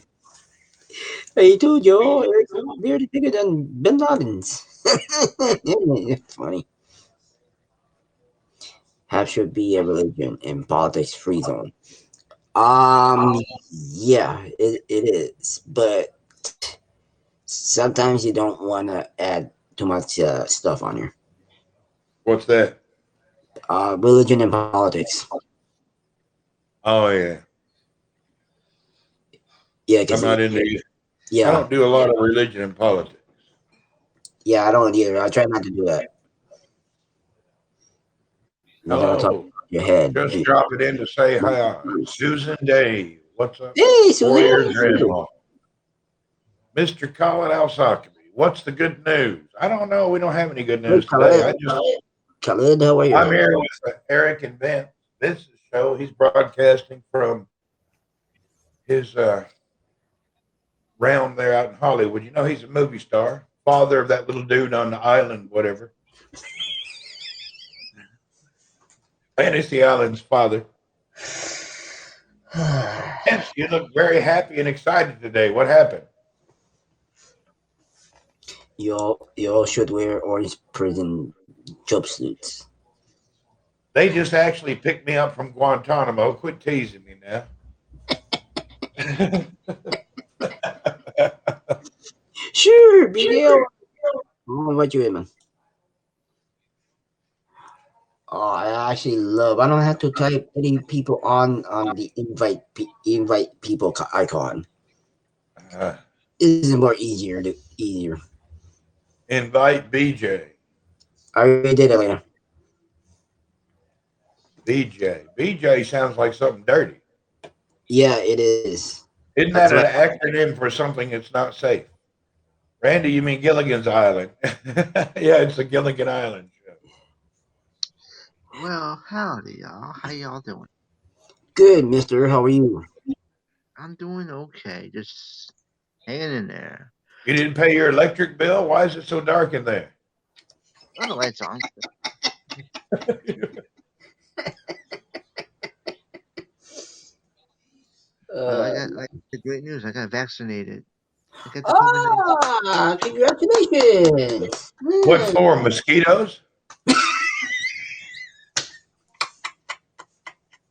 I told you, Eric's beard is bigger than Bin Laden's. It's funny. Have should be a religion in politics free zone. Yeah, it is, but sometimes you don't want to add too much stuff on here. What's that? Religion and politics. Oh, yeah. Yeah, I'm because not into it. I yeah, don't do a lot of religion and politics. yeah, I don't either. I try not to do that. You're not gonna talk Hello. about your head. Just drop it in to say hi. Susan Dave. What's up? Hey, Susie. Warrior Grandma. Mr. Colin Alsockaby. What's the good news? I don't know. We don't have any good Hey, news today. Khalid, how are you? I'm here with Eric and Vince. Vince's show. He's broadcasting from his realm there out in Hollywood. You know, he's a movie star, father of that little dude on the island, whatever. Fantasy Island's father. Vince, you look very happy and excited today. What happened? You all should wear orange prison jumpsuits. They just actually picked me up from Guantanamo. Quit teasing me now. Sure, BDL. I'll invite you in, man. Oh, I actually love. I don't have to type any people on the invite people icon. Uh, This is more easier. invite BJ. I already did it later. BJ. BJ sounds like something dirty. Yeah, it is. Isn't That's that an what. acronym for something that's not safe? Randy, you mean Gilligan's Island? Yeah, it's the Gilligan Island show. Well, howdy, y'all. How y'all doing? Good, Mister. How are you? I'm doing okay. Just hanging in there. You didn't pay your electric bill? Why is it so dark in there? Oh, the lights on. I got the great news. I got vaccinated. I got the COVID-19. Congratulations! What for? Mosquitoes?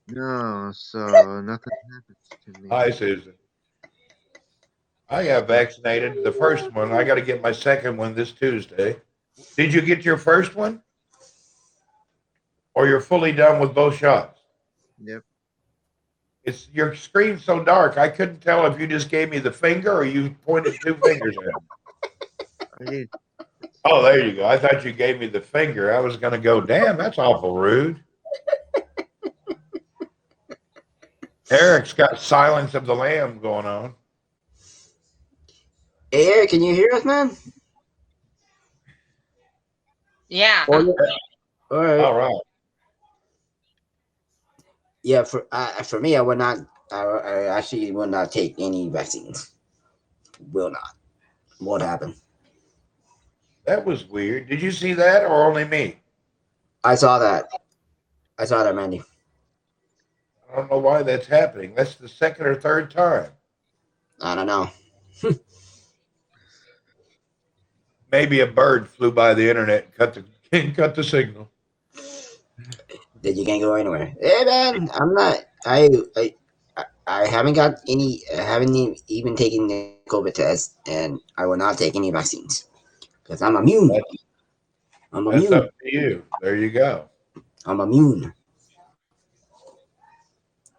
No, so nothing happens to me. Hi, Susan. I got vaccinated. The first one. I got to get my second one this Tuesday. Did you get your first one? Or you're fully done with both shots? Yep. It's your screen's so dark. I couldn't tell if you just gave me the finger or you pointed two fingers at me. I did Oh, there you go. I thought you gave me the finger. I was going to go, damn, that's awful rude. Eric's got Silence of the Lamb going on. Hey, Eric, can you hear us, man? Yeah. All right. All right. Yeah, for me, I would not. I actually will not take any vaccines. Will not. What happened? That was weird. Did you see that or only me? I saw that. I saw that, Mandy. I don't know why that's happening. That's the second or third time. I don't know. Maybe a bird flew by the internet and cut the cut the signal. That you can't go anywhere. Hey, man, I'm not. I haven't got any. I haven't even taken the COVID test, and I will not take any vaccines because I'm immune. That's I'm that's immune. up to you. There you go. I'm immune.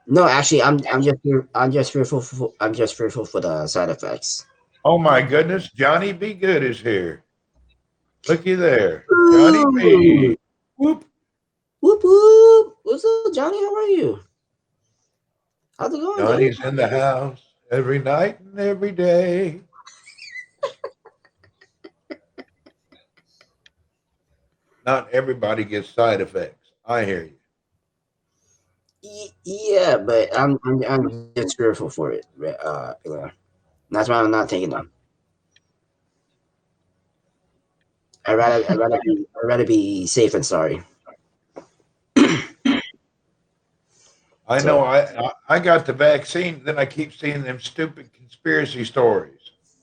No, actually, I'm just fearful. I'm just fearful for the side effects. Oh my goodness, Johnny B. Good is here. Looky there, Johnny Ooh, B. Whoop. whoop whoop! What's up, Johnny? How are you? How's it going, Johnny? Johnny's in the house every night and every day. Not everybody gets side effects. I hear you. Yeah, but I'm just fearful for it. Yeah. That's why I'm not taking them. I'd rather be safe and sorry. I So know I got the vaccine, then I keep seeing them stupid conspiracy stories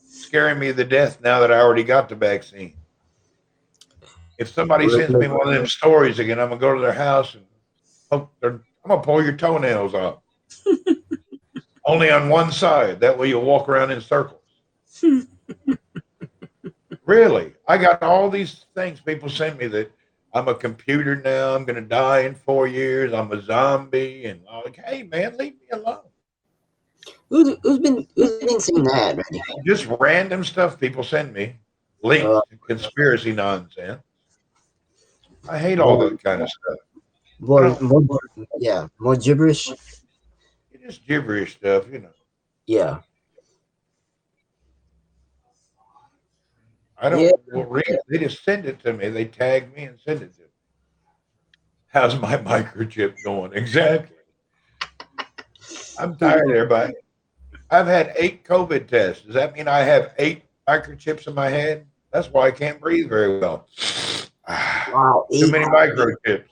scaring me to death now that I already got the vaccine. If somebody sends me one of them stories again, I'm gonna go to their house and I'm gonna pull your toenails off. Only on one side. That way you'll walk around in circles. Really. I got all these things people send me that I'm a computer now. I'm gonna die in 4 years. I'm a zombie, and I'm like, hey man, leave me alone. who's been saying that, Randy? Just random stuff people send me, links Uh, to conspiracy nonsense. I hate all more, that kind of stuff. I more, don't. more, yeah, more gibberish. It's just gibberish stuff. Yeah, I yeah. don't well, read it. They just send it to me. They tag me and send it to me. How's my microchip going? Exactly. I'm tired, everybody. I've had 8 COVID tests. Does that mean I have 8 microchips in my head? That's why I can't breathe very well. Wow, Too many microchips.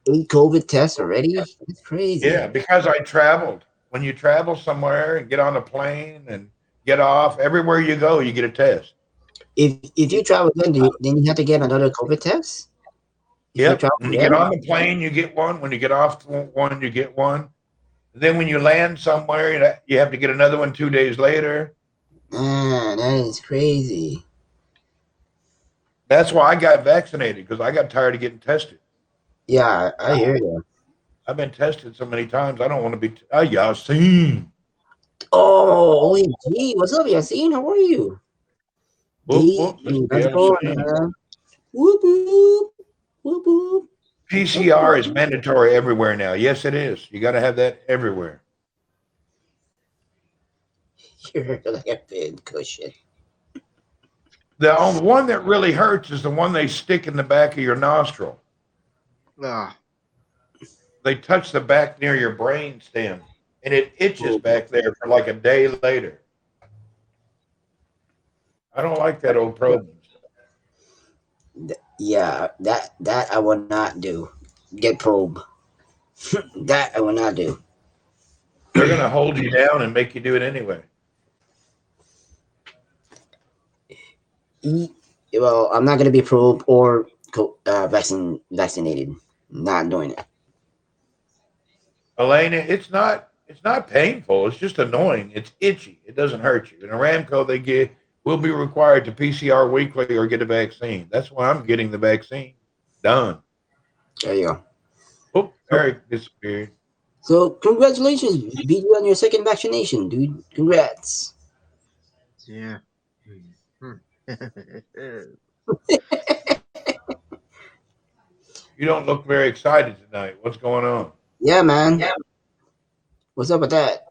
eight COVID tests already. That's crazy. Yeah, because I traveled. When you travel somewhere and get on a plane and get off, everywhere you go, you get a test. If you travel again, then you have to get another COVID test. If you Yep. travel When you get again, on the plane, you get one. When you get off one, you get one. And then when you land somewhere, you have to get another one 2 days later. man, that is crazy. That's why I got vaccinated because I got tired of getting tested. Yeah, I hear you. I've been tested so many times. I don't want to be. Y'all seen? Oh, OMG, what's up, Yassine? How are you? Whoop D, whoop, Mr. how's it going, Yassine. man? Whoop whoop, whoop whoop. PCR is mandatory everywhere now. Yes, it is. You got to have that everywhere. You're like a big cushion. The only one that really hurts is the one they stick in the back of your nostril. Ah, They touch the back near your brain stem, and it itches back there for like a day later. I don't like that old probing stuff. Yeah, that I will not do. Get probe. That I will not do. They're going to hold you down and make you do it anyway. E- Well, I'm not gonna be probe or vaccinated. Not doing it. Elena, it's not painful. It's just annoying. It's itchy. It doesn't hurt you. In Aramco, they get will be required to PCR weekly or get a vaccine. That's why I'm getting the vaccine. Done. There you go. Oh, So, Eric disappeared. so congratulations, BG, on your second vaccination, dude. Congrats. yeah. Hmm. You don't look very excited tonight. What's going on? Yeah, man. What's up with that?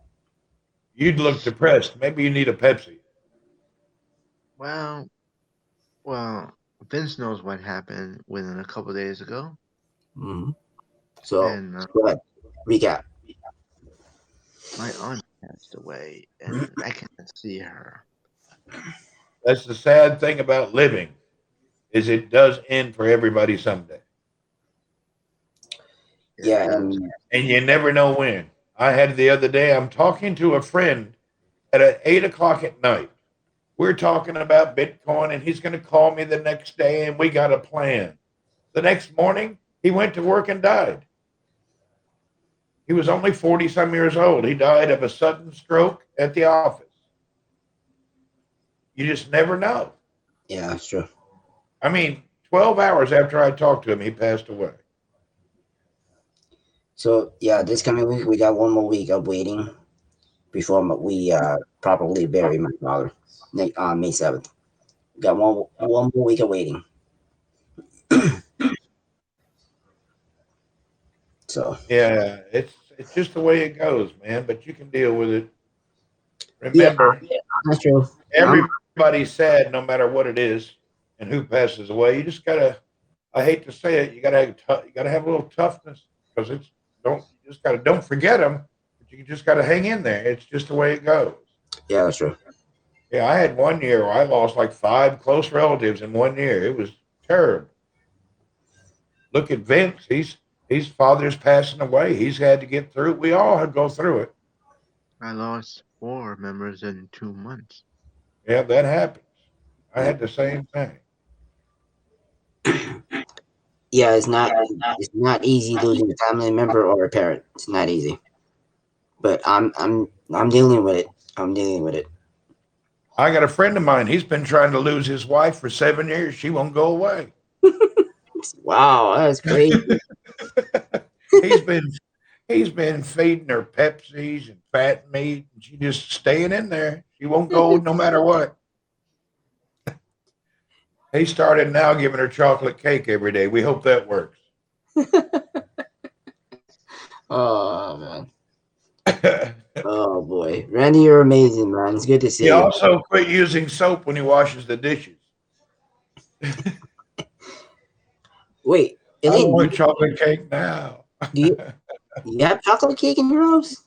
You'd look depressed. Maybe you need a Pepsi. well, well, Vince knows what happened within a couple days ago, Hmm. So, and go ahead. Recap. my aunt passed away, and I can't see her. That's the sad thing about living, is it does end for everybody someday. It Yeah, does. And you never know when. I had the other day, I'm talking to a friend at 8 o'clock at night. We're talking about Bitcoin, and he's going to call me the next day, and we got a plan. The next morning, he went to work and died. He was only 40 some years old. He died of a sudden stroke at the office. You just never know. yeah, that's true. I mean, 12 hours after I talked to him, he passed away. So, yeah, this coming week, we got one more week of waiting before we properly bury my father on May 7th. We got one more week of waiting. So, Yeah, it's just the way it goes, man. But you can deal with it. yeah, Remember, that's true. everybody's sad no matter what it is and who passes away. You just gotta. I hate to say it, you gotta have a little toughness because it's don't you just gotta don't forget them, but you just gotta hang in there. It's just the way it goes. Yeah, that's true. Yeah, I had one year where I lost like 5 close relatives in one year. It was terrible. Look at Vince. His father's passing away. He's had to get through it. We all had to go through it. I lost 4 members in 2 months. Yeah, that happens. I Yeah, had the same thing. yeah, it's not easy losing a family member or a parent. It's not easy, but I'm dealing with it. I'm dealing with it. I got a friend of mine. He's been trying to lose his wife for 7 years. She won't go away. Wow, that's crazy. he's been he's been feeding her Pepsis and fat meat, and she just staying in there. She won't go no matter what. He started now giving her chocolate cake every day. We hope that works. Oh man. He Oh boy, Randy, you're amazing, man. It's good to see you. also quit using soap when he washes the dishes. Wait, I Elaine, want chocolate cake now. do you do you have chocolate cake in your house?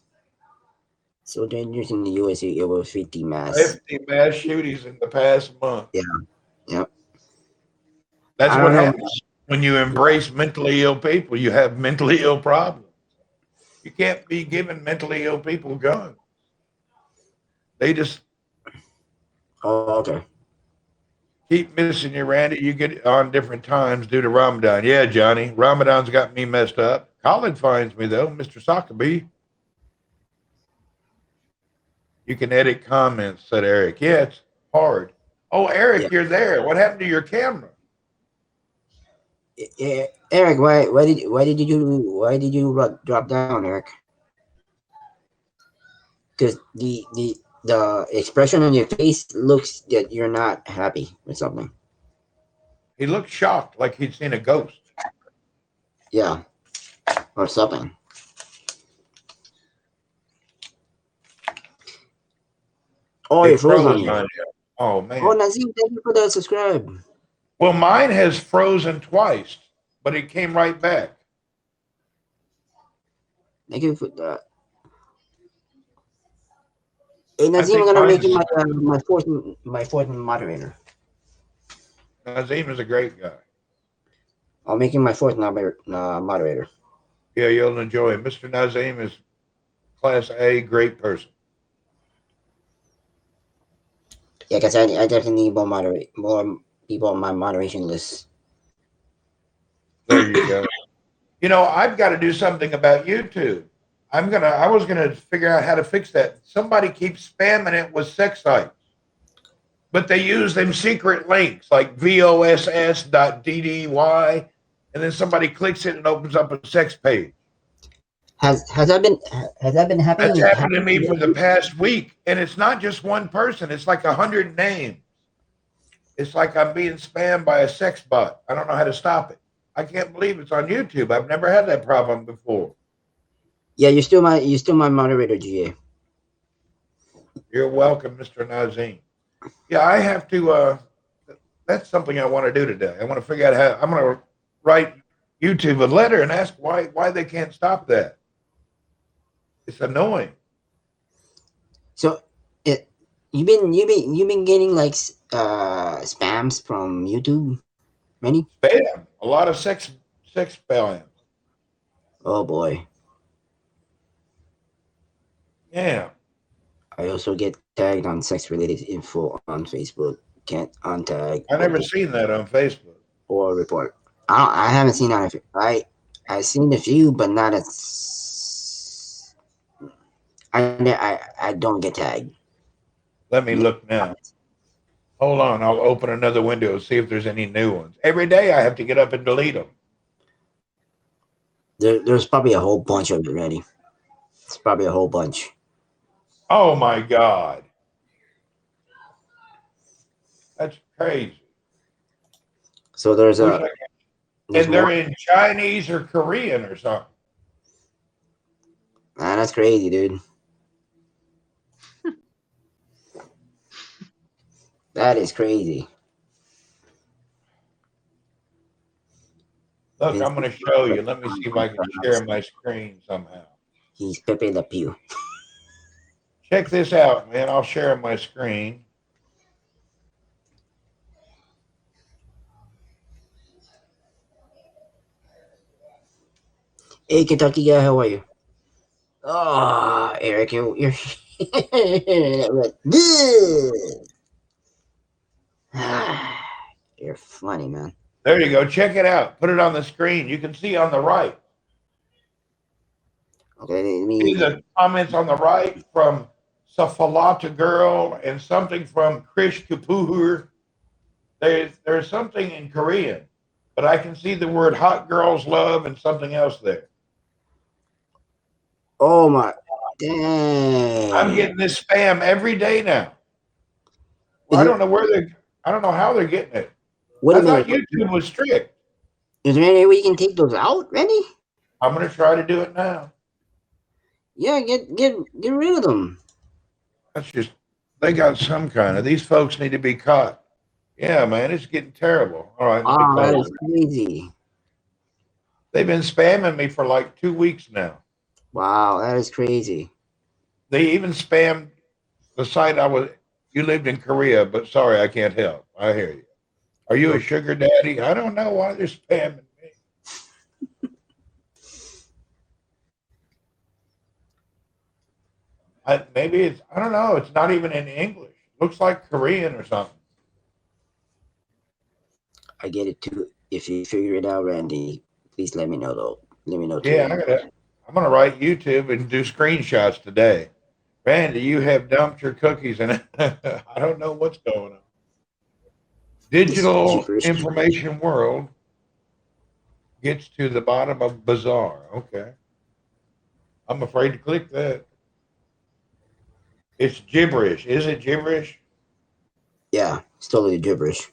So dangerous in the U.S. It was 50 mass. 50 mass shootings in the past month. Yeah, yeah. That's I what don't know. happens when you embrace mentally ill people. You have mentally ill problems. You can't be giving mentally ill people guns. They just Oh, okay. keep missing you, Randy. You get on different times due to Ramadan. Yeah, Johnny. Ramadan's got me messed up. Colin finds me, though. Mr. Sockabee. You can edit comments, said Eric. Yeah, it's hard. Oh, Yeah. Eric, you're there. What happened to your camera? Eric, why did you drop down, Eric? Because the expression on your face looks that you're not happy with something. He looked shocked, like he'd seen a ghost. Yeah, or something. Oh, It you're frozen on froze me. on you. Oh, Oh, man. Nazim, thank you for the subscribe. Well, mine has frozen twice, but it came right back. Thank you for that. Hey, I Nazim, I'm think gonna make you mine's my fourth moderator. Nazim is a great guy. I'll make you my fourth moderator. Yeah, you'll enjoy him. Mr. Nazim is class A, great person. Yeah, because I definitely need more people on my moderation list. There you go. You know, I've got to do something about YouTube. I was gonna figure out how to fix that. Somebody keeps spamming it with sex sites, but they use them secret links like voss.ddy, and then somebody clicks it and opens up a sex page. Has that been That's happening? happened to me for the past week, and it's not just one person. It's like 100 names. It's like I'm being spammed by a sex bot. I don't know how to stop it. I can't believe it's on YouTube. I've never had that problem before. Yeah, you're still my moderator, GA. You're welcome, Mr. Nazim. Yeah, I have to. That's something I want to do today. I want to figure out how. I'm going to write YouTube a letter and ask why they can't stop that. It's annoying. So it you've been getting like spams from YouTube, many. Spam. A lot of sex spam. Oh boy, Yeah, I also get tagged on sex related info on Facebook. Can't untag I never seen that on Facebook. or report. I haven't seen that. I seen a few, but not as I don't get tagged. Let me look now. Hold on, I'll open another window and see if there's any new ones. Every day I have to get up and delete them. There's probably a whole bunch of it already. It's probably a whole bunch. Oh my God, that's crazy. So Wish I there's and they're more. in Chinese or Korean or something. Man, that's crazy, dude. That is crazy. Look, Vince, I'm going to show you. Let me see if I can share my screen somehow. he's Pepe Le Pew. Check this out, man. I'll share my screen. Hey, Kentucky guy, how are you? Oh, Eric, you're good. You're funny, man. There you go. Check it out. Put it on the screen. You can see on the right. Okay, let See me. the comments on the right from Safalata Girl and something from Krish Kapoor. There's something in Korean, but I can see the word hot girls love and something else there. Oh my, I'm dang! getting this spam every day now. Is Well, I there? don't know where they I don't know how they're getting it. Wait a I thought minute. YouTube was strict. Is there any way you can take those out, Randy? I'm going to try to do it now. Yeah, get rid of them. That's just they got some kind of these folks need to be caught. Yeah, man, it's getting terrible. All right, let me Oh, that close is it. crazy. They've been spamming me for like 2 weeks now. Wow, that is crazy. They even spammed the site I was. You lived in Korea, but sorry, I can't help. I hear you. Are you a So, sugar daddy? I don't know why they're spamming me. Maybe it's I don't know. It's not even in English. Looks like Korean or something. I get it too. If you figure it out, Randy, please let me know though. Let me know Yeah, too. I'm gonna write YouTube and do screenshots today. Randy, you have dumped your cookies and I don't know what's going on. This Digital gibberish. information world gets to the bottom of bizarre. Okay. I'm afraid to click that. It's gibberish. Is it gibberish? Yeah, it's totally gibberish.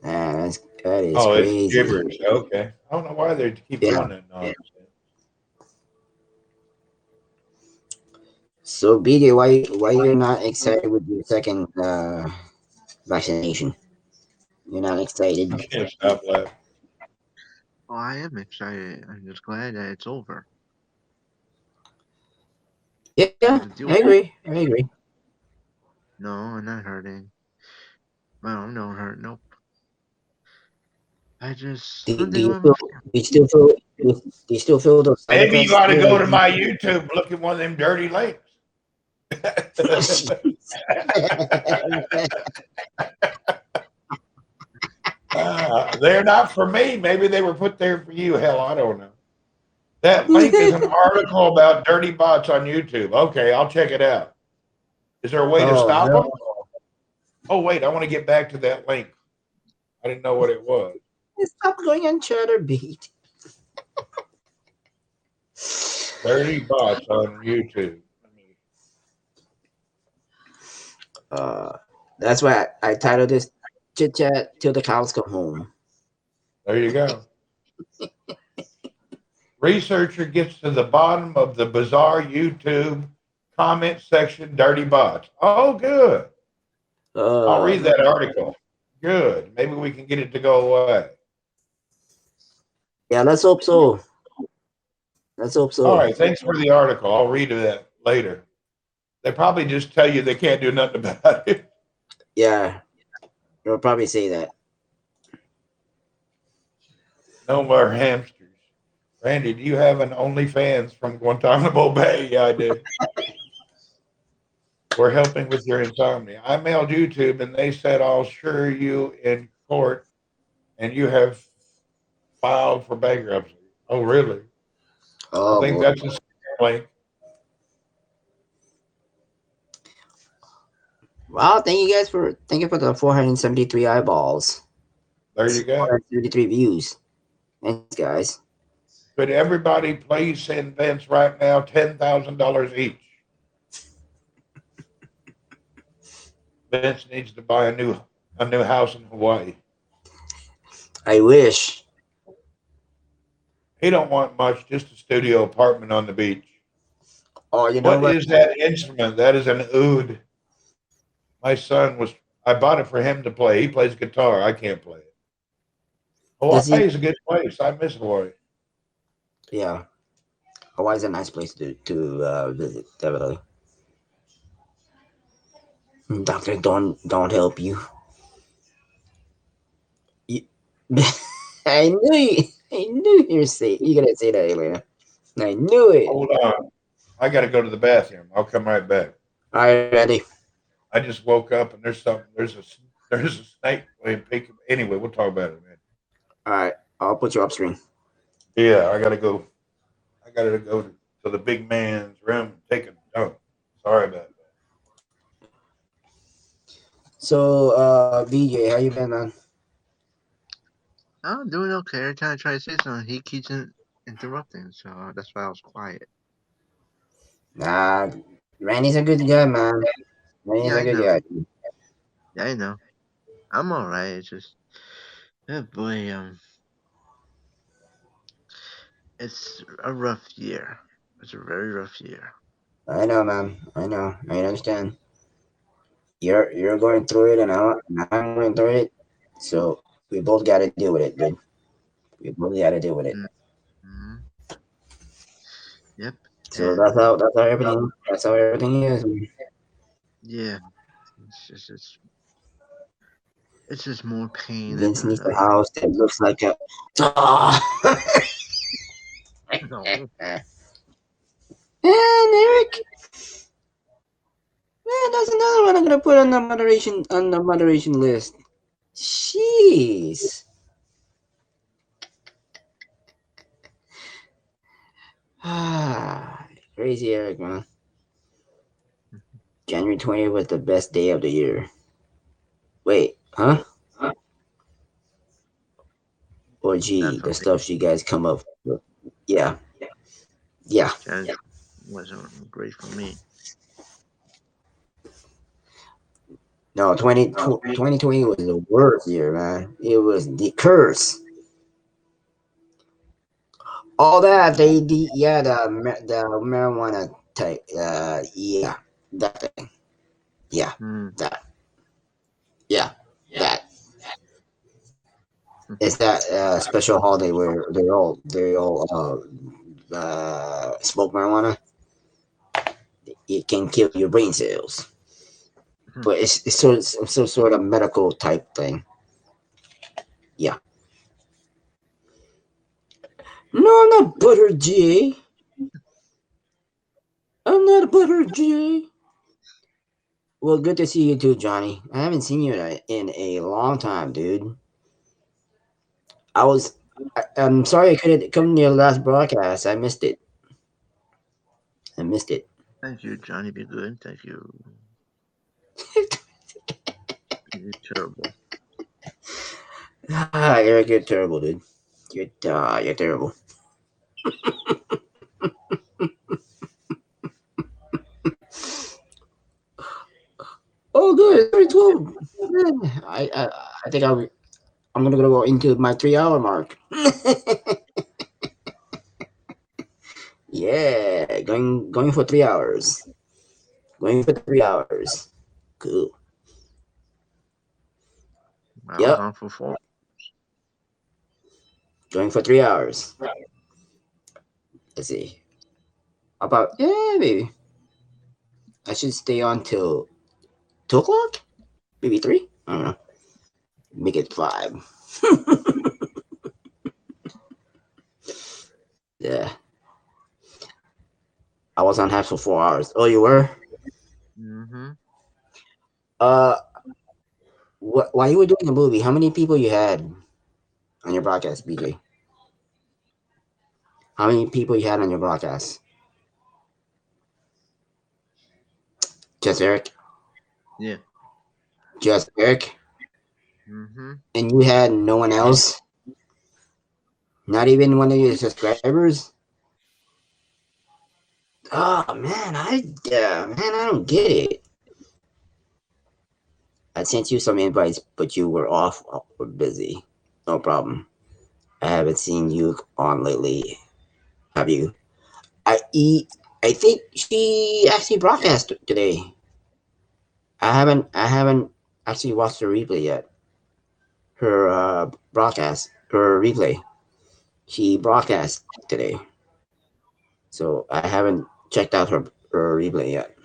Man, that is Oh, it's crazy. gibberish. Okay. I don't know why they keep Yeah. doing that nonsense. So BJ, why you're not excited with your second vaccination? You're not excited. I can't stop laughing. Oh, I am excited. I'm just glad that it's over. Yeah, Have to I deal with agree. I agree. No, I'm not hurting. My arm don't hurt. Nope. I just Do, one do thing you about my still do you still feel do you still feel those side Maybe you effects? ought to go to my YouTube, look at one of them dirty links. They're not for me. Maybe they were put there for you. Hell, I don't know. That link is an article about dirty bots on YouTube. Okay, I'll check it out. Is there a way to Oh stop no! them? Oh, wait, I want to get back to that link. I didn't know what it was. Stop going on Chatterbeat. Dirty bots on YouTube. Uh, that's why I titled this "Chit Chat Till the Cows Come Home." There you go. Researcher gets to the bottom of the bizarre YouTube comment section dirty bots. Oh, good. I'll read Man. that article. Good. Maybe we can get it to go away. Yeah, let's hope so. Let's hope All so. right. Thanks for the article. I'll read that later. They probably just tell you they can't do nothing about it. Yeah, you'll probably say that. No more hamsters. Randy, do you have an OnlyFans from Guantanamo Bay? Yeah, I do. We're helping with your insomnia. I mailed YouTube and they said I'll sure you in court and you have filed for bankruptcy. Oh, really? I Oh think boy. that's a scam link. Well, thank you for the 473 eyeballs, There you go. 473 views. Thanks, guys. Could everybody please send Vince right now $10,000 each? Vince needs to buy a new house in Hawaii. I wish. He don't want much, just a studio apartment on the beach. Oh, you know What what? is that instrument? That is an oud. My son was. I bought it for him to play. He plays guitar. I can't play it. Does he? Hawaii is a good place. I miss Hawaii. Yeah. Hawaii's a nice place to visit. Definitely. Doctor, don't help you. you I knew you. I knew you're gonna say that, Elena. I knew it. Hold on. I got to go to the bathroom. I'll come right back. All right, ready. I just woke up and there's something. There's a snake playing peek. Anyway, we'll talk about it, man. All right, I'll put you upstream. Yeah, I got to go. I got to go to the big man's room and take a dump. Sorry about that. So, VJ, how you been, man? I'm doing okay. Every time I try to say something, he keeps interrupting. So that's why I was quiet. Nah, Randy's a good guy, man. Randy's Yeah, a I good know. guy. Yeah, I know. I'm all right. It's just, oh boy, it's a rough year. It's a very rough year. I know, man. I know. I understand. You're going through it, and I'm going through it. So we both got to deal with it, dude. We both got to deal with it. Mm-hmm. Yep. So And that's how everything is. Man. yeah, it's just more pain Vince than needs a house that looks like a. Ah. no. And Eric, man, that's another one I'm gonna put on the moderation list. Jeez. Ah, crazy Eric, man. January 20th was the best day of the year. Wait, huh? Or Not gee, for the me. stuff you guys come up with. Yeah, yeah. January wasn't great for me. No, 2020 was the worst year, man. It was the curse. All that yeah, the marijuana type, yeah, that thing, yeah, Hmm. that, yeah, that. It's that special holiday where they all smoke marijuana. It can kill your brain cells, but it's some sort of medical type thing. Yeah. No, I'm not Butter J. I'm not Butter J. Well, good to see you too, Johnny. I haven't seen you in a long time, dude. I was. I'm sorry I couldn't come to your last broadcast. I missed it. I missed it. Thank you, Johnny. Be good. Thank you. You're terrible. Eric, you're terrible, dude. You're terrible. Oh, It's already 12. Yeah, I think I'm gonna go into my 3 hour mark. Yeah, going for 3 hours. Going for 3 hours. Cool. I was Yep, on for 4. going for 3 hours. Let's see. About maybe I should stay on till 2 o'clock, maybe three. I don't know. Make it five. Yeah, I was on half for 4 hours. Oh, you were? Mm-hmm. Uh, while you were doing the movie, how many people you had on your broadcast, BJ? How many people you had on your broadcast? Just Eric. Yeah. Just Eric. Mm-hmm. And you had no one else. Not even one of your subscribers. Oh man, man, I don't get it. I sent you some invites, but you were off or busy. No problem. I haven't seen you on lately. Have you? I eat. I think she actually broadcast today. I haven't actually watched the replay yet. Her broadcast, her replay. She broadcast today, so I haven't checked out her replay yet.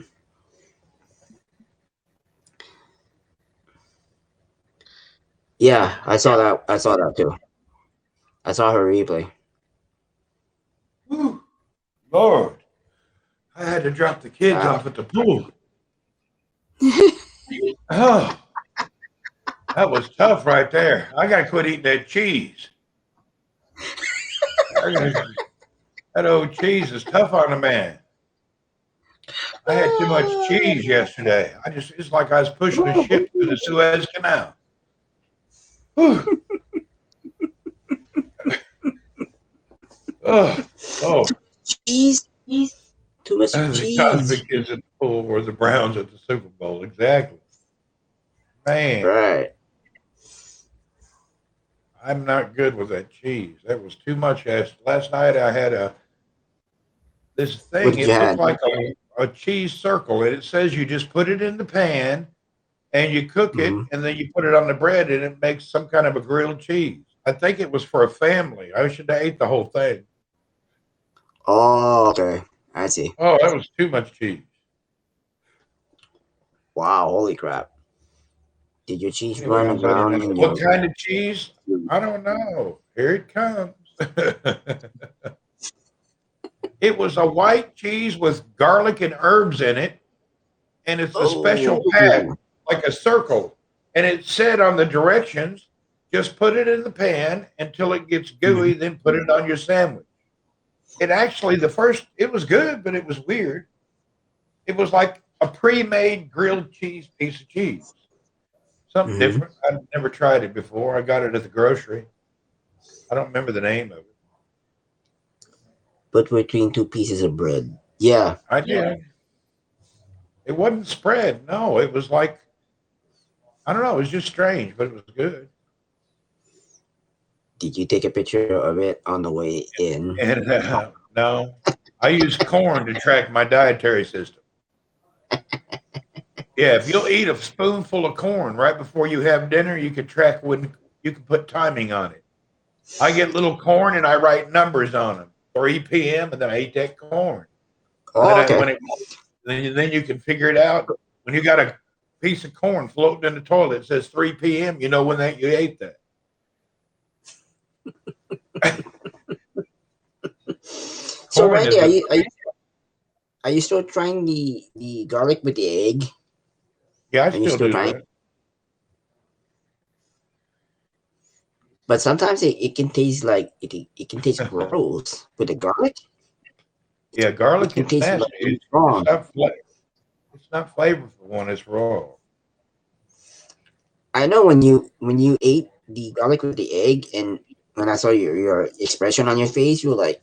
Yeah, I saw that. I saw that too. I saw her replay. Whew, Lord, I had to drop the kids Wow. off at the pool. Oh, that was tough right there. I got to quit eating that cheese. That old cheese is tough on a man. I had too much cheese yesterday. It's like I was pushing a ship through the Suez Canal. Whew. Oh, oh. Cheese. Too much The cheese. Cosmic kids at the pool or the Browns at the Super Bowl. Exactly. Man, Right. I'm not good with that cheese. That was too much. Last night I had this What thing. did you It looked had? like a cheese circle, and it says you just put it in the pan and you cook it, Mm-hmm. and then you put it on the bread, and it makes some kind of a grilled cheese. I think it was for a family. I should have ate the whole thing. Oh, okay. I see. Oh, that was too much cheese. Wow. Holy crap. Did your cheese Anyway, run I'm done aground enough. in What your? kind of cheese? I don't know. Here it comes. It was a white cheese with garlic and herbs in it, and it's a special pack, Oh. like a circle. And it said on the directions, just put it in the pan until it gets Mhm. gooey, then put it on your sandwich. It actually, it was good, but it was weird. It was like a pre made grilled cheese piece of cheese. Something Mhm. different. I've never tried it before. I got it at the grocery. I don't remember the name of it. Put between two pieces of bread. Yeah. I did. It wasn't spread. No, it was like, I don't know. It was just strange, but it was good. Did you take a picture of it on the way in? And no, I use corn to track my dietary system. Yeah, if you'll eat a spoonful of corn right before you have dinner, you can track when you can put timing on it. I get little corn and I write numbers on them. 3 p.m. and then I eat that corn. And then Oh, okay. then you can figure it out. When you got a piece of corn floating in the toilet, it says 3 p.m. You know when that you ate that. So, Corn Randy, is a are you still trying the garlic with the egg? yeah. I Are you still still do trying? that. But sometimes it can taste like it can taste gross with the garlic. Yeah, It garlic can gets taste like nasty. really It's strong. not it's not flavorful when it's raw. I know when you ate the garlic with the egg, and when I saw your expression on your face, you were like,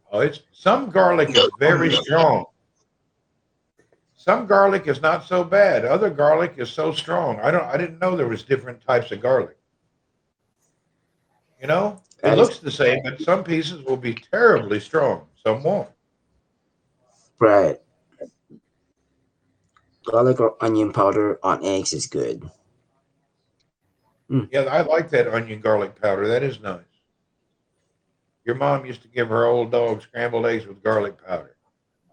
Oh, it's some garlic is very strong. some garlic is not so bad. Other garlic is so strong. I didn't know there was different types of garlic. You know, it That is looks the same, but some pieces will be terribly strong. Some won't. right. Garlic or onion powder on eggs is good. Mm. Yeah, I like that onion garlic powder. That is nice. Your mom used to give her old dog scrambled eggs with garlic powder.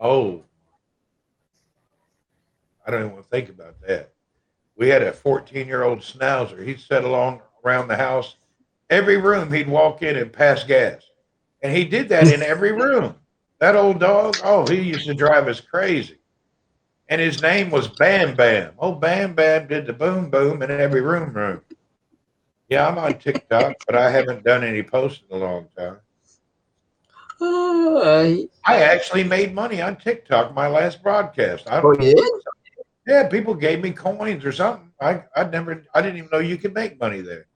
Oh, I don't even want to think about that. We had a 14-year-old schnauzer. He'd sit along around the house. Every room he'd walk in and pass gas. And he did that in every room. That old dog, oh, he used to drive us crazy. And his name was Bam Bam. Oh, Bam Bam did the boom boom in every room. Yeah, I'm on TikTok, but I haven't done any posts in a long time. Uh, I actually made money on TikTok my last broadcast. I oh, don't know you what. did? Yeah, people gave me coins or something. I didn't even know you could make money there.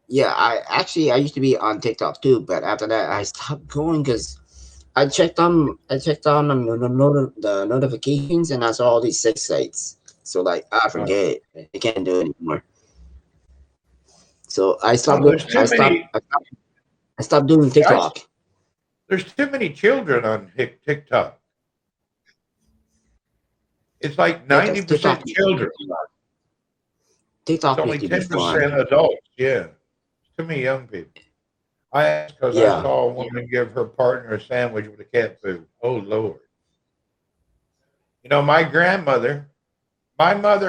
Yeah, I used to be on TikTok too, but after that I stopped going because I checked on the notifications and I saw all these sex sites. So like I Right. forget it. I can't do it anymore. So I stopped Oh, doing I stopped doing I, TikTok. there's too many children on TikTok. It's like Yeah, because 90% children. It's TikTok only used to be 10% fun. adults. Yeah, too many young people. I asked because I Yeah. saw a woman give her partner a sandwich with a cat food. Oh Lord! You know, my mother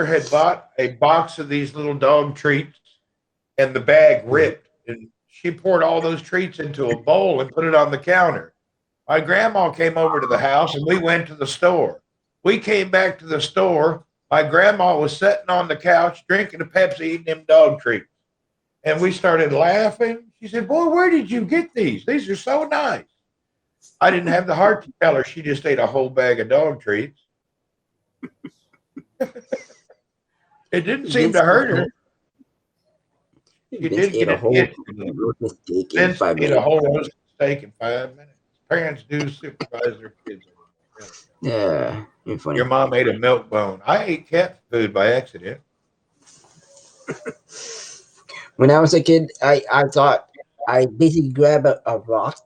had bought a box of these little dog treats, and the bag Mhm. ripped, and she poured all those treats into a bowl and put it on the counter. My grandma came over to the house, and we went to the store. We came back to the store. My grandma was sitting on the couch drinking a Pepsi, eating them dog treats. And we started laughing. She said, "Boy, where did you get these? These are so nice." I didn't have the heart to tell her she just ate a whole bag of dog treats. It didn't seem Vince to hurt her. She Vince did ate get a an whole itch. roast steak in Vince 5 ate a minutes. whole roasted steak in 5 minutes. Parents do supervise their kids. Really. Yeah, you're Your funny. mom ate a milk bone. I ate cat food by accident. When I was a kid, I thought I basically grabbed a rock.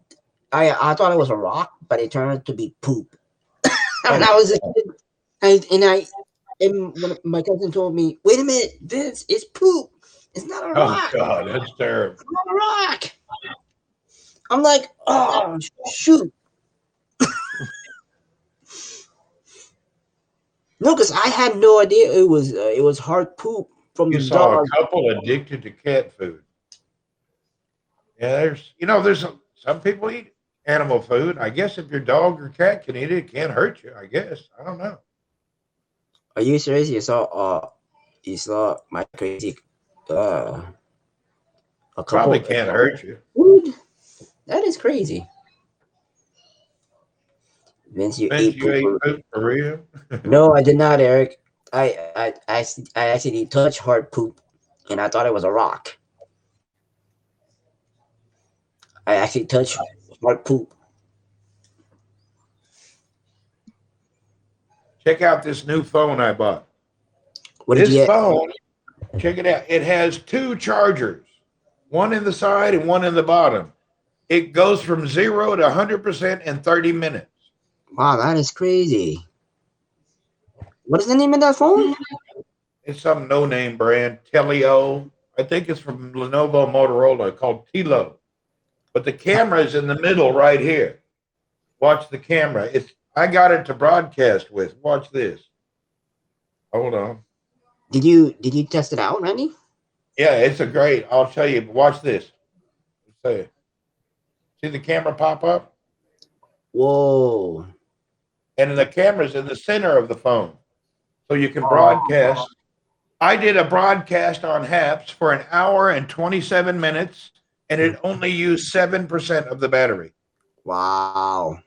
I thought it was a rock, but it turned out to be poop. When I Oh, was a kid, and when my cousin told me, "Wait a minute, Vince, it's poop. It's not a oh rock. God, that's terrible. It's not a rock." I'm like, "Oh shoot, no," because I had no idea it was hard poop from You the saw a dog. couple addicted to cat food. Yeah, there's some people eat animal food. I guess if your dog or cat can eat it, it can't hurt you. I guess I don't know. Are you serious? You saw my crazy uh a Probably couple can't hurt you. food? That is crazy. Vince, you Vince, ate you poop. ate poop for real? No, I did not, Eric. I actually touched hard poop, and I thought it was a rock. I actually touched hard poop. Check out this new phone I bought. What did you This get? phone, check it out. It has two chargers, one in the side and one in the bottom. It goes from 0 to 100% in 30 minutes. Wow, that is crazy. What is the name of that phone? It's some no name brand, Telio. I think it's from Lenovo Motorola called Tilo. But the camera is in the middle right here. Watch the camera. It's I got it to broadcast with. Watch this. Hold on. Did you test it out, Randy? Yeah, it's a great. I'll tell you. Watch this. Say, see the camera pop up, Whoa. and the camera's in the center of the phone, so you can Oh, broadcast. I did a broadcast on Haps for an hour and 27 minutes, and it only used 7% of the battery. wow.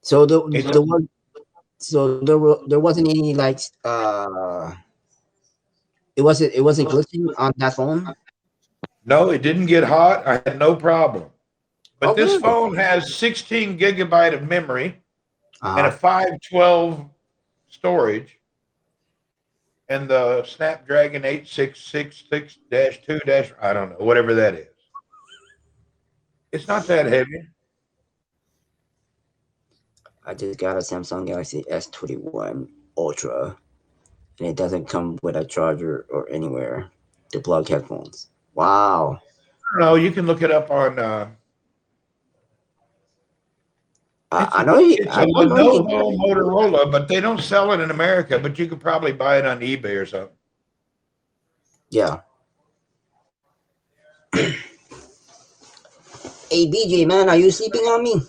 So It's the one so there wasn't any like it wasn't glitching on that phone. no, it didn't get hot. I had no problem. Oh, But this good. phone has 16 gigabyte of memory and a Uh-huh. 512 storage, and the Snapdragon 8666-2 dash, I don't know, whatever that is. It's not that heavy. I just got a Samsung Galaxy S21 Ultra, and it doesn't come with a charger or anywhere to plug headphones. Wow. I don't know. You can look it up on. I know you. It's a I know you can. Lenovo Motorola, but they don't sell it in America. But you could probably buy it on eBay or something. Yeah. Hey, BJ, man, are you sleeping on me?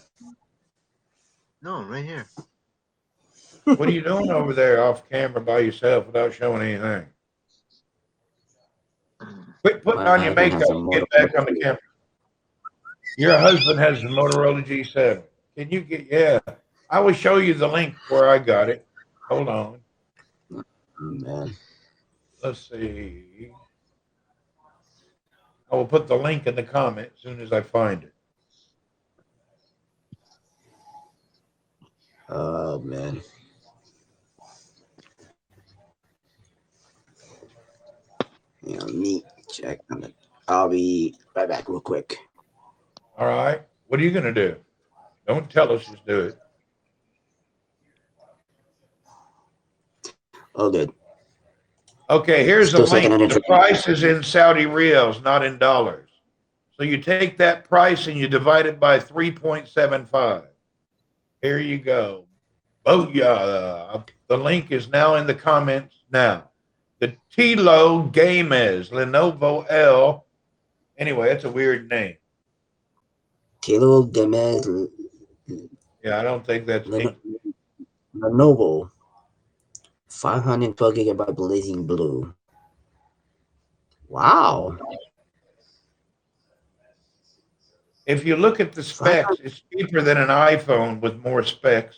No, right here. What are you doing over there off camera by yourself without showing anything? Quit putting My on your husband makeup has a and get Motorola back on the too. camera. Your husband has the Motorola G7. Can you get? Yeah, I will show you the link where I got it. Hold on. Man. Let's see. I will put the link in the comment as soon as I find it. Oh man. Me check on it. I'll be right back real quick. All right. What are you going to do? Don't tell us. Just do it. Oh, good. Okay. Here's a Still second link. on The interest. price is in Saudi riyals, not in dollars. So you take that price and you divide it by 3.75. Here you go. Booyah. The link is now in the comments now. The Tilo Games Lenovo L. Anyway, it's a weird name. Kilo Demez Yeah, I don't think that's English. Lenovo 512 gigabyte blazing blue. Wow. If you look at the specs, 500. it's cheaper than an iPhone with more specs.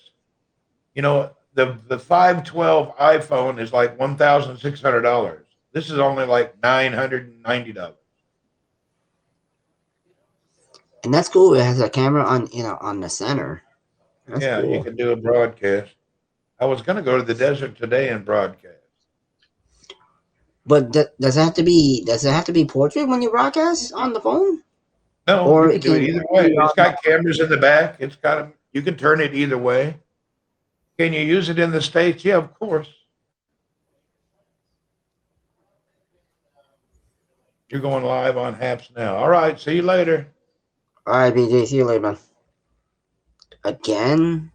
You know, the 512 iPhone is like $1,600. This is only like $990. And that's cool. It has a camera on the center. That's Yeah, you cool. can do a broadcast. I was going to go to the desert today and broadcast. But does it have to be portrait when you broadcast on the phone? No, you Or can it do it can either way. be It's on got cameras in the back. It's got them. You can turn it either way. Can you use it in the States? Yeah, of course. You're going live on Haps now. All right. See you later. Alright, BJ, see you later, man. Again?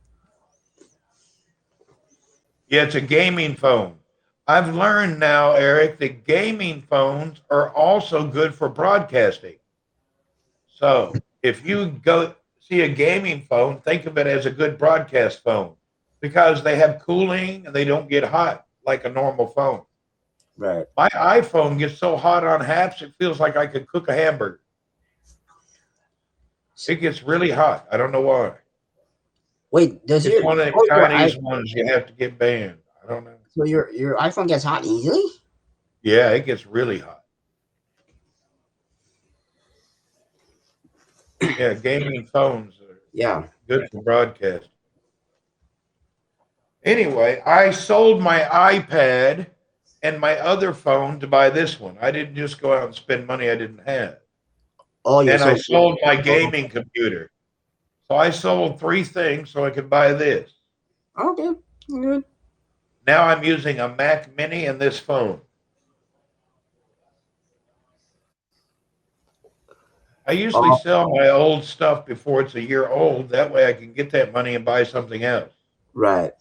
Yeah, it's a gaming phone. I've learned now, Eric, that gaming phones are also good for broadcasting. So if you go see a gaming phone, think of it as a good broadcast phone because they have cooling and they don't get hot like a normal phone. Right. My iPhone gets so hot on Haps, it feels like I could cook a hamburger. It gets really hot. I don't know why. Wait, does It's your one of the oh Chinese ones you have to get banned. I don't know. your iPhone gets hot easily? Yeah, it gets really hot. Yeah, gaming phones are Yeah. good for broadcast. Anyway, I sold my iPad and my other phone to buy this one. I didn't just go out and spend money I didn't have. Oh, you're And I so sold my oh, gaming computer. So I sold three things so I could buy this. okay. Good. Now I'm using a Mac Mini and this phone. I usually Oh, sell my old stuff before it's a year old. That way I can get that money and buy something else. right.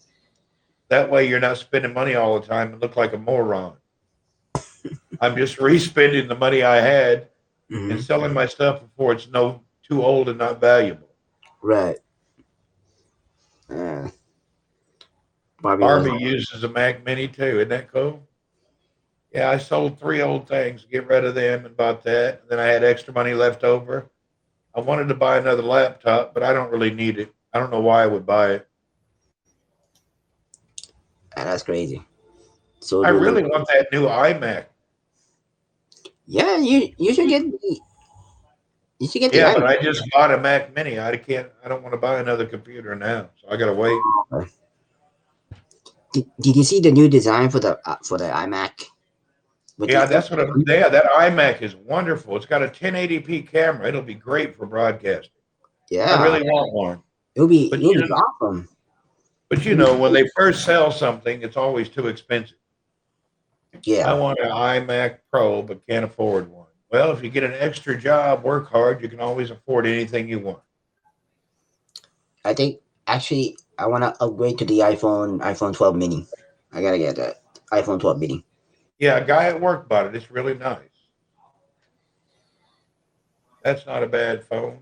That way you're not spending money all the time and look like a moron. I'm just re-spending the money I had and Hmm. selling my stuff before it's no too old and not valuable. Right. Uh, Barbie was Barbie uses a Mac Mini too. Isn't that cool? Yeah, I sold three old things, get rid of them, and bought that. And then I had extra money left over. I wanted to buy another laptop, but I don't really need it. I don't know why I would buy it. that's crazy. So I do the really want that new iMac. yeah, you should get You should get the Yeah, but iMac. I just bought a Mac Mini. I can't. I don't want to buy another computer now, so I got to wait. Did you see the new design for the iMac with Yeah, the that's what I'm. Yeah, that iMac is wonderful. It's got a 1080p camera. It'll be great for broadcasting. I yeah? really want one. But It'll be awesome. when they first sell something, it's always too expensive. I Yeah, want an iMac Pro, but can't afford one. Well, if you get an extra job, work hard, you can always afford anything you want. I think actually I want to upgrade to the iPhone 12 mini. I gotta get that iPhone 12 mini. Yeah, a guy at work bought it. It's really nice. That's not a bad phone.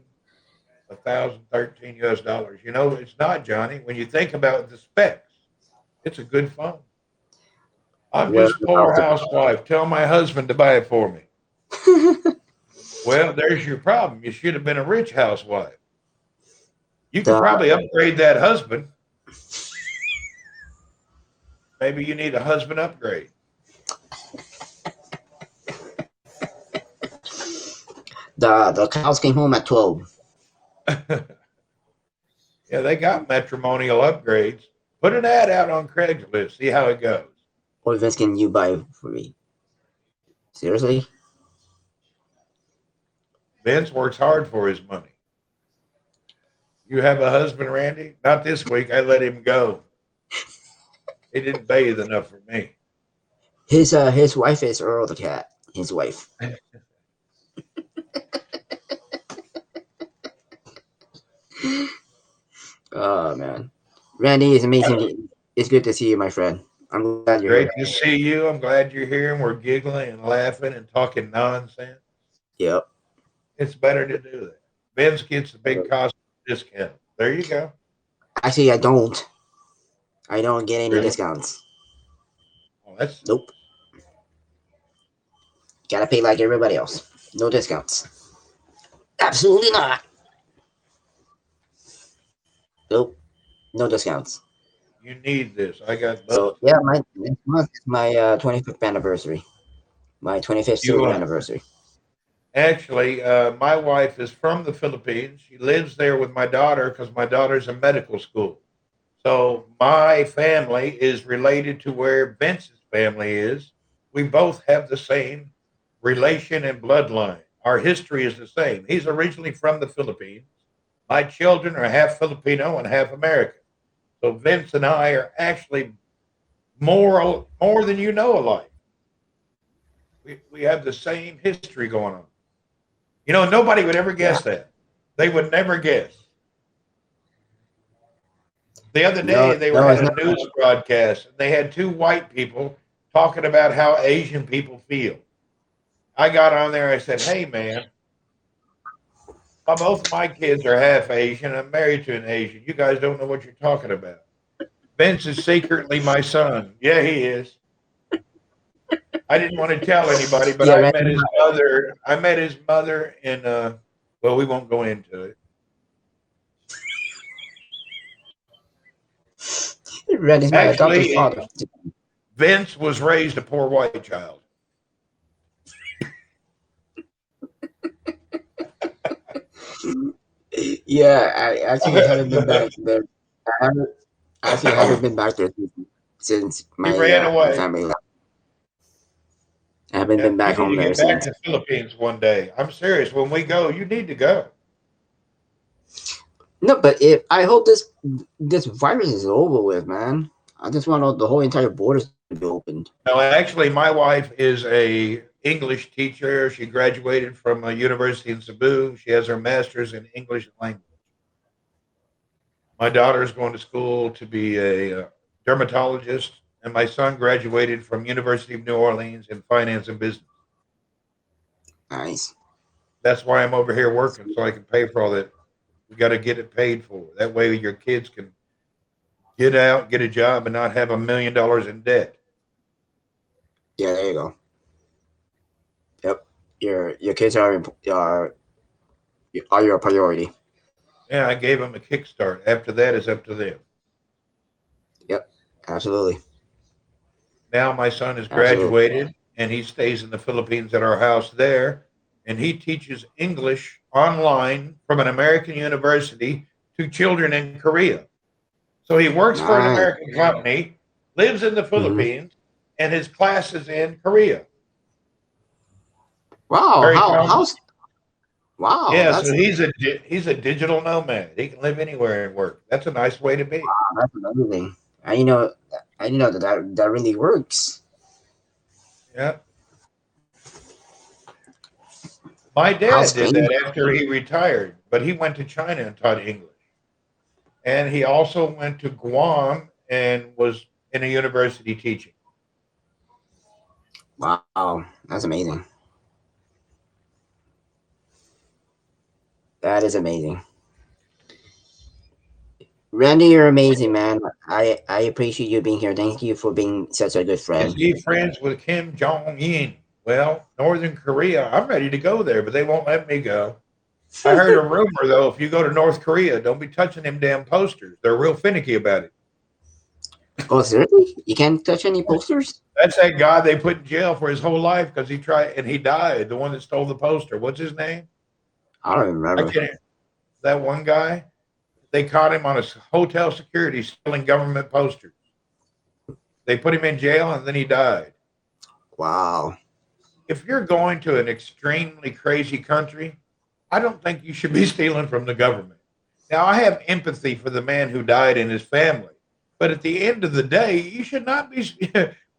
1,013 US dollars. It's not, Johnny. When you think about the specs, it's a good phone. I'm What just about poor housewife. Tell my husband to buy it for me. Well, there's your problem. You should have been a rich housewife. You could the probably upgrade that husband. Maybe you need a husband upgrade. the cows came home at 12? Yeah, they got matrimonial upgrades. Put an ad out on Craigslist. See how it goes. What events can you buy for me? Seriously? Vince works hard for his money. You have a husband, Randy? Not this week. I let him go. He didn't bathe enough for me. His wife is Earl the cat. His wife. Oh man, Randy is amazing. It's good to see you, my friend. I'm glad you're here. Great to see you. I'm glad you're here and we're giggling and laughing and talking nonsense. Yep. It's better to do that. Vince gets a big cost discount. There you go. Actually, I don't. I don't get any Really? discounts. Oh, that's Nope. Gotta pay like everybody else. No discounts. Absolutely not. Nope. No discounts. you need this. I got So buddies. yeah, my next month is my 25th anniversary. My 25th You silver anniversary. actually, my wife is from the Philippines. She lives there with my daughter because my daughter's in medical school. So my family is related to where Vince's family is. We both have the same relation and bloodline. Our history is the same. He's originally from the Philippines. My children are half Filipino and half American. So Vince and I are actually more than you know alike. We have the same history going on. Nobody would ever Yeah. guess that. They would never guess. The other day No, they were no, had it's a not. news broadcast and they had two white people talking about how Asian people feel. I got on there. I said, "Hey, man, both my kids are half Asian. I'm married to an Asian. You guys don't know what you're talking about. Vince is secretly my son. Yeah, he is. I didn't want to tell anybody, but Yeah, I Randy, met his mother. I met his mother in. Well, we won't go into it. Randy's my adopted Actually, father. Vince was raised a poor white child. Yeah, I actually haven't been back there. I haven't actually haven't been back there since He ran my away. family left. I haven't Yeah, been you back need home to there get back since. to Philippines one day. I'm serious. When we go, you need to go. No, but if I hope this virus is over with, man. I just want the whole entire borders to be opened. No, actually, my wife is a English teacher. She graduated from a university in Cebu. She has her master's in English language. My daughter is going to school to be a dermatologist, and my son graduated from University of New Orleans in finance and business. Nice. That's why I'm over here working so I can pay for all that. We got to get it paid for. That way, your kids can get out, get a job, and not have $1 million in debt. Yeah, there you go. Yep. Your kids are your priority. Yeah, I gave them a kickstart. After that is up to them. Yep. Absolutely. Now my son has Absolutely. graduated and he stays in the Philippines at our house there, and he teaches English online from an American university to children in Korea. So he works for an Nice. American company, lives in the Hmm. Philippines, and his class is in Korea. Wow. Very How? common. How's? Wow. Yeah, so he's a digital nomad. He can live anywhere and work. That's a nice way to be. That's amazing. I know. I know that really works. Yeah. My How dad did strange. that after he retired, but he went to China and taught English. And he also went to Guam and was in a university teaching. Wow. That's amazing. That is amazing. Randy, you're amazing, man. I appreciate you being here. Thank you for being such a good Is friend. he friends with Kim Jong Un? Well, Northern Korea, I'm ready to go there, but they won't let me go. I heard a rumor though, if you go to North Korea, don't be touching them damn posters. They're real finicky about it. Oh, seriously? You can't touch any posters? That's that guy they put in jail for his whole life because he tried and he died. The one that stole the poster. What's his name? I don't I remember. can't. That one guy. They caught him on a hotel security stealing government posters. They put him in jail and then he died. Wow. If you're going to an extremely crazy country, I don't think you should be stealing from the government. Now, I have empathy for the man who died and his family, but at the end of the day, you should not be.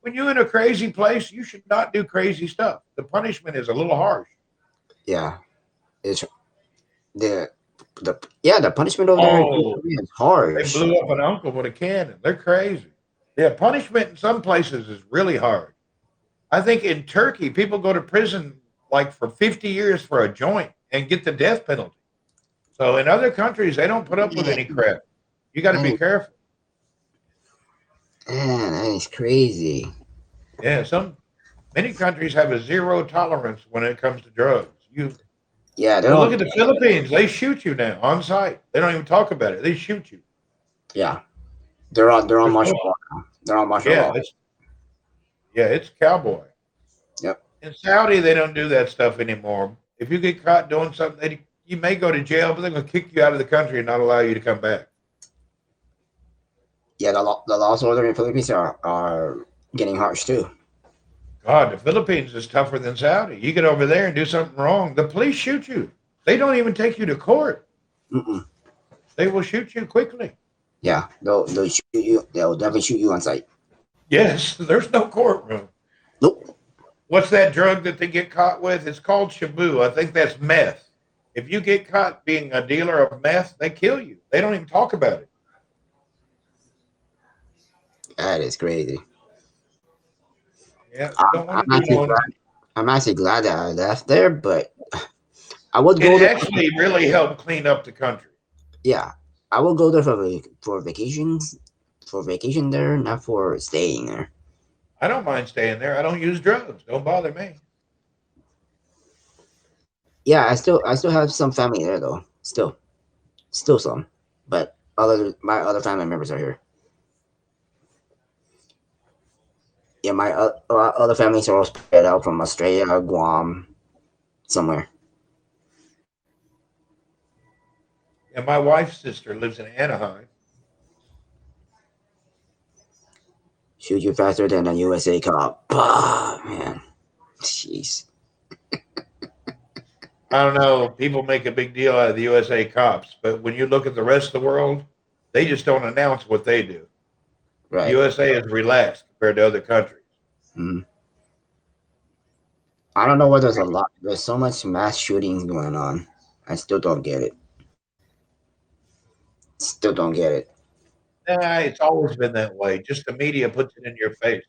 When you're in a crazy place, you should not do crazy stuff. The punishment is a little harsh. Yeah. It's the the punishment over there in Oh, Korea is they harsh. blew up an uncle with a cannon. They're crazy. Yeah, punishment in some places is really hard. I think in Turkey, people go to prison like for 50 years for a joint and get the death penalty. So in other countries, they don't put up with Man, any crap. You got to that be is, careful. man, that is crazy. Yeah, some many countries have a zero tolerance when it comes to drugs. Yeah, they're Well, look all at the Philippines. They shoot you now on site. They don't even talk about it. They shoot you. yeah, they're all There's martial no, law now. They're all martial yeah, law. it's cowboy. Yep. In Saudi, they don't do that stuff anymore. If you get caught doing something, you may go to jail, but they're going to kick you out of the country and not allow you to come back. Yeah, the laws order in Philippines are getting harsh too. God, the Philippines is tougher than Saudi. You get over there and do something wrong, the police shoot you. They don't even take you to court. Mm-mm. They will shoot you quickly. Yeah, they'll shoot you. They'll definitely shoot you on sight. Yes, there's no courtroom. Nope. What's that drug that they get caught with? It's called Shabu. I think that's meth. If you get caught being a dealer of meth, they kill you. They don't even talk about it. That is crazy. Yeah, I'm, don't want I'm to do actually no. glad. I'm actually glad that I left there, but I would It go there. actually really helped clean up the country. Yeah, I will go there for vacations, for vacation there, not for staying there. I don't mind staying there. I don't use drugs. Don't bother me. Yeah, I still have some family there though. Still some, but my other family members are here. Yeah, my other families are all spread out from Australia, Guam, somewhere. And my wife's sister lives in Anaheim. Shoot you faster than a USA cop. Bah, man. Jeez. I don't know. People make a big deal out of the USA cops, but when you look at the rest of the world, they just don't announce what they do. The Right. USA is relaxed compared to other countries. Mhm. I don't know why there's a lot. There's so much mass shootings going on. I still don't get it. Still don't get it. Nah, it's always been that way. Just the media puts it in your face.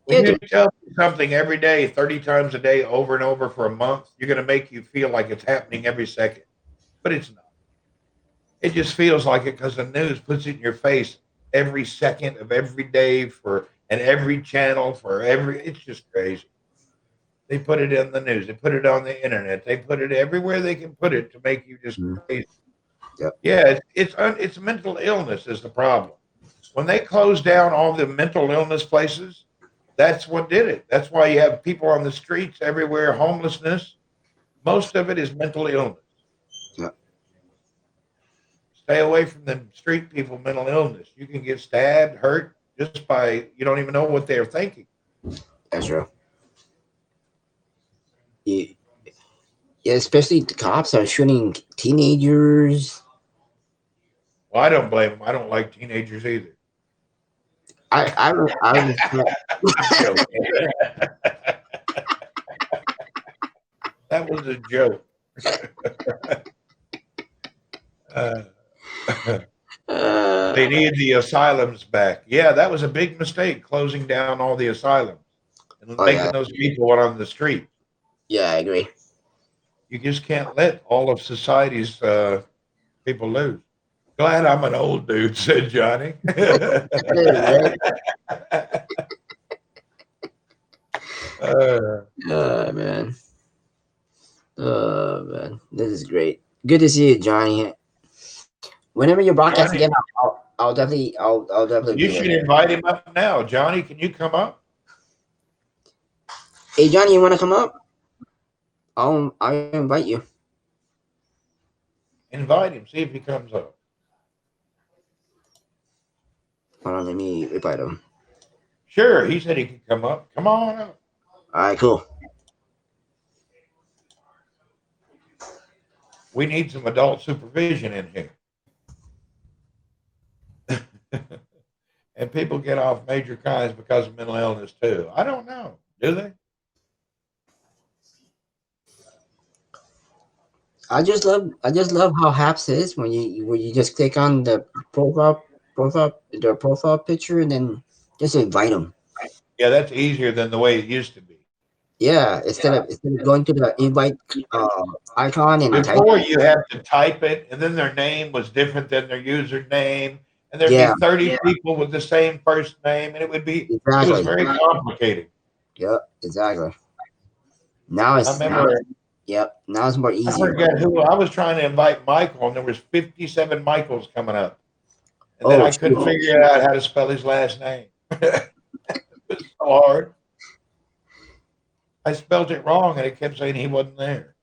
When Yeah, you tell me something every day, 30 times a day, over and over for a month, you're going to make you feel like it's happening every second. But it's not. It just feels like it because the news puts it in your face every second of every day for and every channel for every. It's just crazy. They put it in the news. They put it on the internet. They put it everywhere they can put it to make you just Mhm. crazy. Yep. Yeah, it's mental illness is the problem. When they closed down all the mental illness places, that's what did it. That's why you have people on the streets everywhere, homelessness. Most of it is mental illness. Yeah, Stay away from them street people. Mental illness. You can get stabbed, hurt just by you don't even know what they're thinking. that's true. Yeah, yeah, especially the cops are shooting teenagers. Well, I don't blame them. I don't like teenagers either. I respect. I'm joking. That was a joke. Uh, Uh, they need the asylums back. Yeah, that was a big mistake closing down all the asylums and oh making yeah, those people out on the street. yeah, I agree. You just can't let all of society's people lose. Glad I'm an old dude, said Johnny. Right? uh, Man. Man, this is great. Good to see you, Johnny. Whenever you broadcast Johnny, again, I'll definitely you be there. should invite him up now. Johnny, can you come up? Hey, Johnny, you want to come up? I'll invite you. Invite him. See if he comes up. Hold on, let me invite him. Sure, he said he could come up. Come on up. All right, cool. We need some adult supervision in here. And people get off major crimes because of mental illness too. I don't know. Do they? I just love how Haps is when you just click on the profile picture and then just invite them. Yeah, that's easier than the way it used to be. Yeah, instead of going to the invite icon and type. Before you have to type it, and then their name was different than their username, and there'd be Yeah, 30 people with the same first name, and it was exactly. very complicated. Yep, exactly. Now I it's now remember yep, now it's more I easier. forget who I was trying to invite Michael, and there was 57 Michaels coming up. And then Oh I couldn't shoot. figure out how to spell his last name. It was so hard. I spelled it wrong, and it kept saying he wasn't there.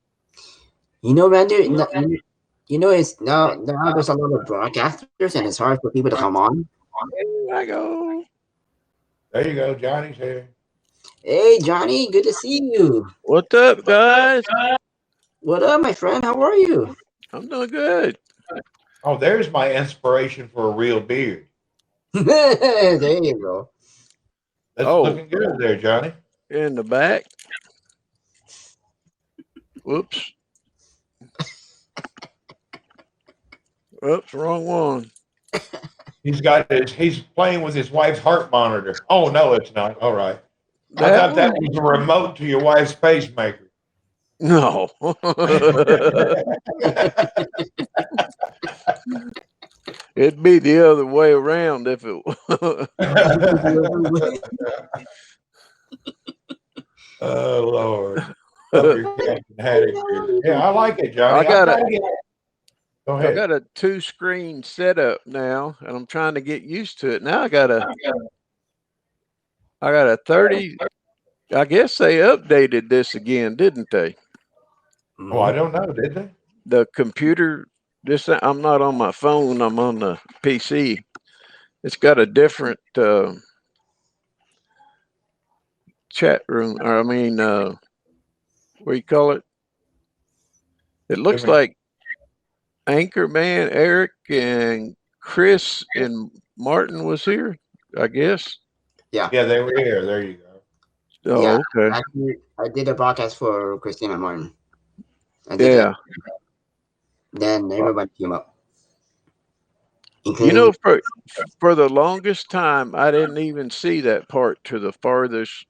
You know, man, dude, it's now there's a lot of broadcasters and it's hard for people to come on. There I go. There you go. Johnny's here. Hey Johnny, good to see you. What's up, guys? What up, my friend? How are you? I'm doing good. Oh, there's my inspiration for a real beard. There you go. That's Oh, looking good there, Johnny. in the back. Whoops. Oops, wrong one. He's playing with his wife's heart monitor. Oh no, it's not. All right. I That thought that one? was a remote to your wife's pacemaker. No. It'd be the other way around if it. Oh Lord. Love your Captain Haddock beard. Yeah, I like it, Johnny. I got a Go I ahead. got a 2-screen setup now, and I'm trying to get used to it. Now I got a 30. I guess they updated this again, didn't they? Oh, I don't know. Did they? The computer. I'm not on my phone. I'm on the PC. It's got a different chat room, or I mean, what do you call it? It looks Different. like Anchorman, Eric, and Chris and Martin was here, I guess. Yeah. Yeah, they were here. There you go. Oh, Yeah. okay. Actually, I did a broadcast for Christina Martin. I did Yeah. that. Then everybody came up. You Including know, for the longest time, I didn't even see that part to the farthest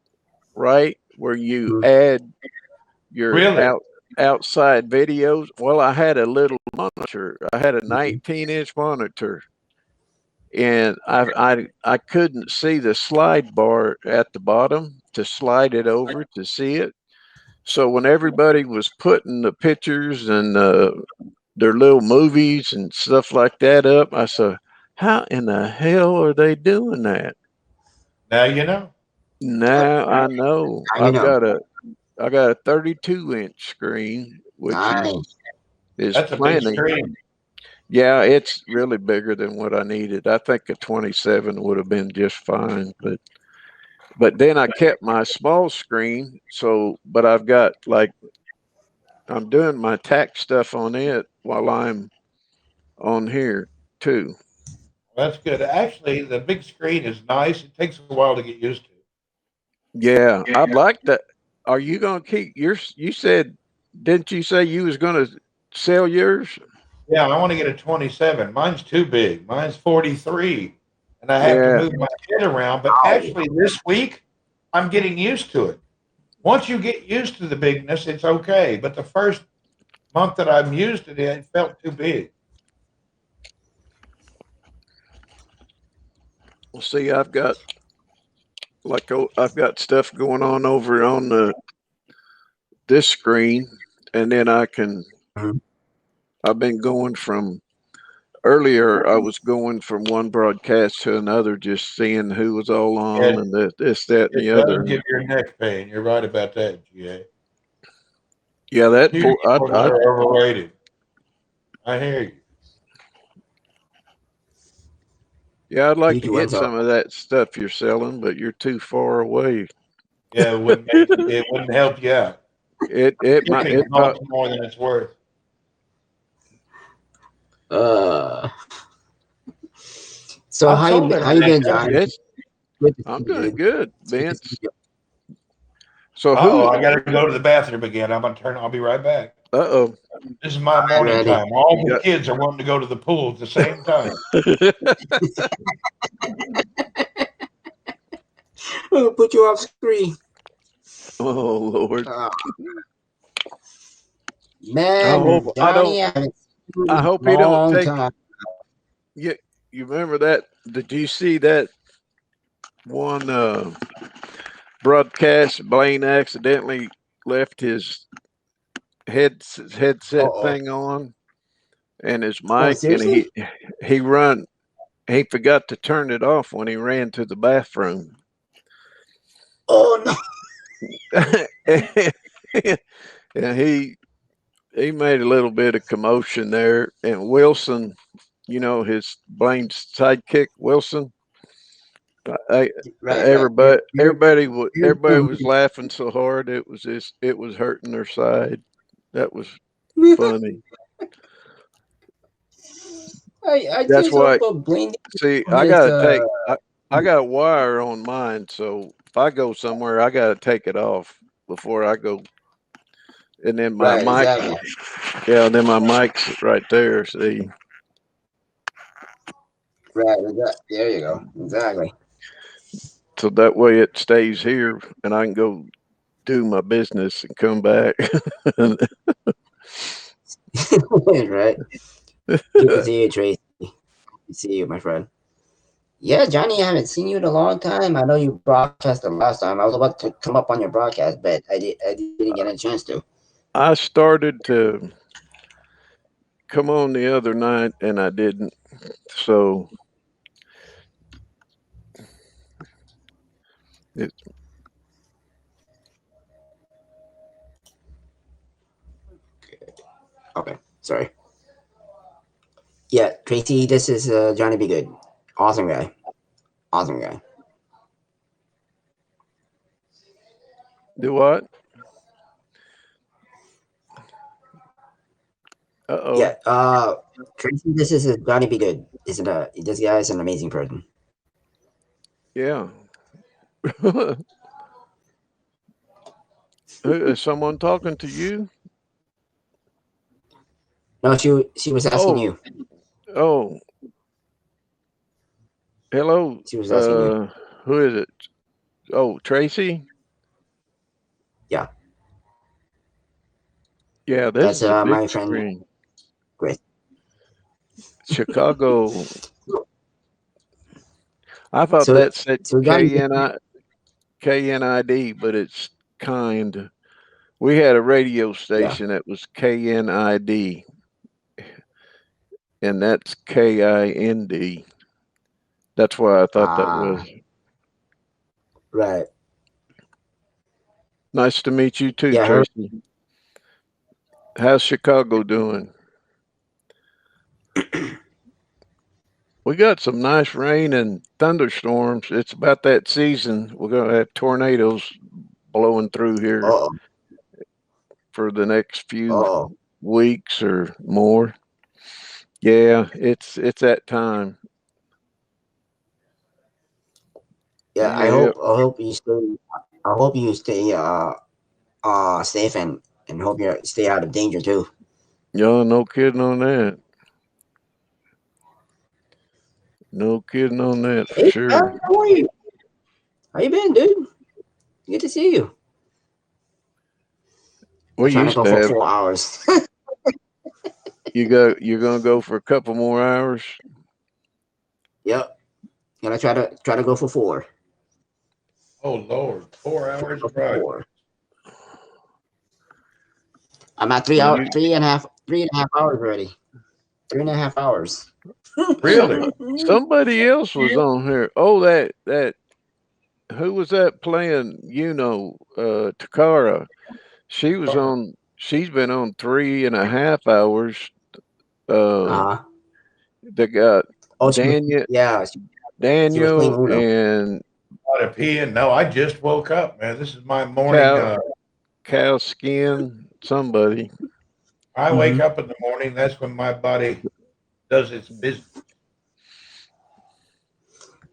right where you Mhm. add your Really? outside videos. Well, I had a little monitor. I had a Mhm. 19-inch monitor, and I couldn't see the slide bar at the bottom to slide it over to see it. So when everybody was putting the pictures and their little movies and stuff like that up, I said, "How in the hell are they doing that?" Now you know. Now I know. Now you know. I got a 32-inch screen, which Nice. is That's a big plenty. screen. Yeah, it's really bigger than what I needed. I think a 27 would have been just fine, but then I kept my small screen. So, but I've got like I'm doing my tax stuff on it while I'm on here too. That's good. Actually, the big screen is nice. It takes a while to get used to. Yeah, I'd like that. Are you going to keep yours? You said, didn't you say you was going to sell yours? Yeah, I want to get a 27. Mine's too big. Mine's 43, and I have to Yeah, move my head around. But actually, this week, I'm getting used to it. Once you get used to the bigness, it's okay. But the first month that I'm used to it, it felt too big. well, see, I've got stuff going on over on this screen, and then Mhm. I've been going from earlier. I was going from one broadcast to another, just seeing who was all on It, and this, that, and it the does other. give your neck pain. You're right about that, GA. Yeah, that Computer poor. keyboards are overrated. I hear you. Yeah, I'd like to Huge get ones are. some of that stuff you're selling, but you're too far away. Yeah, it wouldn't make you, it wouldn't help you out. It might Shipping it costs probably more than it's worth. Uh, so I sold how you everything been, else. John? it's Good to see I'm you, doing dude. good, It's good to see Vince. you. So Uh oh, who I got to go to the bathroom again. I'm gonna turn. I'll be right back. uh This is my I'm morning ready. time. All the oh. kids are wanting to go to the pool at the same time. Oh, put you off screen. Oh Lord. Oh, I hope man, I Johnny, don't I haven't seen you I in hope a he don't long take time. you you remember that did you see that one broadcast Blaine accidentally left his headset Uh-oh. thing on and his Oh, mic and seriously? he run he forgot to turn it off when he ran to the bathroom. Oh, no. And he made a little bit of commotion there. And Wilson, his Blaine's sidekick, Wilson. I, Right, right. everybody was laughing so hard it was hurting their side. That was funny. I That's just why. hope Blaine See, didn't his I got a wire on mine, so if I go somewhere, I got to take it off before I go. And then my right, mic, exactly. yeah, then my mic's right there. See, Right, there you go. Exactly. so that way it stays here, and I can go do my business and come back. Right. Good to see you, Tracy. Good to see you, my friend. Yeah, Johnny, I haven't seen you in a long time. I know you broadcasted last time. I was about to come up on your broadcast, but I didn't get a chance to. I started to come on the other night, and I didn't. So it, Okay, sorry. Yeah, Tracy, this is Johnny Be Good. Awesome guy. Awesome guy. do what? Uh Yeah, Tracy, this is Johnny Be Good. This guy is an amazing person. Yeah. Is someone talking to you? No, she was asking Oh, you. oh, hello. She was asking you. Who is it? Oh, Tracy. Yeah, Yeah, this that's is a big my friend screen. Chris. Chicago. I thought So that said so Johnny, KNID, but it's kind. We had a radio yeah. station that was KNID, and that's KIND. That's why I thought that was. Right. Nice to meet you too, Yeah, I heard. Tracy. How's Chicago doing? We got some nice rain and thunderstorms. It's about that season. We're going to have tornadoes blowing through here Oh, for the next few oh, weeks or more. Yeah, it's that time. yeah. Yeah, I hope you stay safe and hope you stay out of danger too. yeah, no kidding on that. No kidding on that for Hey, sure. John, how are you? How you been, dude? Good to see you. I'm We trying to used go to for have 4 hours. you're gonna go for a couple more hours. Yep. Gonna try to go for 4. Oh Lord, 4 hours Go of for broadcast. 4. I'm at Well, 3 hours, 3.5 hours already. 3.5 hours. Really? somebody else was on here. Oh, that who was that playing? Takara. She was on. She's been on 3.5 hours. Uh, Uh-huh. they got Oh, Daniel, she was playing Daniel, Uno. and Out of peeing. No, I just woke up, man. This is my morning. Cal Cal Skin. Somebody. I wake Mm-hmm. up in the morning. That's when my body does its business.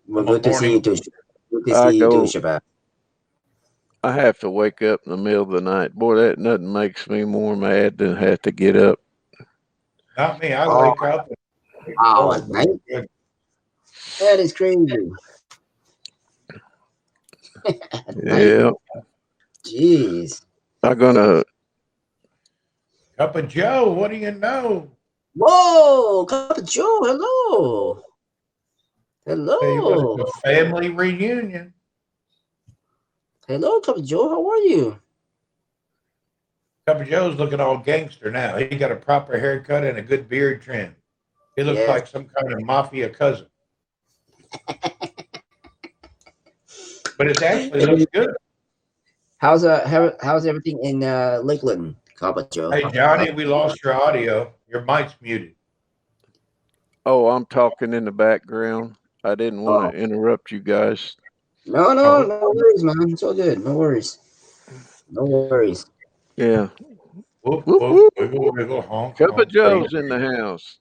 Well, I'm a good to see morning. you too. Good to I see you too, go. Shabbat. I have to wake up in the middle of the night. Boy, that nothing makes me more mad than have to get up. Not me. I Oh, wake up. wow, Oh at my night? goodness. That is crazy. At night? Yeah, Jeez. I'm gonna. Cup of Joe. What do you know? Whoa, Cup of Joe, hello. Tell you what, it's Hello. a family reunion. Hello, Cup of Joe, how are you? Cup of Joe's looking all gangster now. He got a proper haircut and a good beard trim. He looks Yes. like some kind of mafia cousin, but it actually looks good. How's everything in Lakeland, Cup of Joe? Hey, Johnny, we lost your audio. Your mic's muted. Oh, I'm talking in the background. I didn't want Oh, to interrupt you guys. no, Oh, no worries, man. It's all good. No worries. No worries. Yeah. whoop, Whoop whoop, whoop. wiggle, wiggle, honk, Cup of honk, praise. Joe's in the house.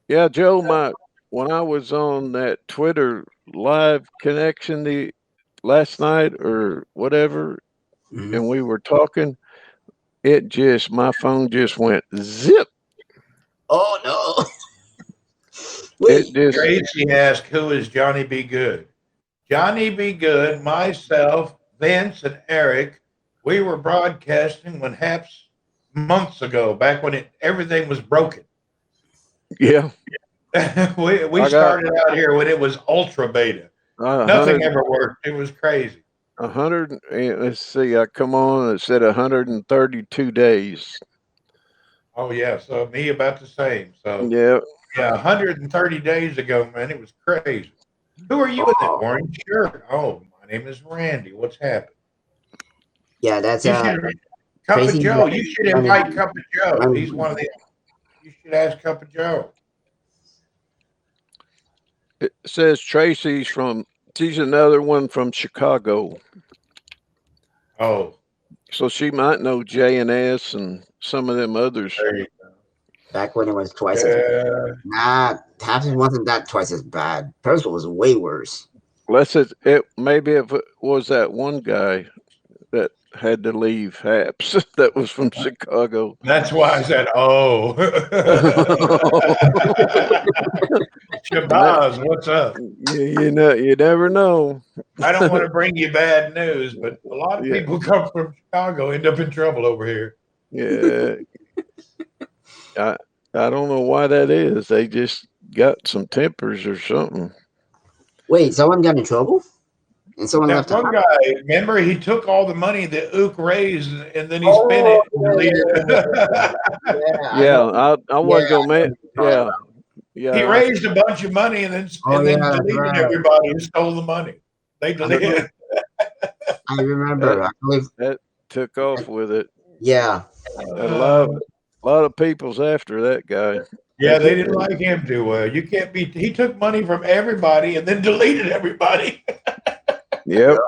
Yeah, Joe. My when I was on that Twitter live connection the last night or whatever, Mhm. and we were talking, my phone just went zip. Oh no. It Wait. just Tracy asked, who is Johnny B. Good? Johnny B. Good, myself, Vince, and Eric, we were broadcasting when Haps months ago, back when everything was broken. yeah. we I got started out here when it was ultra beta. a Nothing hundred ever worked. It was crazy. a hundred. Let's see. I come on. It said 132 days. Oh yeah, so me about the same. So Yeah. yeah, 130 days ago, man, it was crazy. Who are you in that Oh, orange shirt? Oh, my name is Randy. What's happened? yeah, that's You should Cup of Tracy Joe. You should invite running Cup of Joe. He's running. one of the. You should ask Cup of Joe. It says Tracy's from. She's another one from Chicago, Oh, so she might know J and S and some of them others. there you Back when it was go. twice as Yeah. nah, Tapson wasn't that twice as bad. Percival was way worse. Unless it maybe if it was that one guy that had to leave Haps that was from Chicago. That's why I said, oh. Shabazz, what's up? You know, you never know. I don't want to bring you bad news, but a lot of Yeah, people come from Chicago end up in trouble over here. yeah. I I don't know why that is. They just got some tempers or something. Wait, someone got in trouble? And someone That left the one house? guy, remember, he took all the money that Ook raised and then he spent Oh, it and deleted it. yeah, I Yeah, know. I Yeah, wasn't gonna I know what make. you're talking Yeah, about. He yeah. raised a bunch of money and Oh, then yeah, that's deleted right. everybody who stole the money. They I heard deleted. I That remember. I believe. that took off with it. Yeah. A Uh, lot of people's after that guy. yeah, they didn't like him too well. You can't be. He took money from everybody and then deleted everybody. Yep.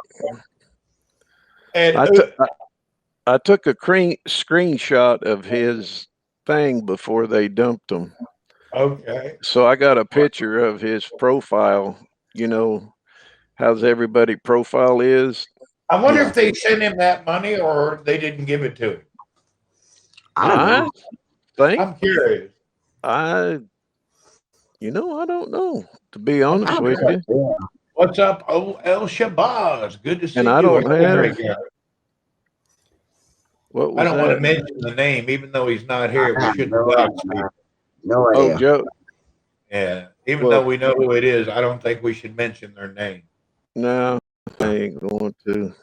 And I took I took a screenshot of his thing before they dumped him. okay, So I got a picture of his profile. You know, how's everybody profile is? I wonder Yeah. if they sent him that money or they didn't give it to him. I don't I know. think I'm curious. I I don't know, to be I'm I honest don't with know. curious. you. Yeah. What's up, oh El Shabazz? Good to And see I you. don't Another have great guy. what I was don't want to that? mention the name, even though he's not here. I We have shouldn't no idea, dox man. people. No Oh, idea. Joe. Yeah, even though Well, we know who it is, I don't think we should mention their name. no, I ain't going to.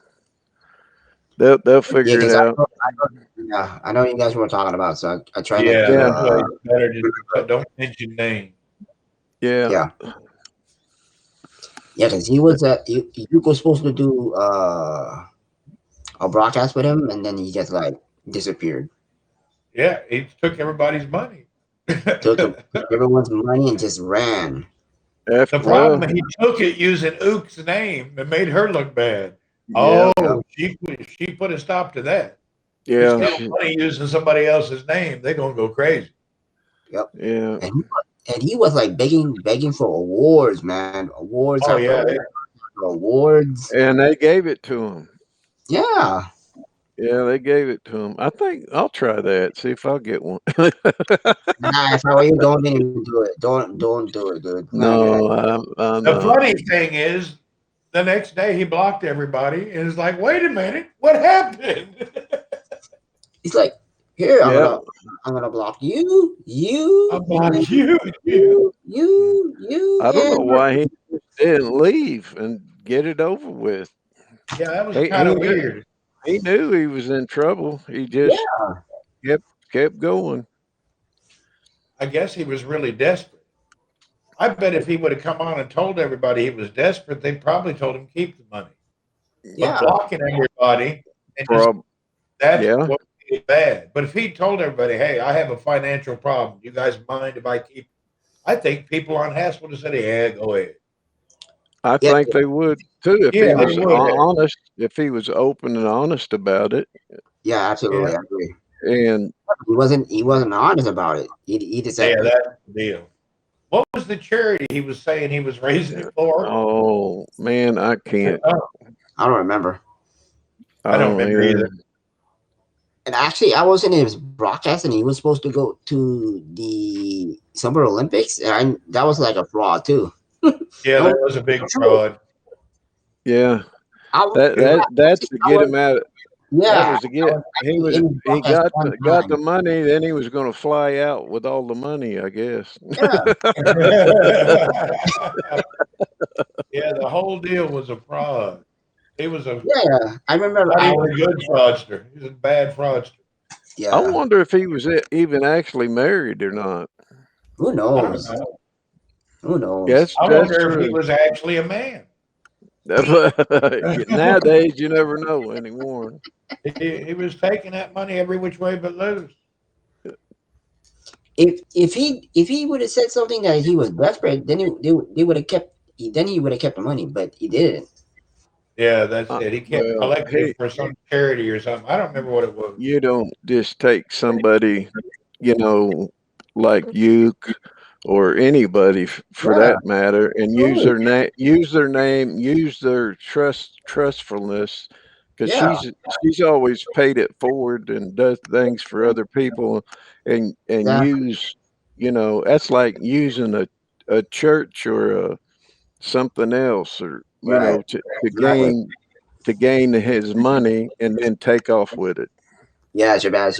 They'll Yeah, figure it because out. yeah, I know you guys were talking about, so I try not Yeah, to. Yeah, that's why it's better just don't mention names. yeah. Yeah, yeah, because he was you were supposed to do a broadcast with him, and then he just like disappeared. Yeah, he took everybody's money. Took everyone's money and just ran. The After well, problem, he took it using Ook's name and made her look bad. Oh, yeah, Yep, she put a stop to that. You yeah, steal money using somebody else's name, they're gonna go crazy. yep. yeah. And he was like begging for awards, man. Awards Oh after yeah, awards. And they gave it to him. Yeah. Yeah, they gave it to him. I think I'll try that. See if I'll get one. Nah, if I were you, don't even do it. Don't do it, dude. It's not a good idea. No, I'm the not. funny thing is, the next day he blocked everybody and is like, "Wait a minute, what happened?" He's like, here, Yeah, I'm gonna block you, you, I you, blocked you. Yeah, you, I don't know and why he didn't leave and get it over with. yeah, that was He kind he of knew weird. he knew he was in trouble. He just yeah, kept kept going. I guess he was really desperate. I bet if he would have come on and told everybody he was desperate, they probably told him keep the money. But yeah, blocking everybody and just Prob that's yeah. what made it bad. But if he told everybody, "Hey, I have a financial problem. You guys mind if I keep?" I think people on Hass would have said, "Yeah, go ahead." I yeah, think they would too if he Yeah, they was would have. honest, if he was open and honest about it. yeah. Yeah, Absolutely, I agree. And He wasn't honest about it. He just yeah, said, that's the deal. What was the charity he was saying he was raising it for? oh man, I can't. Oh, I don't remember. I I don't don't remember either. even. And actually, I was in his broadcast, and he was supposed to go to the Summer Olympics, and that was like a fraud too. Yeah, No, that was a big true. fraud. Yeah, I was, that It was, that that's to I get was, him out. That yeah, was to I get was actually in his he broadcast one got the time. money. Then he was going to fly out with all the money, I guess. Yeah, yeah, the whole deal was a fraud. He was a yeah. I remember. not I even was, a good fraudster. He was a bad fraudster. I yeah. wonder if he was even actually married or not. Who I don't knows? know. Who knows? I That's wonder if he true. was actually a man. Nowadays, you never know anymore. He was taking that money every which way but loose. If he would have said something that he was desperate, then they would have kept. Then he would have kept the money, but he didn't. Yeah, that's it. He kept Well, collecting it hey, for some charity or something. I don't remember what it was. you don't just take somebody, you know, like you or anybody for Yeah, that matter, and absolutely. use their trustfulness, because Yeah, she's always paid it forward and does things for other people, and exactly. use, that's like using a church or something else, or Right. Exactly. to gain his money and then take off with it. Yeah, Shabazz,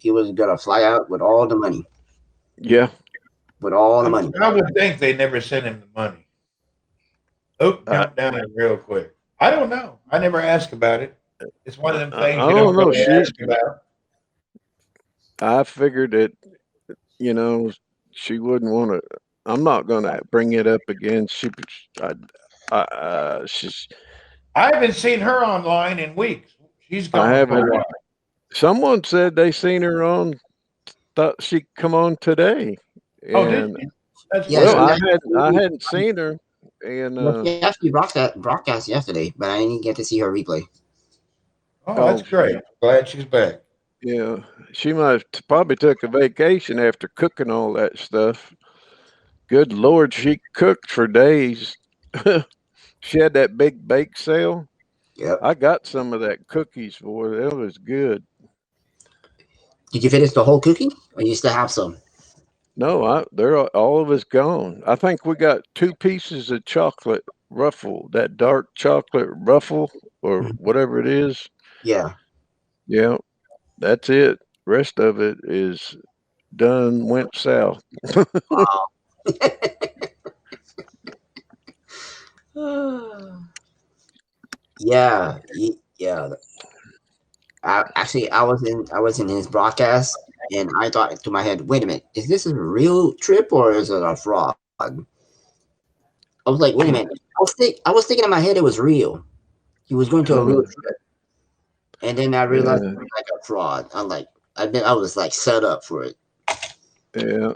he was gonna fly out with all the money. Yeah. With all the money. I would think they never sent him the money. Oak I, jumped down it real quick. I don't know. I never asked about it. It's one of them things I you don't don't know. really ask about. I figured that, you know, she wouldn't want to. I'm not going to bring it up again. She's I haven't seen her online in weeks. She's I gone for a haven't. while. Someone said they seen her on. Thought she'd come on today, Oh, did and she? That's Yeah, well, she good. I hadn't seen her, and actually broadcast yesterday, but I didn't get to see her replay. Oh, that's oh great. Glad she's back. yeah, she might have probably took a vacation after cooking all that stuff. Good Lord, she cooked for days. She had that big bake sale. Yep. I got some of that cookies for her. That was good. Did you finish the whole cookie, or you still have some? No, they're all of us gone. I think we got two pieces of chocolate ruffle, that dark chocolate ruffle or Mhm. whatever it is. Yeah. Yeah, that's it. Rest of it is done, went south. Wow. Yeah. Yeah. I was in his broadcast, and I thought to my head, wait a minute, is this a real trip or is it a fraud? I was like, wait a minute. I was thinking in my head it was real. He was going to a real Uh, trip, and then I realized it yeah, was like a fraud. I was like set up for it. yeah.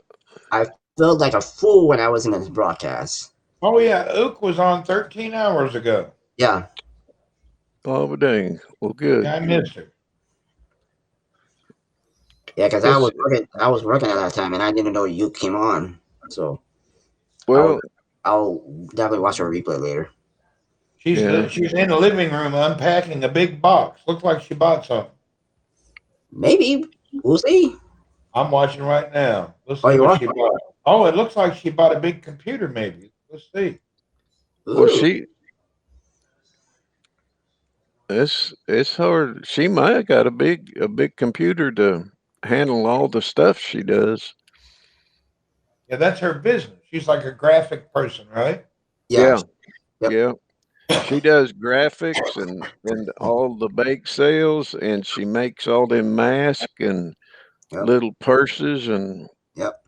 I felt like a fool when I was in his broadcast. Oh, yeah. Ook was on 13 hours ago. Yeah, Oh, dang. Well, Yeah, good. I missed her. yeah, because Let's. I was working at that time, and I didn't know you came on. So I'll Well, I'll definitely watch a replay later. yeah. She's in the living room unpacking a big box. Looks like she bought something. Maybe we'll see. I'm watching right now. Let's Oh, see you what are? she bought. Oh, it looks like she bought a big computer, maybe. Let's see. Well, Ooh, it's hard. She might have got a big computer to handle all the stuff she does. Yeah, that's her business. She's like a graphic person, right? yeah, Yeah, yep, yeah. She does graphics and all the bake sales, and she makes all them masks and yep, little purses, and yep.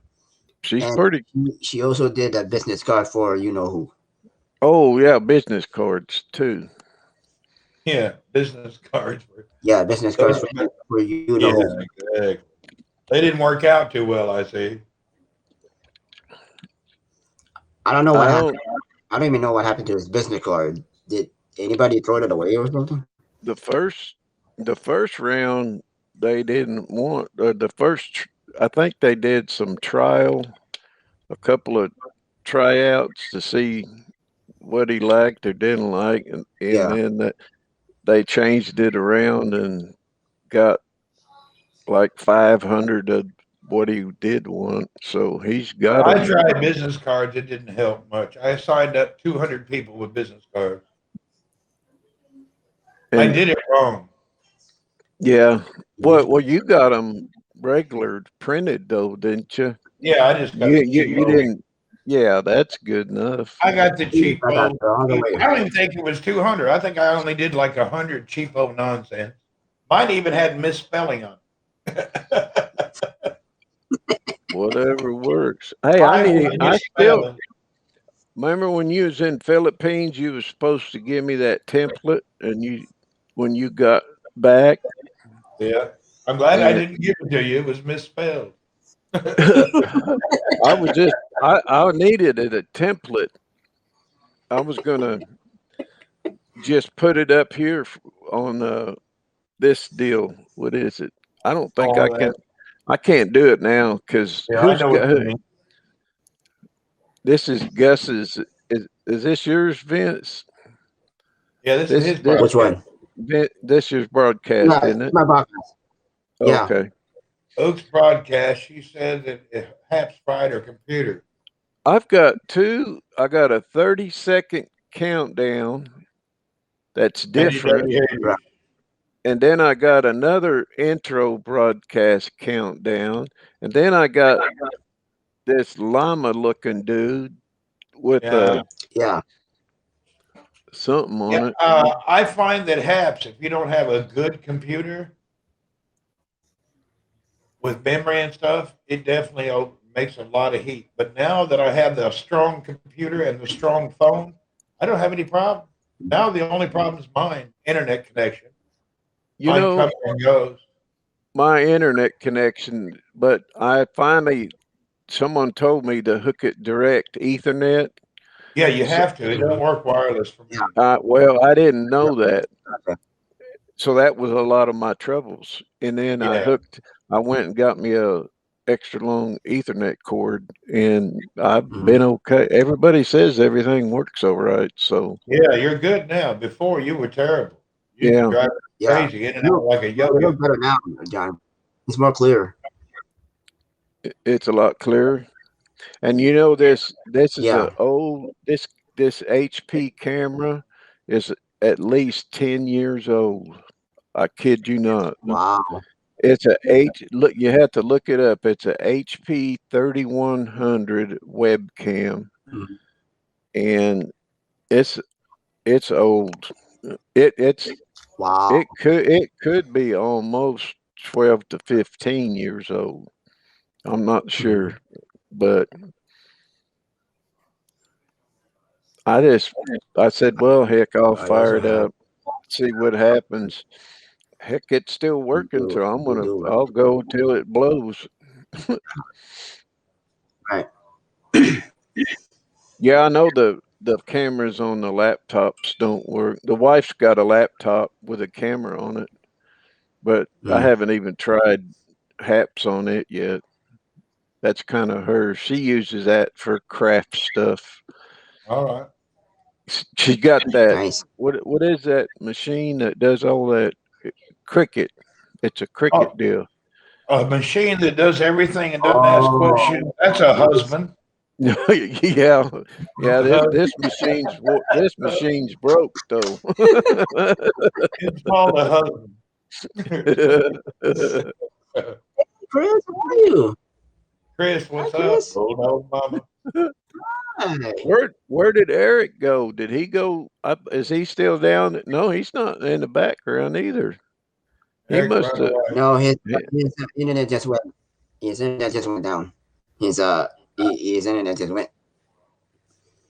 she's And pretty. she also did a business card for you know who. Oh yeah, business cards too. Yeah, business cards for Yeah, business cards those. for you know Yeah, who. exactly. They didn't work out too well, I see. I don't know I what happened. don't. I don't even know what happened to his business card. Did anybody throw it away or something? The first the first round they didn't want I think they did some trial, a couple of tryouts to see what he liked or didn't like, and Yeah. then they changed it around and got like 500 of what he did want. So he's got I them. tried business cards. It didn't help much. I signed up 200 people with business cards. I And did it wrong. yeah, Mhm. well, you got them regular printed though, didn't you? Yeah, I just got You the you, you cheapo. didn't. Yeah, that's good enough. I got the I got cheapo. the other I way. don't even think it was 200. I think I only did like 100 cheapo nonsense. Mine even had misspelling on it. Whatever works. Hey, Mine was I still misspelling. remember when you was in Philippines, you was supposed to give me that template, and when you got back, Yeah. I'm glad I and didn't give it to you. It was misspelled. I was just I needed it a template. I was gonna just put it up here on this deal. What is it? I don't think I All can. that. I can't do it now because Yeah, I know what you mean. this is Gus's. Is this yours, Vince? Yeah, this is This his this Which broadcast. one? this year's broadcast, Yeah, isn't it? my broadcast. Yeah. Okay. Oak's broadcast, she said that it Haps fried her computer. I've got two. I got a 30-second countdown that's And he different, doesn't hear Right. you. and then I got another intro broadcast countdown, and then I got this llama looking dude with Yeah. Yeah. something Yeah. on it. I find that Haps, if you don't have a good computer with memory and stuff, it definitely makes a lot of heat. But now that I have the strong computer and the strong phone, I don't have any problem. Now the only problem is mine, internet connection. You Mine know, comes and goes. my internet connection, but I finally someone told me to hook it direct Ethernet. Yeah, you So, have to. It don't work wireless for Yeah. me. well, I didn't Yep. know that. Okay. So that was a lot of my troubles. And then Yeah. I went and got me a extra long Ethernet cord, and I've Hmm. been okay. Everybody says everything works all right. So Yeah, you're good now. Before you were terrible. You used to yeah, drive me Yeah. crazy in and out like a You yo-yo. look better now, John. It's more clear. it's a lot clearer. And you know this is Yeah. a old this HP camera is at least 10 years old. I kid you not. Wow. It's a H look you have to look it up. It's a HP 3100 webcam Mhm. and it's it's old. It's Wow. it could be almost 12 to 15 years old. I'm not Mhm. sure, but I said, well, heck, I'll Those fire are it hard. up, see what happens. Heck, it's still You working, do so it. You do it. I'll go till it blows. Right. Yeah, I know the cameras on the laptops don't work. The wife's got a laptop with a camera on it, but I Mm. haven't even tried Haps on it yet. That's kind of her. She uses that for craft stuff. All right. She got that. Nice. What is that machine that does all that? Cricket. It's a cricket Oh, deal. a machine that does everything and doesn't ask Oh. questions. That's a husband. Yeah, yeah. Uh, This machine's broke though. it's called a husband. Chris, how are you? Chris, Hi, what's up? Chris. Oh no, mama. Hi. Where did Eric go? Did he go up? Is he still down? No, he's not in the background either. He Eric must run have. away. No, He, his internet just went. His internet just went down. His internet just went.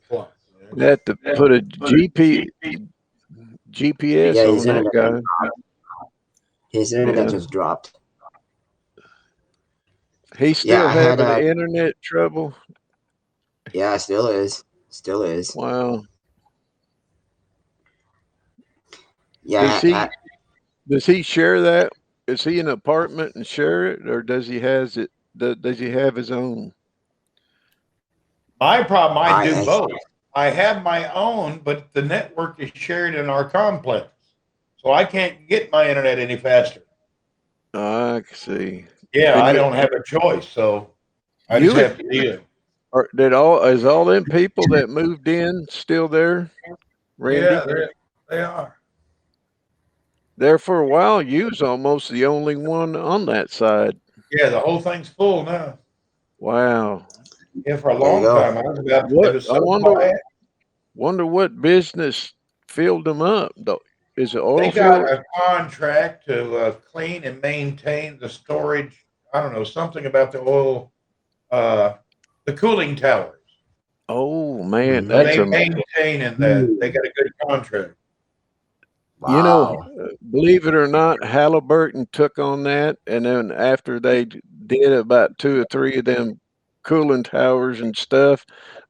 What? had to put a Yeah, GPS his on that internet guy. his internet Yeah, just dropped. he's Yeah, still I had having internet trouble. yeah, still is. Still is. Wow. Does Yeah, he does he share that? Is he in an apartment and share it, or does he has it? Does he have his own? My problem, I do I both. I have my own, but the network is shared in our complex. So I can't get my internet any faster. I see. Yeah, And I don't have a choice. So I just you have to deal. did all is all them people that moved in still there, Yeah, Randy? they are. There for a while, you was almost the only one on that side. Yeah, the whole thing's full now. Wow. Yeah, for a there you long go. time. I was about, it What was I so quiet. wonder what business filled them up. Though, is it They oil got field? a contract to clean and maintain the storage. I don't know, something about the oil, uh, the cooling towers. Oh man, Hmm. So that's they a maintain in that. They got a good contract. you know, Wow. believe it or not, Halliburton took on that, and then after they did about two or three of them cooling towers and stuff,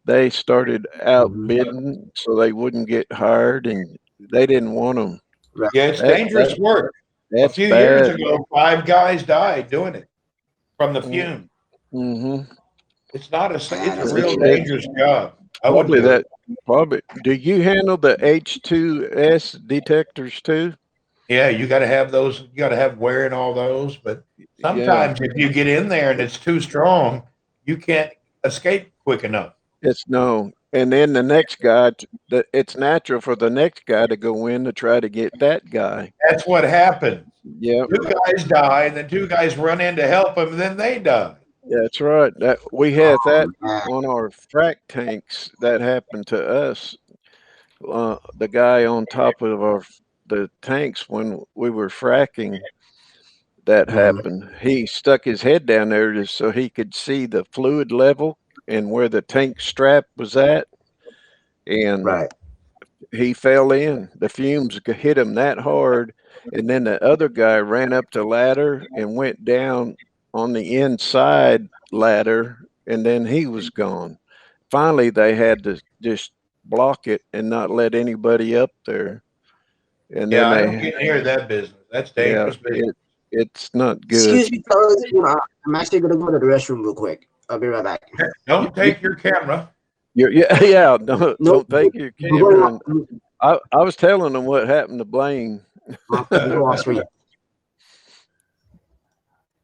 they started Hmm. outbidding so they wouldn't get hired, and they didn't want them. Right. Yeah, it's That dangerous work. A that's few years bad. ago, 5 guys died doing it from the fume. Mm-hmm. It's not Yeah, it's a that's real dangerous. It dangerous job. I wouldn't probably do it. that probably. Do you handle the H2S detectors too? Yeah, you got to have those. You got to have wearing all those. But Yeah, sometimes if you get in there and it's too strong, you can't escape quick enough. it's no. And then the next guy, it's natural for the next guy to go in to try to get that guy. That's what happens. Yep, Two guys die, and then two guys run in to help them, and then they die. that's right. That we had Oh that man. on our frac tanks. That happened to us. The guy on top of the tanks when we were fracking, that Hmm. happened. He stuck his head down there just so he could see the fluid level and where the tank strap was at. And Right. he fell in. The fumes hit him that hard, and then the other guy ran up the ladder and went down on the inside ladder, and then he was gone. Finally, they had to just block it and not let anybody up there. And then Yeah, I don't they, get near that business. That's yeah, dangerous business. it's not good. Excuse me, fellas. I'm actually gonna go to the restroom real quick. I'll be right back. Don't take your camera. Yeah, yeah. Don't Nope. take your I'm going camera. off. And I was telling them what happened to Blaine. I'm go off screen.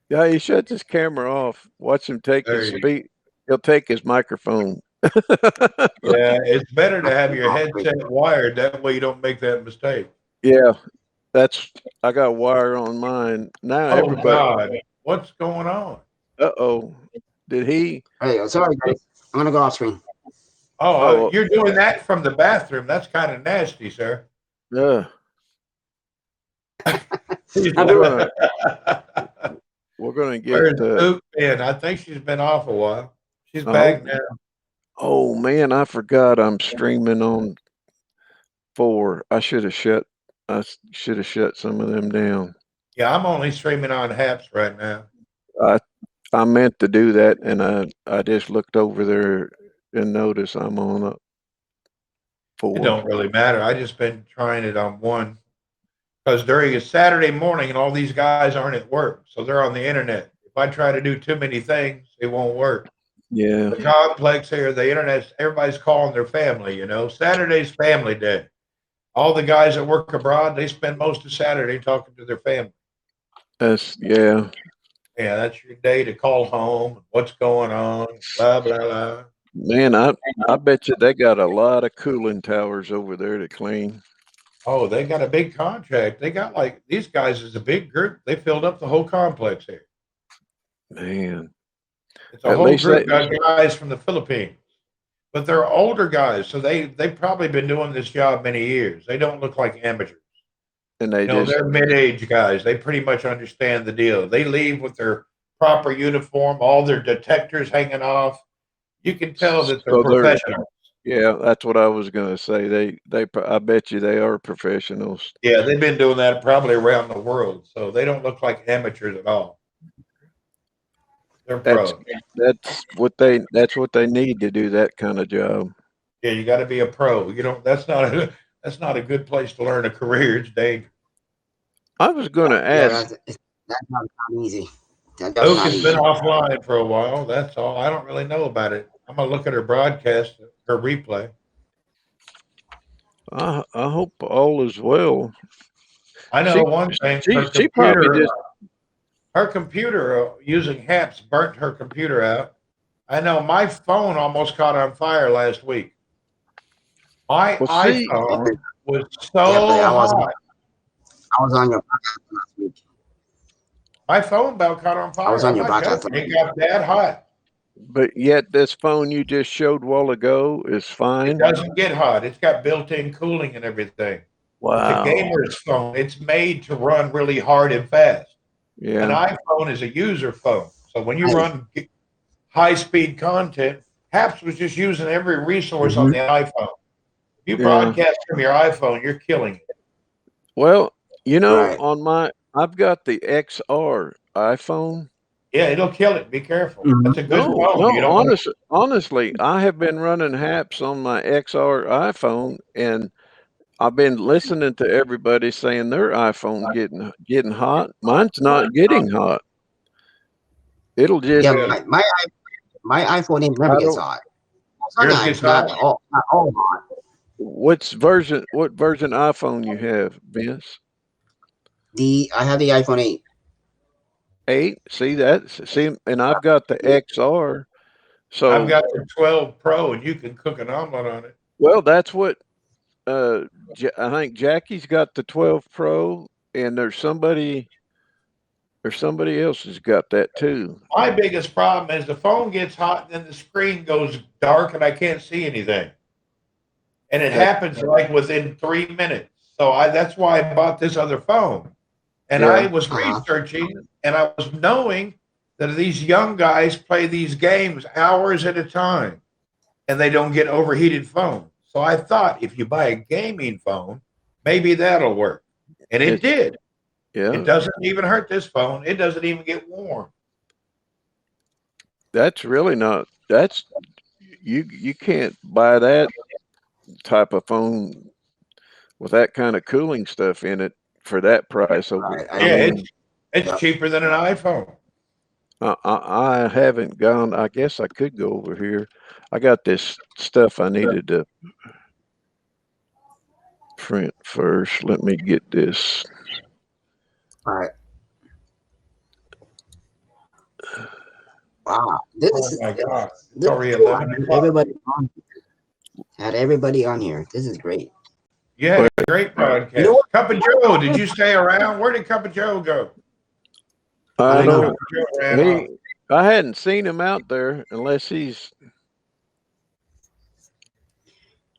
Yeah, he shuts his camera off. Watch him take There his you speak. He'll take his microphone. Yeah, it's better to have your Off screen. headset wired. That way you don't make that mistake. Yeah, that's. I got wire on mine now. Oh Everybody. God, what's going on? Oh. Did he? Hey, sorry guys. I'm gonna go off screen. Oh, Oh, you're doing that from the bathroom. That's kind of nasty, sir. yeah. I'll be right. We're gonna get. Where's Luke been? I think she's been off a while. She's back now. Oh man, I forgot I'm streaming on 4. I should have shut. I should have shut some of them down. Yeah, I'm only streaming on Haps right now. I meant to do that, and I just looked over there and noticed I'm on It 4. don't really matter. I just been trying it on one because during a Saturday morning and all these guys aren't at work, so they're on the internet. If I try to do too many things, it won't work. Yeah. The complex here, the internet, everybody's calling their family. Saturday's family day. All the guys that work abroad, they spend most of Saturday talking to their family. Yeah. Yeah, that's your day to call home. What's going on? Blah blah blah. Man, I bet you they got a lot of cooling towers over there to clean. Oh, they got a big contract. They got like these guys is a big group. They filled up the whole complex here. Man, It's a at whole least group they, of guys from the Philippines, but they're older guys, so they've probably been doing this job many years. They don't look like amateurs. and they just They're mid-age guys. They pretty much understand the deal. They leave with their proper uniform, all their detectors hanging off. You can tell that they're so they're professionals. yeah. That's what I was gonna say. I bet you they are professionals. Yeah, they've been doing that probably around the world, so they don't look like amateurs at all. They're That's pros. that's what they need to do that kind of job. Yeah, you got to be a pro. That's not a good place to learn a career. It's dangerous. I was gonna Yeah, ask. that's not easy. That's Luke not has been easy. offline for a while. That's all. I don't really know about it. I'm gonna look at her broadcast, her replay. I hope all is well. I know She one thing. she probably just Her computer using HAPS burnt her computer out. I know my phone almost caught on fire last week. My well see iPhone was Yeah, but so hot. I was on your podcast last week. My phone about caught on I was fire. on I'm your not broadcast joking. last It week. got that hot. but yet this phone you just showed a while ago is It fine. doesn't get hot. It's got built-in cooling and everything. It's a Wow. gamer's phone. It's made to run really hard and fast. An Yeah. iPhone is a user phone. So when you Hey. run high-speed content, HAPS was just using every resource on Mm-hmm. the iPhone. If you Yeah. broadcast from your iPhone, you're killing it. Well, Right. I've got the XR iPhone. Yeah, it'll kill it. Be careful. Mm-hmm. That's a good No, phone. You no, don't want honestly, I have been running apps on my XR iPhone, and I've been listening to everybody saying their iPhone getting hot. Mine's not getting hot. It'll just Yeah, to. my iPhone never I gets don't. hot. Yours gets Sometimes, hot. not all hot. What version iPhone you have, Vince? I have the iPhone 8. 8. See, and I've got the XR. I've So got the 12 Pro, and you can cook an omelet on it. well, that's what I think Jackie's got the 12 Pro, and there's somebody else who's got that too. My biggest problem is the phone gets hot, and then the screen goes dark, and I can't see anything. And it That happens like within 3 minutes. So that's why I bought this other phone. And I yeah. was researching, and I was knowing that these young guys play these games hours at a time, and they don't get overheated phones. So I thought if you buy a gaming phone, maybe that'll work. And it It, did. yeah, It doesn't even hurt this phone. It doesn't even get warm. that's really not. That's you can't buy that type of phone with that kind of cooling stuff in it for that price. Over, Right. I Yeah, mean, it's Yep. cheaper than an iPhone. I haven't gone. I guess I could go over here. I got this stuff I needed to print first. Let me get this. All right. Wow. This Oh is my God. It's this is already cool. 11 o'clock. Had everybody on here. This is great. You had a great You know broadcast. what? Cup of Joe, did you stay around? Where did Cup of Joe go? I I Cup know. don't. of Joe ran off. He. I hadn't seen him out there unless he's.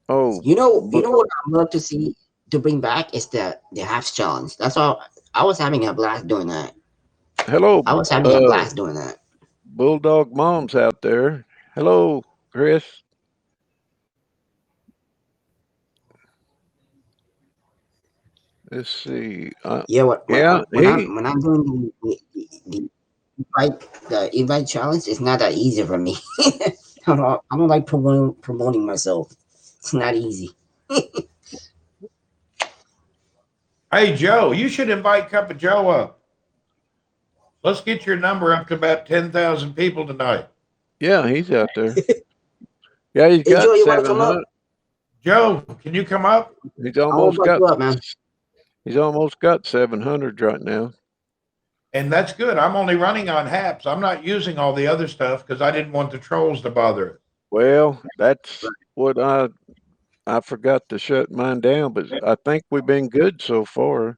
Oh, You know what I'd love to see to bring back is the half challenge. That's all. I was having a blast doing that. hello, I was having a blast doing that. Bulldog Mom's out there. Hello, Chris. Let's see. Yeah, Yeah, he. when I'm doing the invite challenge, it's not that easy for me. I don't like promoting myself. It's not easy. Hey, Joe, you should invite Cup of Joe up. Let's get your number up to about 10,000 people tonight. Yeah, he's out there. Yeah, he's Hey Joe, got you want to come 700. up? Joe, can you come up? He's I will almost bust got. you up, man. He's almost got 700 right now. And that's good. I'm only running on Haps. I'm not using all the other stuff because I didn't want the trolls to bother it. Well, that's what I forgot to shut mine down, but I think we've been good so far.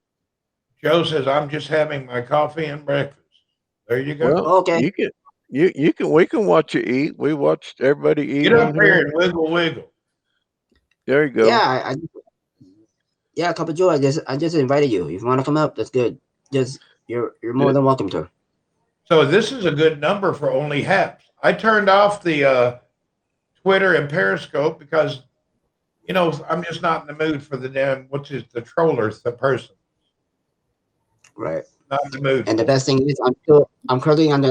Joe says, I'm just having my coffee and breakfast. There you go. Well, Okay. you can we can watch you eat. We watched everybody eat Get up on here here. and wiggle, wiggle. There you go. Yeah, yeah, Cup of Joe. I just invited you. If you want to come up, that's good. Just you're more Yeah. than welcome to. So this is a good number for only Haps. I turned off the Twitter and Periscope because, I'm just not in the mood for the damn, the trollers, the person. Right. Not in the mood And the for it. best thing is, I'm currently I'm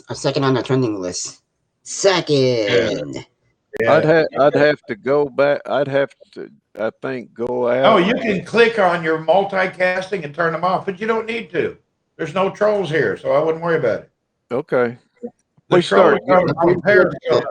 a second on the trending list. Second. Yeah. I'd have to go back. I'd have to I think go Oh, out. you can click on your multicasting and turn them off, but you don't need to. There's no trolls here, so I wouldn't worry about it. Okay. The We trolls start come getting from Periscope.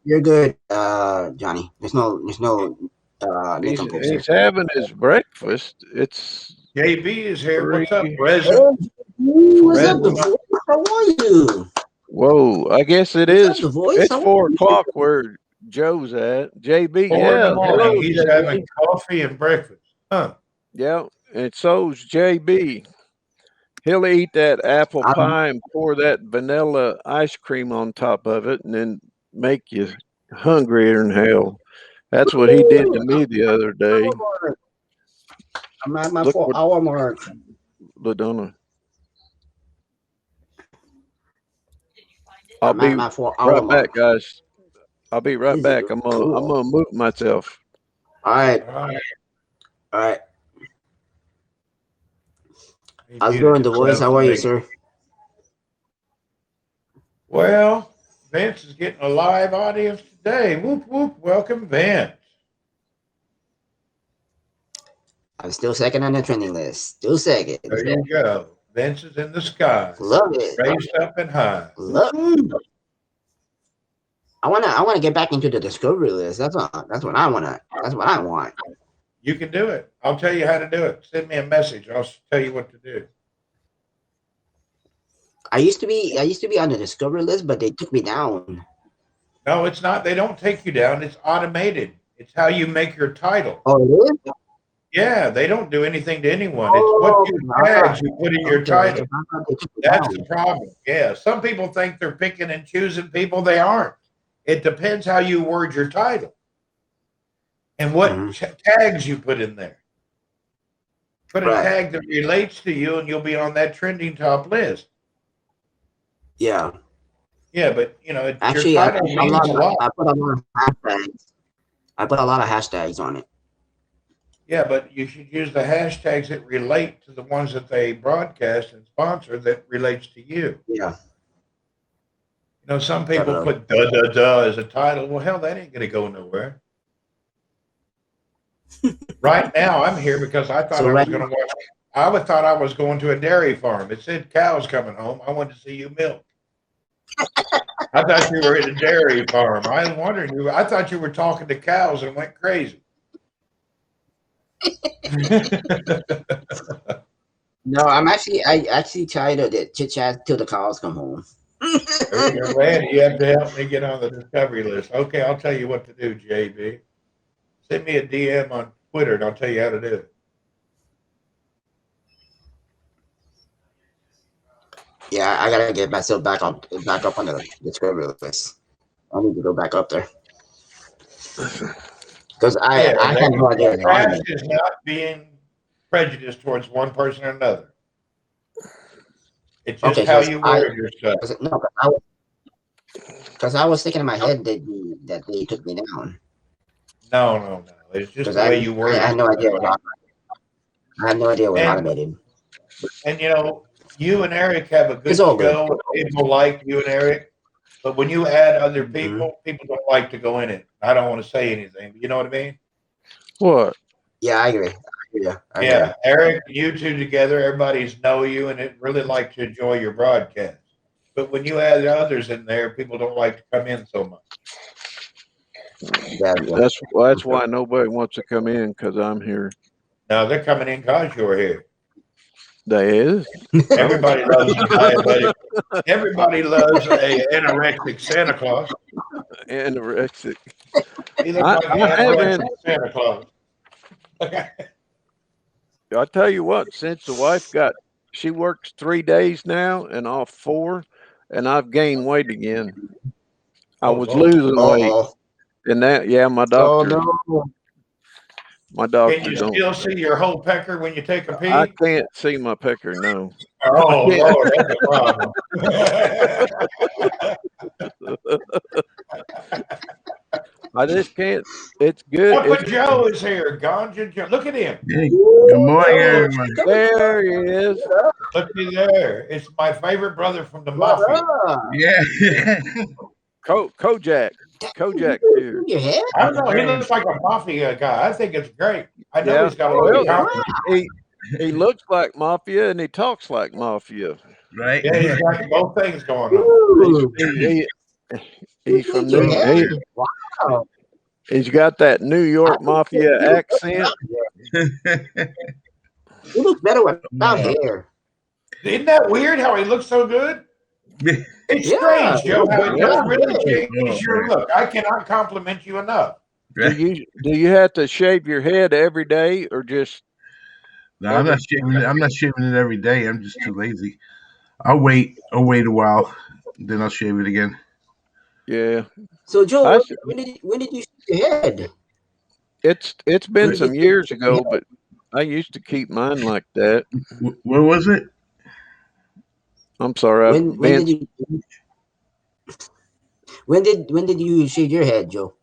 You're good, Johnny. There's no he's nincompoop having his breakfast. It's JB is here. What's up, 3. Reza? What's up, the Reza, voice? How are you? Whoa, I guess it What's up, is. the voice? It's How are 4 o'clock where Joe's at. JB, 4 in the yeah. morning. Hello, He's JB. having coffee and breakfast. Huh. Yeah, and so's JB. He'll eat that apple you? pie and pour that vanilla ice cream on top of it and then make you hungrier than hell. That's what he did to me the other day. I'm at my Look 4 what hour mark. LaDonna. I'll I'm at be my 4 hour right mark. back, guys. I'll be right This is back. I'm cool. gonna mute myself. All right, All right. all right. He How's it muted going, the voice? himself How are you, late. sir? Well, Vince is getting a live audience today. Whoop, whoop. Welcome, Vince. I'm still second on the trending list. Still second. There you go. Vince is in the sky, Love it. raised up and high. Love. I wanna get back into the discovery list. That's what I wanna. That's what I want. You can do it. I'll tell you how to do it. Send me a message. I'll tell you what to do. I used to be on the discovery list, but they took me down. No, it's not. They don't take you down. It's automated. It's how you make your title. Oh, it is? Yeah, they don't do anything to anyone. It's what tags you put in your title. That's the problem. Yeah, some people think they're picking and choosing people. They aren't. It depends how you word your title and what tags you put in there. Put a tag that relates to you, and you'll be on that trending top list. Yeah. Yeah, but Actually, your title means a lot. I put a lot of hashtags. I put a lot of hashtags on it. Yeah, but you should use the hashtags that relate to the ones that they broadcast and sponsor that relates to you. Yeah. You know, some Shut people up. put "duh duh duh" as a title. Well, hell, that ain't going to go nowhere. Right now, I'm here because I thought So I right was going to watch. Thought I was going to a dairy farm. It said cows coming home. I wanted to see you milk. I thought you were at a dairy farm. I was wondering you. I thought you were talking to cows and went crazy. No, I actually try to chit chat till the cows come home. There you go, Randy. You have to help me get on the discovery list. Okay, I'll tell you what to do, JB. Send me a DM on Twitter, and I'll tell you how to do it. Yeah, I gotta get myself back up on the discovery list. I need to go back up there because Yeah, I had no idea the how to past make is not being prejudiced towards one person or another. It's it. just Okay, how you word your stuff. no, because I was thinking in my head that they took me down No. It's just because the way you I word had it. no idea I had no idea it was And automated. and you know, you and Eric have a It's good all good. show. People like you and Eric, but when you add other Mhm. people don't like to go in it. I don't want to say anything, but you know what I mean? What? Yeah, I agree. Yeah, I hear Yeah, you. Eric, you two together, everybody's know you and it really like to enjoy your broadcast. But when you add others in there, people don't like to come in so much. Yeah, That's why nobody wants to come in because I'm here. No, they're coming in because you're here. They is. Everybody loves a diabetic. Everybody loves a anorexic Santa Claus. Anorexic. He looks like an I haven't. anorexic Santa Claus. I tell you what, since the wife she works 3 days now and off 4, and I've gained weight again. I Oh was Lord! losing weight, oh. and my Oh doctor, no. Can you don't. still see your whole pecker when you take a I pee? can't see my pecker. No, I Oh can't. Lord, that's a problem. I just can't. It's good. Uncle Joe is here. Ganja Joe. Look at him. Hey, good morning, Joe, everyone. There he is. look at there. It's my favorite brother from the What mafia. up? Yeah. Kojak. Kojak's here. Your head? I don't know. He looks like a mafia guy. I think it's great. I know Yeah. he's got a lot Well, of confidence. he looks like mafia and he talks like mafia. Right? Yeah, he's got both things going on. He's Ooh, he's look from at your New. head. Wow. He's got that New York mafia accent. You look better without Wow. hair. Isn't that weird how he looks so good? It's Yeah, strange, you Joe, look how good it Yeah. does without really hair. change your man. look. I cannot compliment you enough. Do you have to shave your head every day or just No, I'm every? not shaving it. I'm not shaving it every day. I'm just too lazy. I'll wait. I'll wait a while, then I'll shave it again. Yeah. So Joe, I s- when did you shave your head? it's been When did some you years shave your ago, head? but I used to keep mine like that. Where was it? I'm sorry, When did you when did you shave your head, Joe?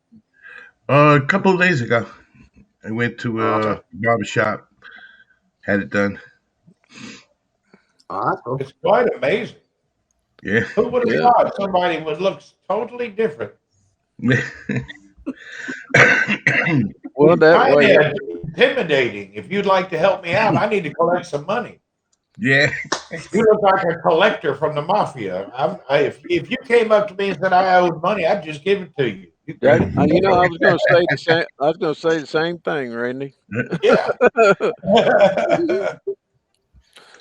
A couple of days ago. I went to Oh, okay. a barber shop, had it done. Oh, that's cool. It's quite amazing. Yeah. Who would have yeah. thought somebody would look totally different? Well, that way, Kind of intimidating. If you'd like to help me out, I need to collect some money. yeah. You look like a collector from the mafia. If you came up to me and said I owed money, I'd just give it to you. You crazy? I was going to say the same. I was going to say the same thing, Randy. Yeah.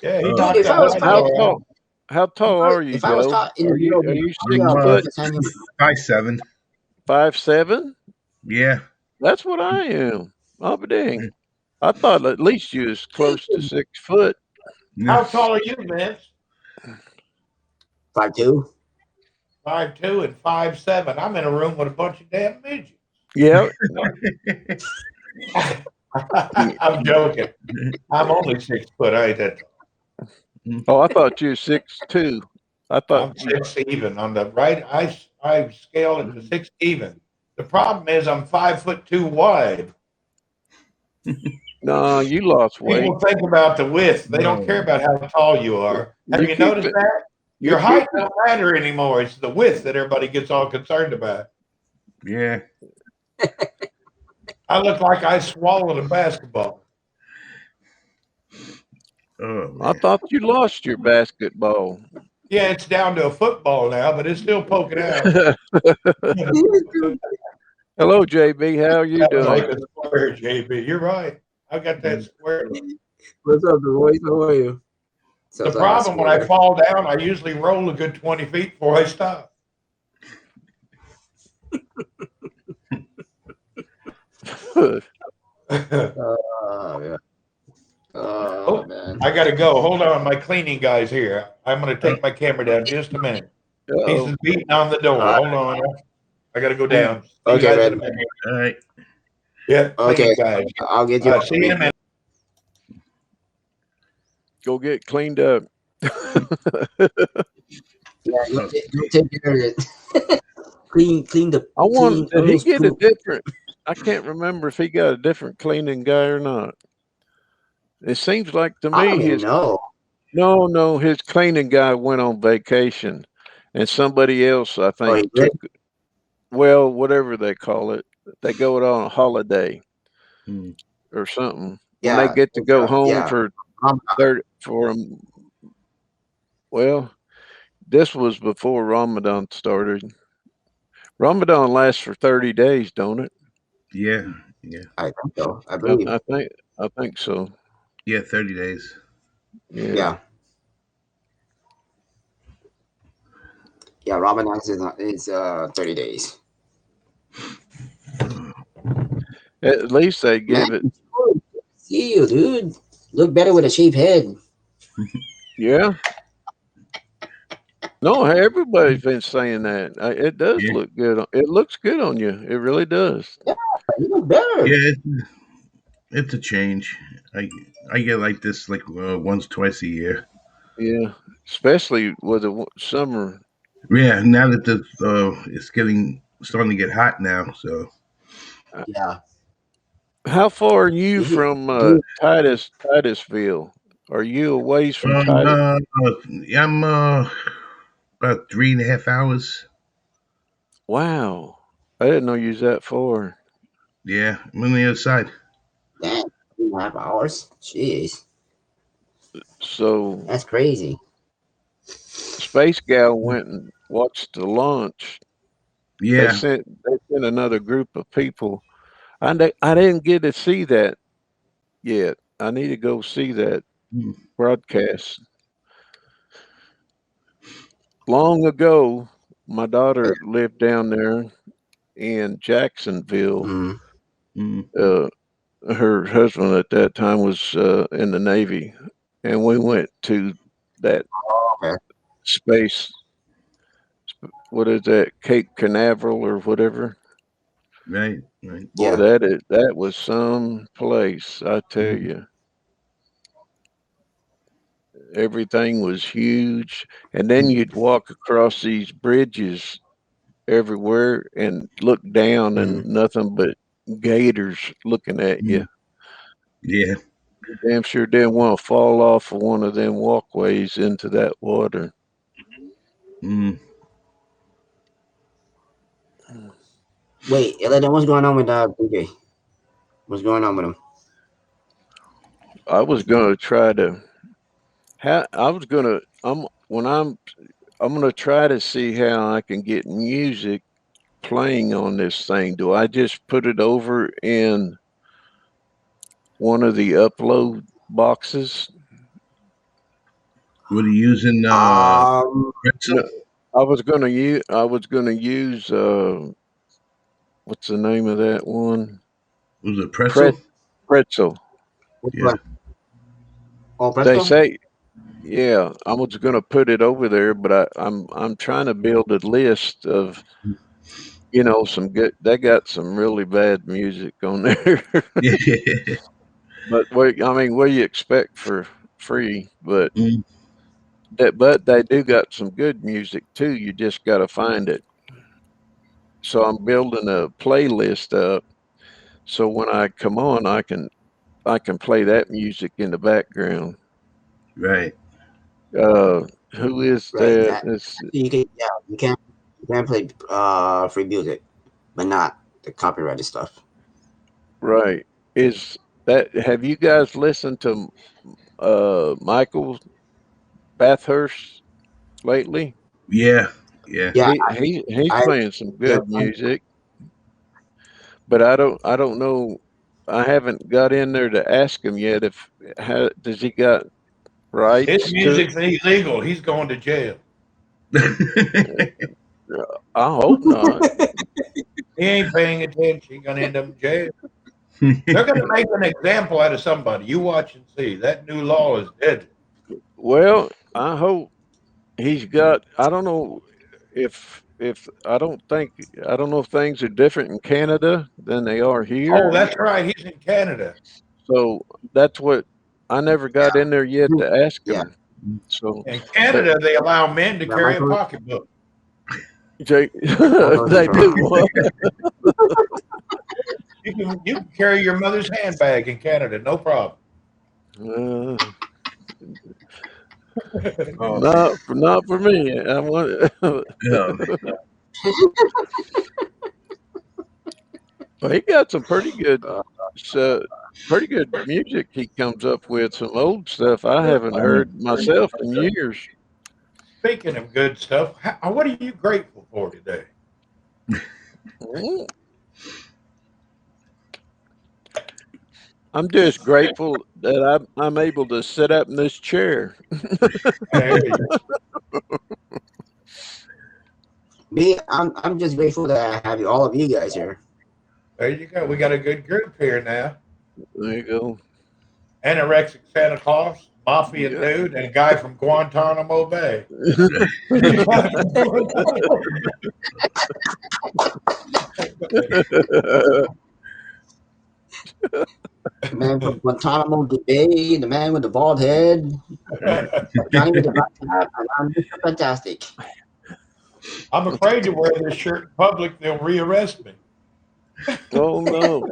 Yeah, he Oh, Dude, knocked if that I was money How caught, door off. tall? How tall are you, if I was Joe? caught in the middle of Are the you middle I'm of 6 foot, 5'7". 5'7"? Yeah. That's what I am. I'll be dang. I thought at least you was close to 6 foot. Yeah. How tall are you, Vince? 5'2". 5'2" and 5'7". I'm in a room with a bunch of damn midgets. Yeah. I'm joking. I'm only 6 foot. I ain't that tall. Oh, I thought you were 6'2". I thought I'm six even on the right. I scale it to six even. The problem is I'm 5'2" wide. No, you lost weight. People think about the width. They don't care No. about how tall you are. Have You you keep noticed it. that? You Your keep height it. don't matter anymore. It's the width that everybody gets all concerned about. Yeah. I look like I swallowed a basketball. Oh I man. thought you lost your basketball. Yeah, it's down to a football now, but it's still poking out. Hello, JB. How are you Sounds like doing? a square, JB. You're right. I got that square. What's up, the voice? How are you? The Sounds like a problem when I square. fall down, I usually roll a good 20 feet before I stop. Oh yeah. Oh Oh, man. I got to go. Hold on. My cleaning guy's here. I'm going to take my camera down just a minute. He's Oh, just beating on the door. Hold on. I got to go down. See you Okay, guys in a man. minute. All right. Yeah, Okay, cleaning guys. I'll get you. See you in a minute. go get cleaned up. Yeah, Oh, you take care of it. Clean the I want. clean Did he Earl's get a poop. different? I can't remember if he got a different cleaning guy or not. It seems like to I me don't even his know. no, his cleaning guy went on vacation, and somebody else I Oh, think he did. took well whatever they call it. They go on a holiday hmm. or something when they Yeah, get to go home yeah. for Um, 30 for well, this was before Ramadan started. Ramadan lasts for 30 days, don't it? Yeah. Yeah. I think so. I I, believe. I think I think so. Yeah. 30 days. Yeah. Yeah, yeah. Ramadan is 30 days. At least they Man, give it. see you, dude. Look better with a shaved head. Yeah. No, everybody's been saying that. It does Yeah. look good. It looks good on you. It really does. Yeah, you look better. Yeah. It's a change. I get like this like once twice a year. Yeah. Especially with the summer. Yeah. Now that the it's getting starting to get hot now, so Uh, Yeah, How far are you from dude. Titusville? Are you a ways from um Titus? uh, yeah, I'm about 3.5 hours. Wow. I didn't know you was that far. Yeah, I'm on the other side. Damn, 2.5 hours. Jeez, So that's crazy. Space Gal went and watched the launch. Yeah. They sent another group of people. I didn't get to see that yet. I need to go see that Mm, broadcast. Long ago, my daughter lived down there in Jacksonville. Mm. mm, Uh, her husband at that time was in the Navy, and we went to that Okay. space. What is that, Cape Canaveral or whatever? right. Right. Boy, Yeah. that was some place. I tell Mm, you, everything was huge, and then mm, you'd walk across these bridges everywhere and look down, Mm. and nothing but gators looking at you. mm. Yeah. Damn sure didn't want to fall off of one of them walkways into that water. Mm. Wait, Elena, what's going on with BJ? What's going on with him? I was gonna try to. I was gonna. I'm gonna try to see how I can get music playing on this thing. Do I just put it over in one of the upload boxes? What are you using? Um, Pretzel? No, I was gonna use what's the name of that one? Was it Pret pretzel? pretzel. which Yeah. one? Oh, They Presto. say yeah, I was gonna put it over there, but I'm trying to build a list of some good. They got some really bad music on there. Yeah. But what do you expect for free? Mm, But they do got some good music too. You just got to find it. So I'm building a playlist up. So when I come on, I can play that music in the background. Right. Uh, who is Right. that? Yeah. It's You can. Yeah. You can play free music, but not the copyrighted stuff. right. Is that? Have you guys listened to Michael Bathurst lately? Yeah. Yeah. Yeah. He's I. playing some Yeah. good music, but I don't know. I haven't got in there to ask him yet. If how, does he got His rights to? music's illegal. He's going to jail. I hope not. He ain't paying attention. He's going to end up in jail. They're going to make an example out of somebody. You watch and see. That new law is deadly. Well, I hope he's got. I don't know if I don't know if things are different in Canada than they are Oh, here. that's right. He's in Canada. So that's what I never got in there yet to ask Yeah. him. So, In but Canada, they allow men to Yeah. carry a Michael. pocketbook. Jay, Michael is in they do Toronto. what? You can carry your mother's handbag in Canada, no problem. Uh, Oh, not for me. I want, yeah. but he got some Uh, so, pretty good music. He comes up with some old stuff I haven't heard myself in years. Speaking of good stuff, what are you grateful for today? Mm, I'm just grateful that I'm able to sit up in this chair. There you, me, I'm just grateful that I have all of you guys here. there you go. We got a good group here now. There you go. Anorexic Santa Claus, Mafia Yeah. Dude, and a guy from Guantanamo Bay. The man from Guantanamo Bay, the man with the bald head, Johnny with the black cap, and I'm Mr. Fantastic. I'm afraid to wear this shirt in public. They'll rearrest me. Oh no!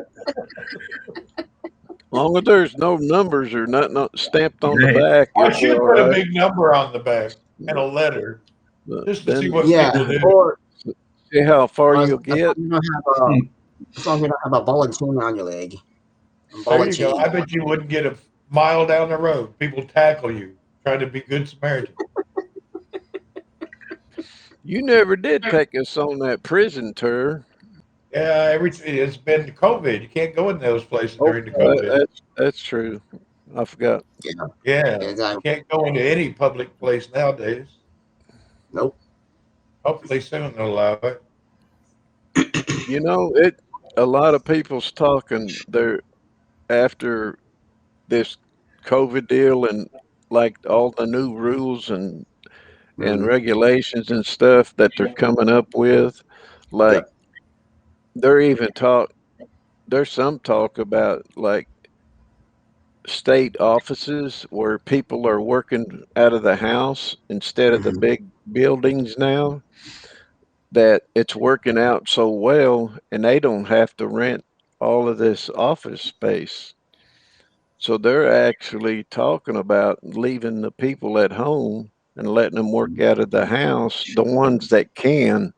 Long as there's no numbers or nothing stamped on the Right. back, I you'll be should all put a right. big number on the back and a letter just to see Then what Yeah, people do. or see how far as, you'll as long get. as you don't have a, as long as you don't have a ball and chain on your leg, a ball There and you go. chain. I bet you wouldn't get a mile down the road. People tackle you, trying to be good Samaritan. You never did take us on that prison tour. Yeah, it's been COVID. You can't go in those places Oh, during the COVID. that's true. I forgot. Yeah, Yeah, you exactly. can't go into any public place nowadays. Nope. Hopefully soon they'll allow it. You know, it. A lot of people's talking there after this COVID deal and like all the new rules and Hmm. regulations and stuff that they're coming up with. Like Yep. they're even talk. There's some talk about like state offices where people are working out of the house instead of the Hmm. big buildings now, that it's working out so well and they don't have to rent all of this office space. So they're actually talking about leaving the people at home and letting them work out of the house, the ones that can.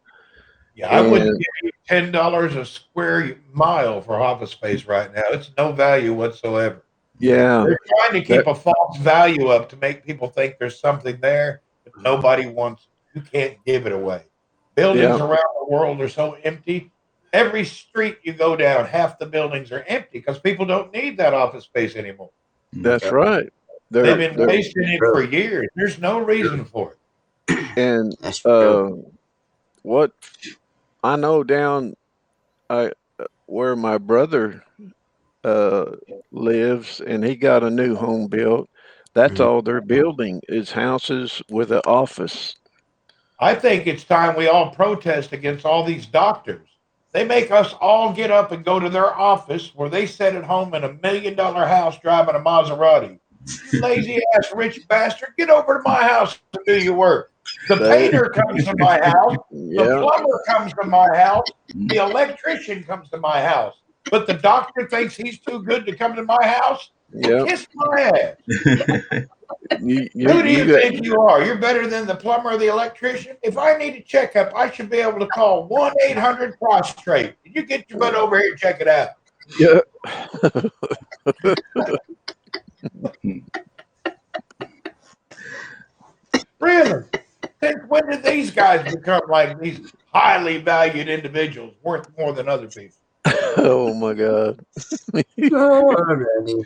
Yeah, I wouldn't And give you $10 a square mile for office space right now. It's no value whatsoever. yeah, They're trying to that keep a false value up to make people think there's something there, but nobody wants it. You can't give it away. Buildings yeah, around the world are so empty. Every street you go down, half the buildings are empty because people don't need that office space anymore. that's Yep. right. They've They're been they're wasting it True. for years. There's no reason for it. and That's true. what I know down I where my brother uh lives and he got a new home built. That's Hmm. all they're building is houses with an office. I think it's time we all protest against all these doctors. They make us all get up and go to their office where they sit at home in $1 million house driving a Maserati. You lazy ass rich bastard, get over to my house and do your work. The They, painter comes to my house. The yeah, plumber comes to my house. The electrician comes to my house. But the doctor thinks he's too good to come to my house? Well, yeah. kiss my ass. Who do You you got think you are? You're better than the plumber or the electrician? If I need a checkup, I should be able to call 1-800 prostrate. You get your butt over here and check it out. yeah. Really? Since when did these guys become like these highly valued individuals worth more than other people? Oh my God. Oh, Randy.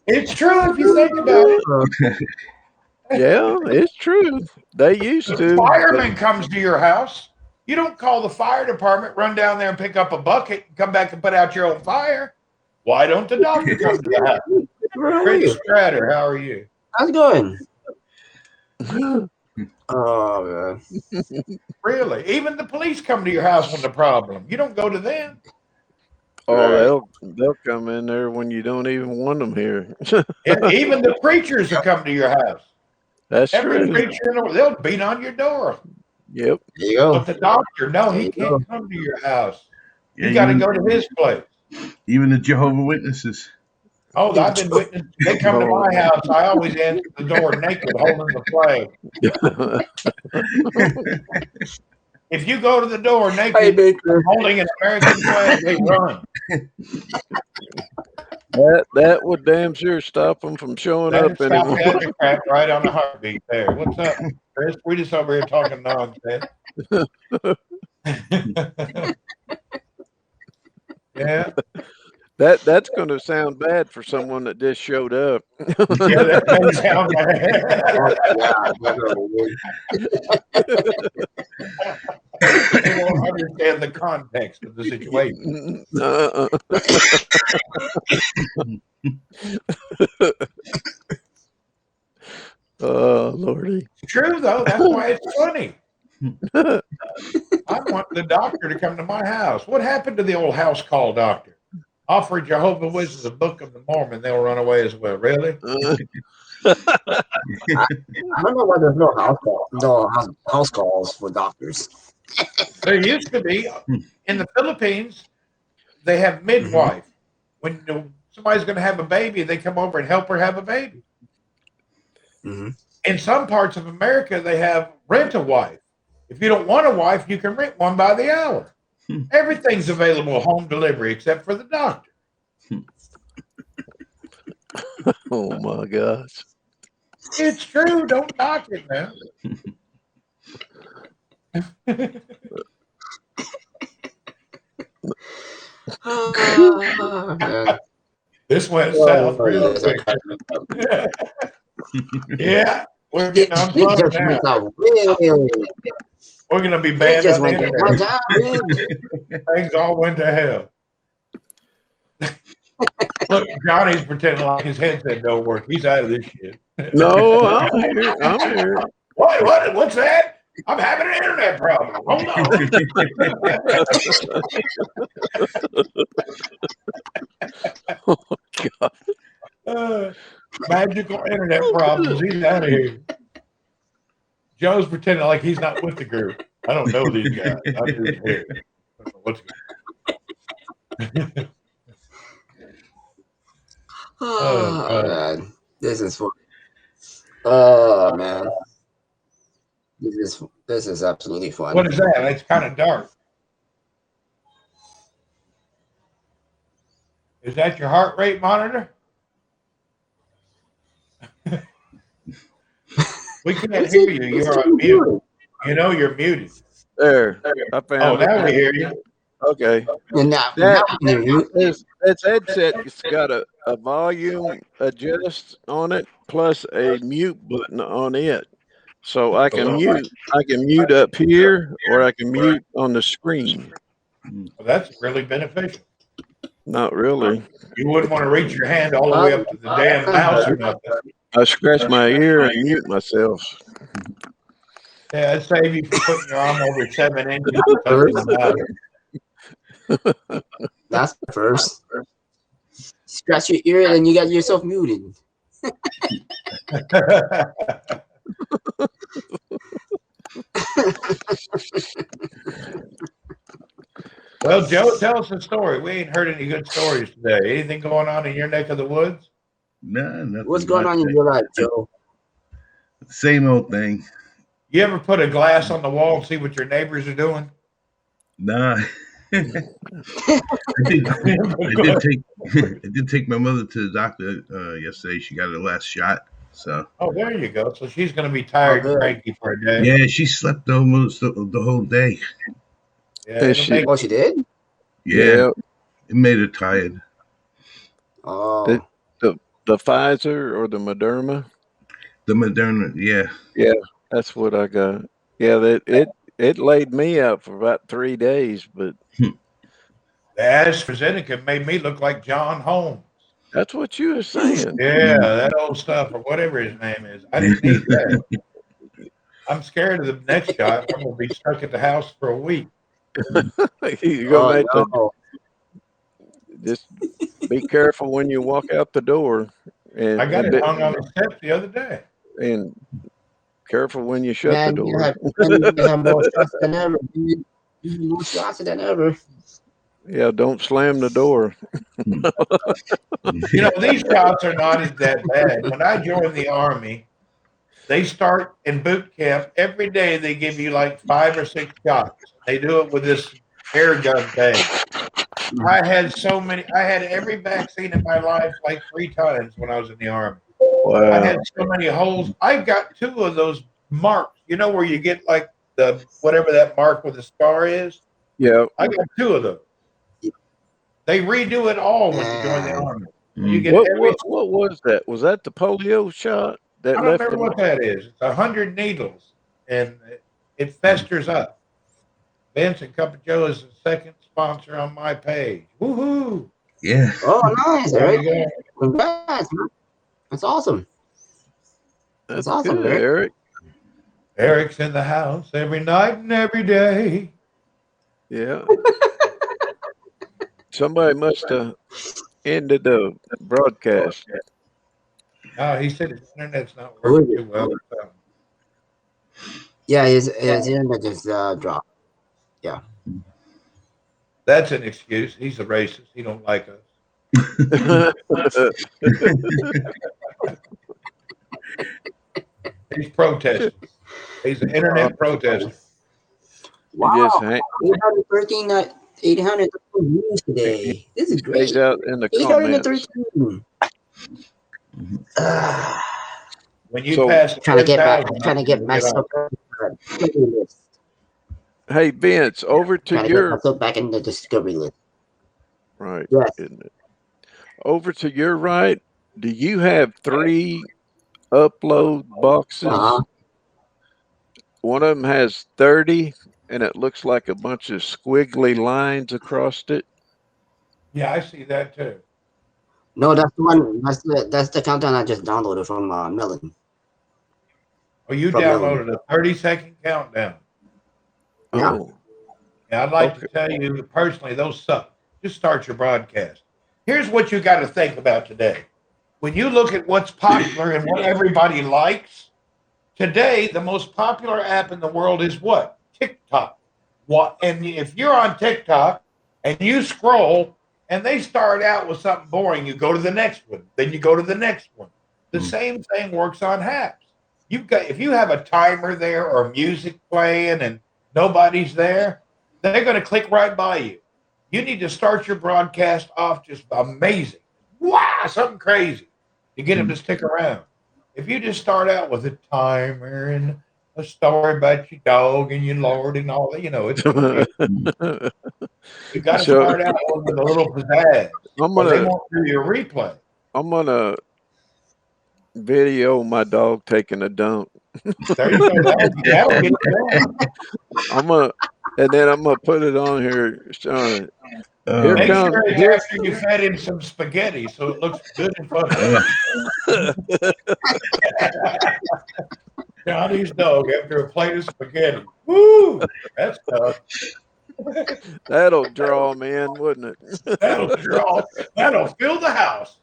It's true if you think about it. Yeah, it's true. They used The to, but fireman comes to your house. You don't call the fire department, run down there and pick up a bucket, and come back and put out your own fire. Why don't the doctor come to the house? Where are Rich you? Stratter, how are you? How's it going? Oh man. Really? Even the police come to your house when the problem. You don't go to them. oh, Right. they'll come in there when you don't even want them here. And even the preachers will come to your house. That's Every true. preacher in the world, they'll beat on your door. Yep. There you go. But the doctor, no, There he you can't go. come to your house. Yeah, You got to go to his place. even the Jehovah Witnesses. Oh, I've been witness. They come to Oh. my house. I always answer the door naked, holding the flag. If you go to the door Hey, naked, Baker. holding an American flag, they run. that would damn sure stop them from showing That'd up stop anymore. that crap right on the heartbeat there. What's up, Chris? We just over here talking nonsense. Yeah, That's going to sound bad for someone that just showed up. yeah, that may sound bad. They won't understand the context of the situation. Uh-uh. Oh, Lordy. It's true though. That's why it's funny. I want the doctor to come to my house. What happened to the old house call doctor? Offer Jehovah Witnesses a Book of the Mormon, they'll run away as well. Really? I don't know why there's no house calls for doctors. There used to be in the Philippines. They have midwife. When somebody's going to have a baby, they come over and help her have a baby. Mm-hmm. In some parts of America, they have rent a wife. If you don't want a wife, you can rent one by the hour. Everything's available home delivery except for the doctor. Oh, my gosh. It's true. Don't knock it now. Oh, man. This went Oh, south real yes, quick. Yeah, we're It, getting it unplugged just now. went out really. We're going to be It banned just on the went that internet. one time. Really. Things all went to hell. Look, Johnny's pretending like his headset don't work. He's out of this shit. No, I'm here. I'm here. What's that? I'm having an internet problem. Hold God. on. Magical internet problems. He's out of here. Joe's pretending like he's not with the group. I don't know these guys. I'm just here. I don't know what's Oh, God. man. This is fun. Oh, man. This is absolutely fun. What is that? It's kind of dark. Is that your heart rate monitor? We can't hear you. You're on mute. You know you're muted. There. I Oh, found now we it. hear you. Okay. And now That we can hear you. this headset's got a volume adjust on it plus a mute button on it. So I can mute up here or I can mute on the screen. Well, that's really beneficial. Not really. You wouldn't want to reach your hand all the way up to the damn mouse or nothing. I scratch my ear and mute myself. Yeah, it'd save you from putting your arm over 7 inches and touching the mouse. That's the first. Scratch your ear and then you got yourself muted. Well, Joe, tell us a story. We ain't heard any good stories today. Anything going on in your neck of the woods? Nah, What's nothing going much. on in your life, Joe? Same old thing. You ever put a glass on the wall and see what your neighbors are doing? Nah. I did. I did take. I did take my mother to the doctor yesterday. She got her last shot. So Oh, there you go. So she's going to be Oh, tired and good. cranky for a day. yeah, she slept almost the whole day. Yeah, And it'll she, make Oh, she did? Yeah, yeah, it made her tired. the, Oh, the Pfizer or the Moderna. The Moderna. Yeah. Yeah, that's what I got. Yeah, it laid me out for about 3 days, but the AstraZeneca made me look like John Holmes. that's what you were saying. Yeah, that old stuff or whatever his name is. I didn't need that. I'm scared of the next shot. I'm going to be stuck at the house for a week. You're oh gonna have to no. just be careful when you walk out the door, I and got and it be, hung on the steps the other day. and careful when you shut the Man, door. you have more shots than ever, dude. You have more shots than ever. Yeah, don't slam the door. You know, these shots are not as that bad. When I joined the Army, they start in boot camp every day. They give you like 5 or 6 shots. They do it with this air gun thing. I had so many. I had every vaccine in my life like 3 times when I was in the Army. I had Wow. so many holes. I've got 2 of those marks. You know where you get like the whatever that mark with the scar is? Yeah. I got 2 of them. They redo it all when you join the Man. Army. So you Mm. get every. What was that? Was that the polio shot that I don't left remember the what mark? that is. It's 100 needles, and it festers up. Vince and Cup of Joe is the second sponsor on my page. Woohoo! Yeah. Oh, nice, There Eric. you go. Congrats, man. That's awesome. That's That's awesome, good, Eric. Eric. Eric's in the house every night and every day. Yeah. Somebody must have ended the broadcast. He said his internet's not Who working is it? too well. So Yeah, his internet just dropped. Yeah. that's an excuse. He's a racist. He don't like us. He's protesting. He's an internet protester. He Wow. just 813, 813 views he today. This is hangs great. out in the comments. 813. Ah, When you So, pass trying to get back, 10,000, trying to get we'll get on. myself on the discovery list. hey Vince, over to Trying to get your myself back in the discovery list. right, Yes. isn't it? Over to your right. Do you have 3 upload boxes? Uh-huh. One of them has 30, and it looks like a bunch of squiggly lines across it. Yeah, I see that too. No, that's the one. That's the countdown I just downloaded from Melon. Oh, you From Melon. downloaded a 30-second countdown. Yeah. Oh, And I'd like okay. to tell you personally, those suck. Just start your broadcast. Here's what you got to think about today. When you look at what's popular and what everybody likes, today the most popular app in the world is what? TikTok. What? And if you're on TikTok and you scroll and they start out with something boring, you go to the next one, then you go to the next one. The Mm. same thing works on apps. You've got if you have a timer there or music playing and nobody's there, they're going to click right by you. You need to start your broadcast off just amazing. Wow, something crazy to get them to Mm. stick around. If you just start out with a timer and a story about your dog and your Lord and all that, it's going to be, Mm. you got to So start out with a little pizzazz I'm or they gonna won't do your replay. I'm gonna video my dog taking a dump. There you go. That'll get you down. I'm gonna and then I'm gonna put it on here, Sean. Here Make comes sure it's here. after you fed him some spaghetti so it looks good and funny. Johnny's dog after a plate of spaghetti. Woo! That's tough. That'll draw him in, wouldn't That'll it? draw. That'll fill the house.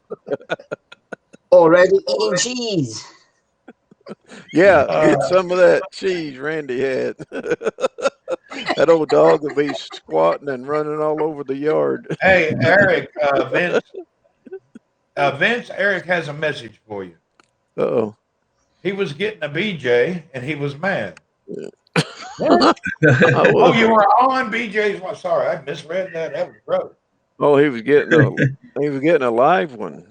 Already eating cheese. Yeah, Uh, get some of that cheese Randy had. That old dog will be squatting and running all over the yard. Hey, Eric, Vince, Eric has a message for you. Oh. He was getting a BJ and he was mad. oh, What? Oh, you were on BJ's one. Sorry, I misread that. That was gross. Oh, he was getting a live one.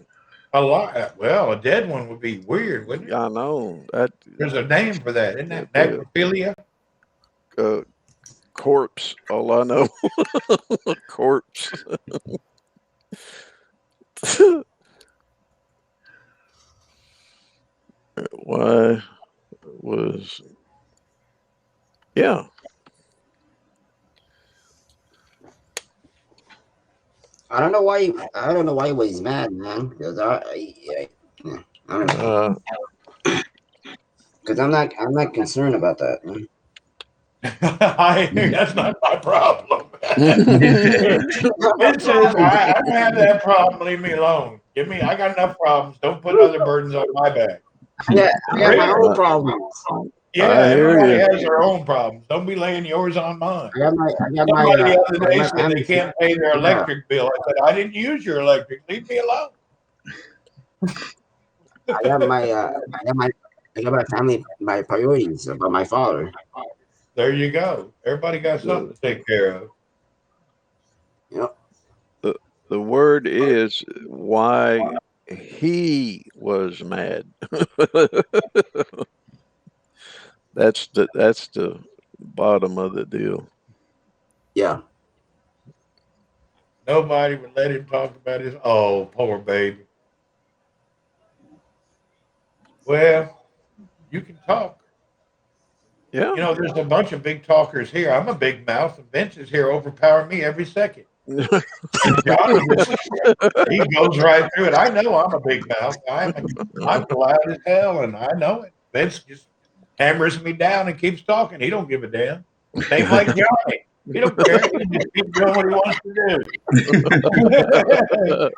A lot. Well, a dead one would be weird, wouldn't it? I know that There's a name for that, isn't that the necrophilia? corpse. All I know, corpse. Why was yeah? I don't know why he was mad, man. Because I don't know. Because I'm not concerned about that. Man. That's not my problem. Vince says, I don't have that problem. Leave me alone. I got enough problems. Don't put other burdens on my back. I got my own problems. Yeah, I hear everybody you. has their own problems. Don't be laying yours on mine. I got my Somebody the other day said they family. can't pay their Yeah. electric bill. I said, I didn't use your electric. Leave me alone. I got my family, my priorities about my father. There you go. Everybody got something to take care of. Yep. The word is why he was mad. That's the bottom of the deal. Yeah. Nobody would let him talk about his. Oh, poor baby. Well, you can talk. Yeah. You know, there's a bunch of big talkers here. I'm a big mouth, and Vince is here overpowering me every second. And Johnny just he goes right through it. I know I'm a big mouth. I'm loud as hell, and I know it. Vince just hammers me down and keeps talking. He don't give a damn. Same like Johnny. He don't care. He just keeps doing what he wants to do.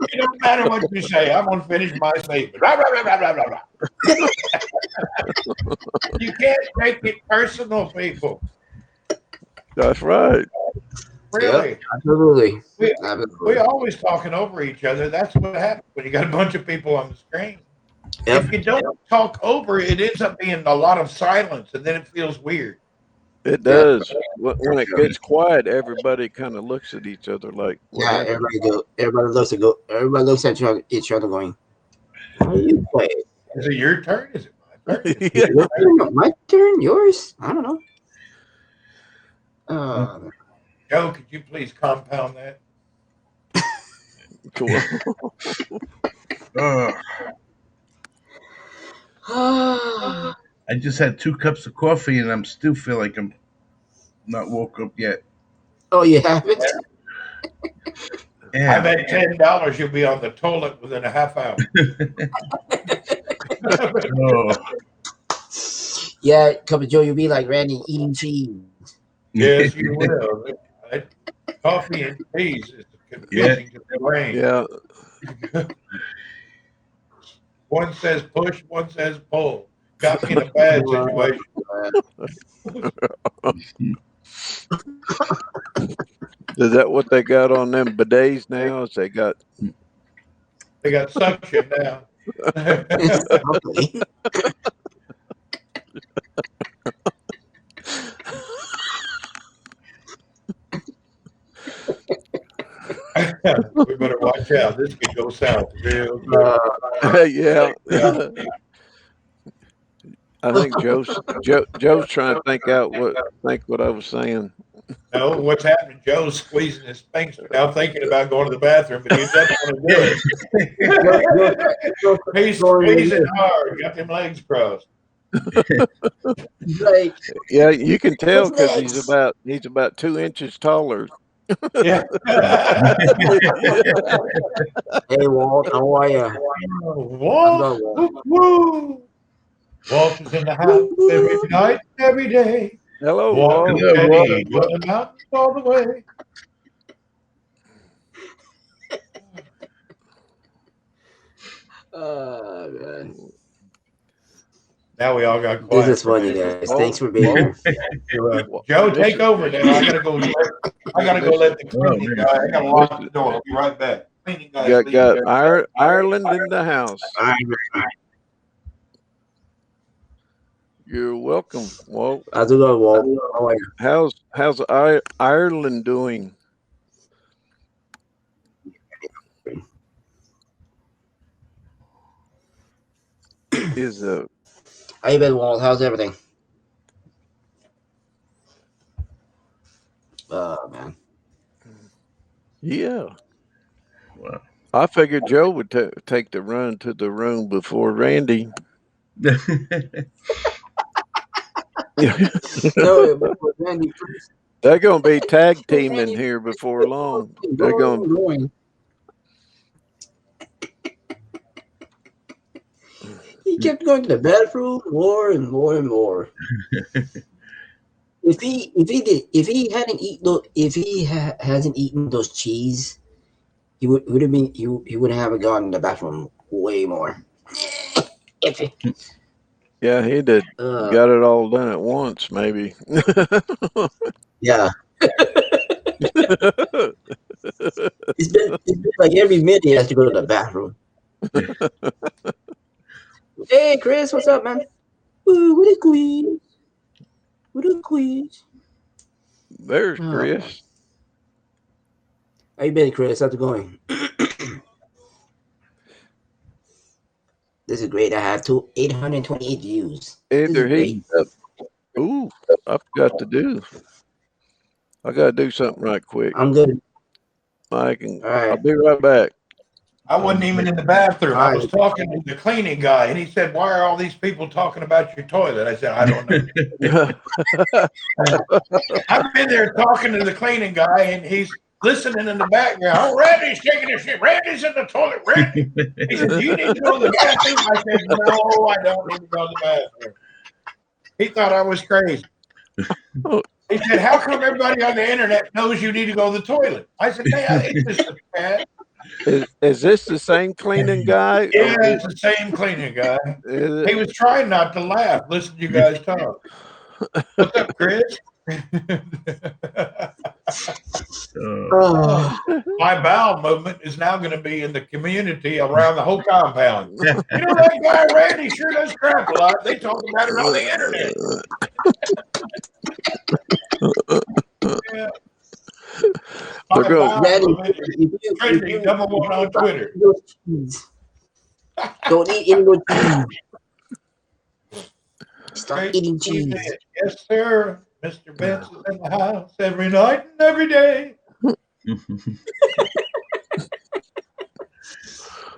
It don't matter what you say. I'm gonna finish my statement. Blah, blah, blah, blah, blah, blah. You can't make it personal, people. That's right. Really. Yep. Absolutely. We Absolutely. always talking over each other. That's what happens when you got a bunch of people on the screen. Yep. If you don't talk over, it ends up being a lot of silence, and then it feels weird. It Yeah. does. When it gets quiet, everybody kind of looks at each other like, "What Yeah. happened?" Everybody looks at each other going, "How you play? Is it your turn? Is it my turn? Is it Yeah. Your turn? My turn? Yours? I don't know." Joe, could you please compound that? Cool. I just had 2 cups of coffee and I'm still feel like I'm not woke up yet. Oh, you haven't? I Yeah. bet $10 you'll be on the toilet within a half hour. Oh. Yeah, Cup of Joe, you'll be like Randy eating cheese. Yes, you will. Coffee and cheese is confusing to the brain. Yeah. One says push, one says pull. Got me in a bad situation. Is that what they got on them bidets now? Is they got They got suction now. Okay. We better watch out. This could go south real good. yeah. I think Joe's trying to think what I was saying. No, what's happening? Joe's squeezing his sphincter now, thinking about going to the bathroom, but he doesn't want to do it. He's squeezing hard, got them legs crossed. Like, Yeah, you can tell what's because next? he's about 2 inches taller. Yeah. Hey, Walt, how are you? Walt, woo. Walt is in the house every night, every day. Hello, Walt Walt. and Hello, Walt. Teddy run the mountains all the way. Man. Now we all got This quiet is for a funny, minute. guys. Thanks for being Whoa, here. Joe, Mister, take over now. I gotta go. I gotta go Mister, let the Oh cleaning man. guy. I gotta lock Mister, the door. I'll be right back. Cleaning guy's got leaving. Ireland in the house. All right. You're welcome, Walt. How's it going, Walt? How are you? How's Ireland doing? Is How you been, Walt? How's everything? Man. yeah. Wow. I figured Joe would take the run to the room before Randy. No, but Randy first. They're going to be tag teaming here before long. They're going. Going. He kept going to the bathroom more and more and more. If he hasn't eaten those cheese, he would have gone to the bathroom way more. If he, Yeah, he did. Got it all done at once, maybe. yeah, it's been like every minute he has to go to the bathroom. Hey, Chris, what's up, man? Ooh, what a queen! What a queen! There's Oh, Chris. how you been, Chris? How's it going? This is great. I have 828 views. This is Either great. Ooh, I forgot to do. I got to do something right quick. I'm good. All All right. I'll be right back. I wasn't even in the bathroom. I All was right. talking to the cleaning guy, and he said, "Why are all these people talking about your toilet?" I said, "I don't know." I've been there talking to the cleaning guy, and he's listening in the background. Oh, Randy's taking a shit. Randy's in the toilet. Randy. He said, "Do you need to go to the bathroom?" I said, "No, I don't need to go to the bathroom." He thought I was crazy. He said, "How come everybody on the internet knows you need to go to the toilet?" I said, "Man, it's just a chat." Is this the same cleaning guy? Yeah, it's the same cleaning guy. He was trying not to laugh. Listen to you guys talk. What's up, Chris? My bowel movement is now going to be in the community around the whole compound. You know that guy Randy sure does crap a lot. They talk about it on the internet. Yeah. My bowel movement is trending number one on Twitter. Don't eat any more cheese. Stop eating cheese. Yes, sir. Mr. Benz is in the house every night and every day.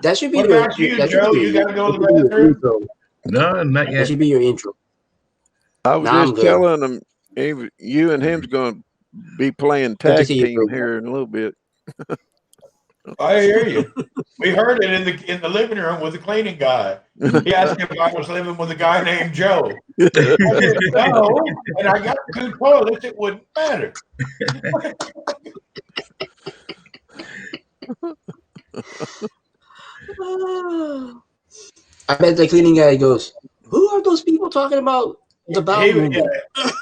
That should be What about you, Joe? You got to go to the bathroom? No, not That yet. should be your intro. I was Nah, I'm just good. telling him you and him's going to be playing Good to tag see you, team bro. here in a little bit. I hear you. We heard it in the living room with the cleaning guy. He asked me if I was living with a guy named Joe. I said, no, and I got 2 toilets. It wouldn't matter. I bet the cleaning guy goes, "Who are those people talking about the bowel movement?"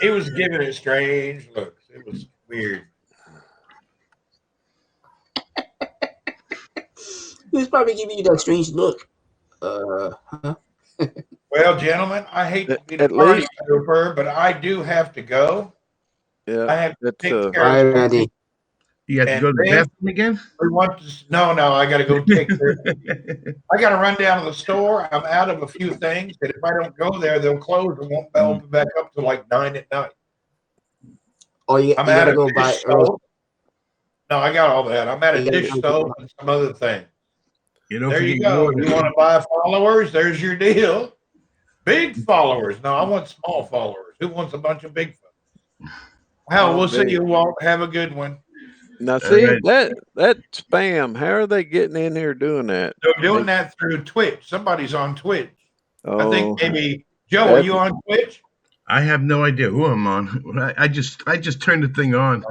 He was giving it strange looks. It was weird. He was probably giving you that strange look. Huh? Well, gentlemen, I hate to be the At party least, pooper, but I do have to go. yeah, I have to that's take All care right, of Randy. You have to and go to the then bathroom again? we want to. No, I got to go take care of it. I got to run down to the store. I'm out of a few things that if I don't go there, they'll close and won't open back up till like 9 at night. Oh, you I'm out gotta of go dish buy soap. No, I got all that. I'm out of You gotta dish go- soap and some other things. You don't There you forget go. water. You want to buy followers? There's your deal. Big followers. No, I want small followers. Who wants a bunch of big followers? Hell, we'll see you, Walt. Have a good one. now see right. that spam. How are they getting in here doing that? They're doing that through Twitch. Somebody's on Twitch. I Oh, think maybe Joe. Are you on Twitch? I have no idea who I'm on. I just turned the thing on.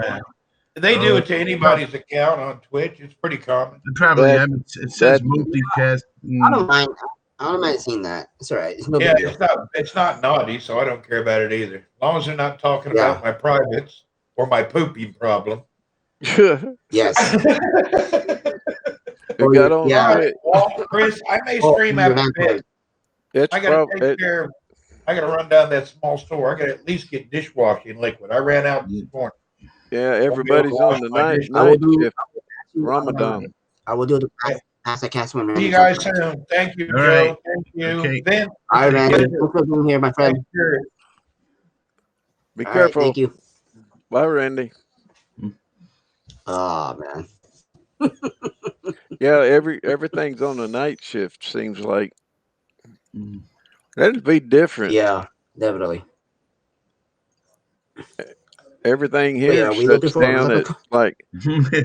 They do it to anybody's account on Twitch. It's pretty common. Probably That- it says multicast. I don't mind. I might have seen that. It's all right. It's no Yeah, big deal. it's not naughty, so I don't care about it either. As long as they're not talking Yeah. about my privates or my pooping problem. Yes. It Or got your, on. All yeah. right, well, Chris, I may Or stream your after this. vampire. It's I got to take probably care of. I got to run down that small store. I got to at least get dishwashing liquid. I ran out this morning. yeah. Won't be able to Everybody's wash on the my night dish. I will night do. shift. Ramadan. I will do the Yeah. pasta casserole See Randy you told me guys about. soon. Thank you, All right. Joe. Thank you, Okay. Vince. All right, Take Randy. care. Thanks for being here, my friend. Thank you. Be All right. careful. Thank you. Bye, Randy. Oh man. Yeah, everything's on the night shift. Seems like Mm. that'd be different. Yeah. Definitely. Everything Wait, here are we looking shuts for down another? at like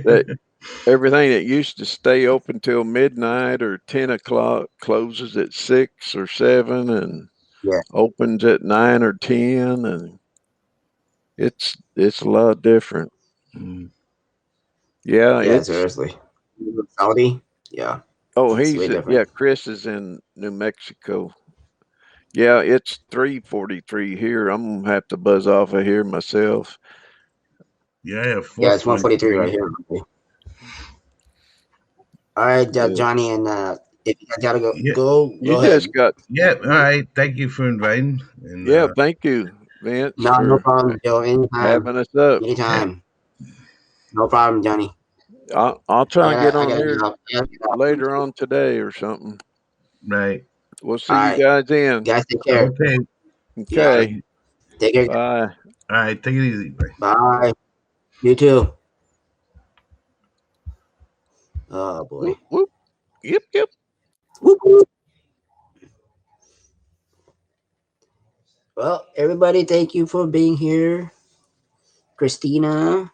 that. Everything that used to stay open till midnight or 10 o'clock closes at 6 or 7, and Yeah. opens at 9 or 10, and it's a lot different. Mm. Yeah, Yeah. it's Seriously. Saudi. Yeah. oh It's way yeah. different. Chris is in New Mexico. Yeah, it's 3:43 here. I'm gonna have to buzz off of here myself. Yeah, I have Yeah. It's 143 right 4:23. here. All right, Yeah, Johnny, and if you gotta go, Yeah, you go ahead. just got yeah. All right. Thank you for inviting. And yeah. Thank you, Vince, No, no for problem, Joe. Anytime, having us up. yeah, anytime. No problem, Johnny. I'll try and get I on gotta here get off. I gotta get off soon, later too. on today or something. right. We'll All see you right, guys in. guys, take care. Okay. Yeah, Okay. take care. Bye. All right. Take it easy. Bye. Bye. You too. Oh boy. Whoop whoop. Yep yep. Whoop, whoop. Well, everybody, thank you for being here. Christina,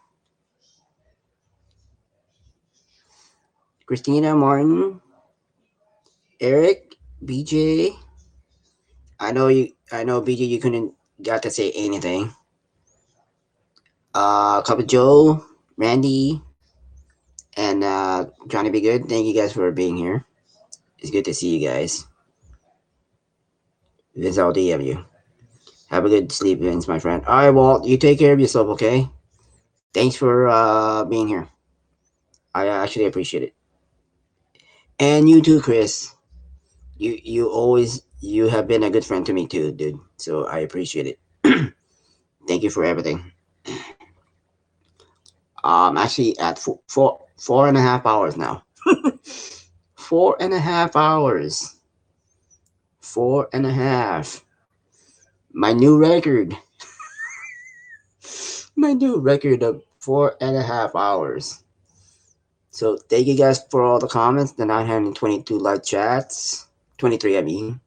Martin, Eric, BJ. I know you. I know BJ. You couldn't got to say anything. Couple Joe, Randy, and Johnny Be Good. Thank you guys for being here. It's good to see you guys. Vince, I'll DM you. Have a good sleep, Vince, my friend. All right, Walt, you take care of yourself, okay? Thanks for being here. I actually appreciate it. And you too, Chris. You have been a good friend to me too, dude. So I appreciate it. Thank you for everything. Actually at 4.5 hours now. 4.5 hours. 4.5. My new record. My new record of 4.5 hours. So thank you guys for all the comments, the 922 live chats, 23 I mean,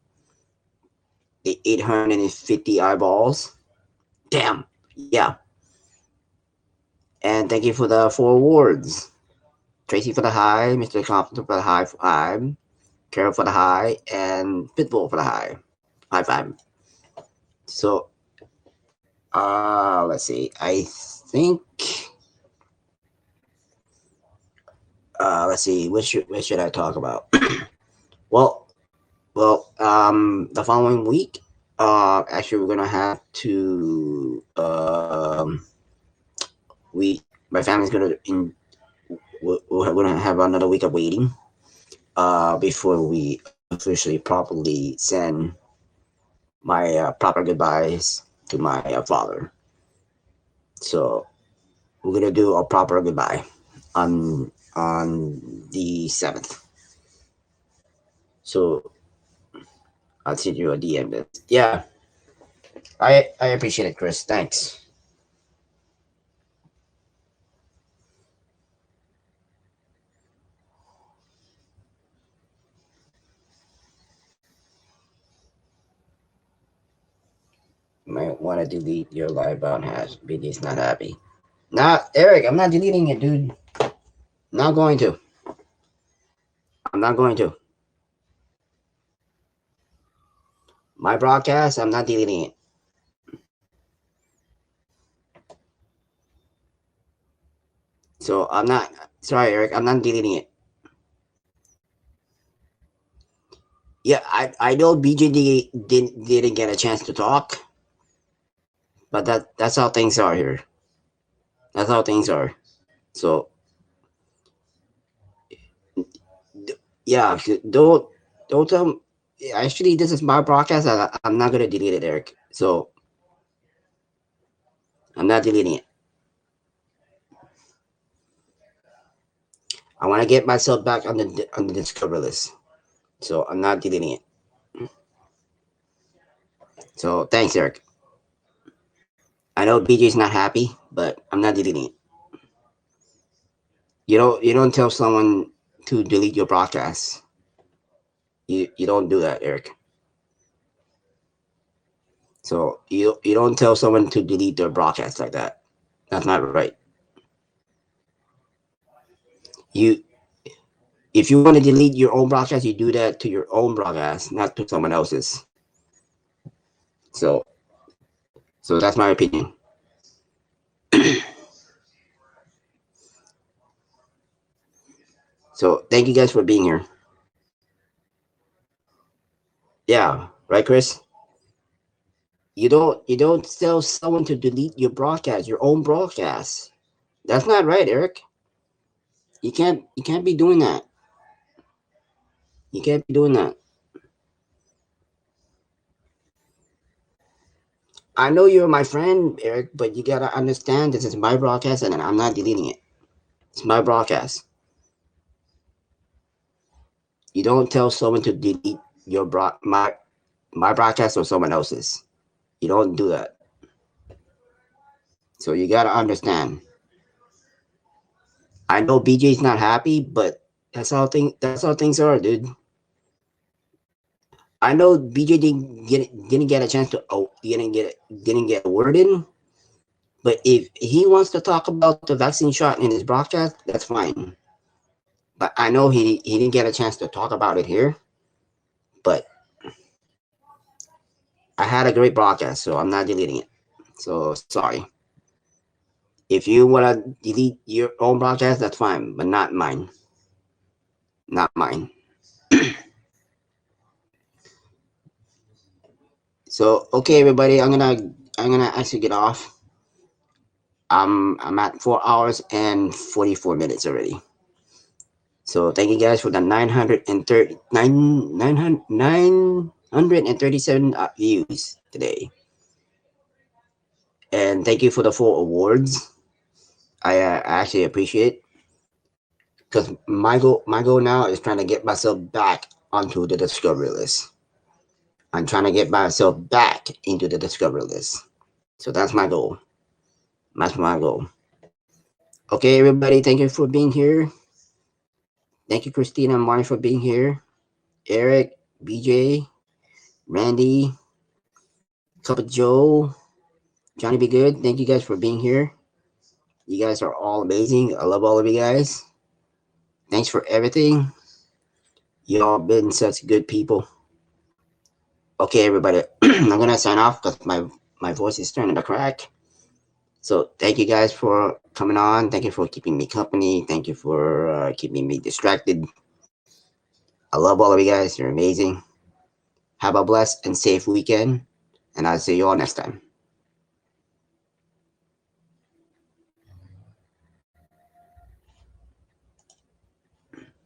the 850 eyeballs. Damn, yeah. And thank you for the 4 awards. Tracy for the high, Mr. Compton for the high 5, Carol for the high, and Pitbull for the high. High 5. So, let's see. I think, let's see. What should I talk about? well, the following week, actually, we're gonna have to, my family's gonna we're gonna have another week of waiting, before we officially properly send my proper goodbyes to my father. So we're gonna do a proper goodbye on the 7th. So I'll send you a DM. Yeah, I appreciate it, Chris. Thanks. You might want to delete your live bound hash. BD's not happy. Nah, Eric, I'm not deleting it, dude. Not going to. I'm not going to. My broadcast, I'm not deleting it. So I'm not. Sorry, Eric. I'm not deleting it. Yeah, I know BJ didn't get a chance to talk, but that's how things are here. That's how things are. So yeah, don't tell. Actually, this is my broadcast. I'm not gonna delete it, Eric. So I'm not deleting it. I want to get myself back on the discover list. So I'm not deleting it. So thanks, Eric. I know BJ's not happy, but I'm not deleting it. You don't tell someone to delete your broadcast. You don't do that, Eric. So you don't tell someone to delete their broadcast like that. That's not right. You if you want to delete your own broadcast, you do that to your own broadcast, not to someone else's. So so that's my opinion. So thank you guys for being here. Yeah, right, Chris. You don't tell someone to delete your broadcast, your own broadcast. That's not right, Eric. You can't be doing that. You can't be doing that. I know you're my friend, Eric, but you gotta understand this is my broadcast and I'm not deleting it. It's my broadcast. You don't tell someone to delete my broadcast or someone else's. You don't do that. So you gotta understand. I know BJ's not happy, but that's how things are, dude. I know BJ didn't get a chance to didn't get a word in, but if he wants to talk about the vaccine shot in his broadcast, that's fine. But I know he didn't get a chance to talk about it here. But I had a great broadcast, so I'm not deleting it. So sorry. If you wanna delete your own broadcast, that's fine, but not mine. Not mine. So okay, everybody, I'm gonna actually get off. I'm at 4 hours and 44 minutes already. So thank you guys for the 937 views today, and thank you for the 4 awards. I actually appreciate, because my goal now is trying to get myself back onto the discovery list. I'm trying to get myself back into the discovery list. So that's my goal. That's my goal. Okay, everybody, thank you for being here. Thank you, Christina and Marty, for being here. Eric, BJ, Randy, Cup of Joe, Johnny Be Good. Thank you guys for being here. You guys are all amazing. I love all of you guys. Thanks for everything. You all been such good people. Okay, everybody, I'm gonna sign off because my voice is starting to crack. So thank you guys for coming on. Thank you for keeping me company. Thank you for keeping me distracted. I love all of you guys. You're amazing. Have a blessed and safe weekend, and I'll see you all next time.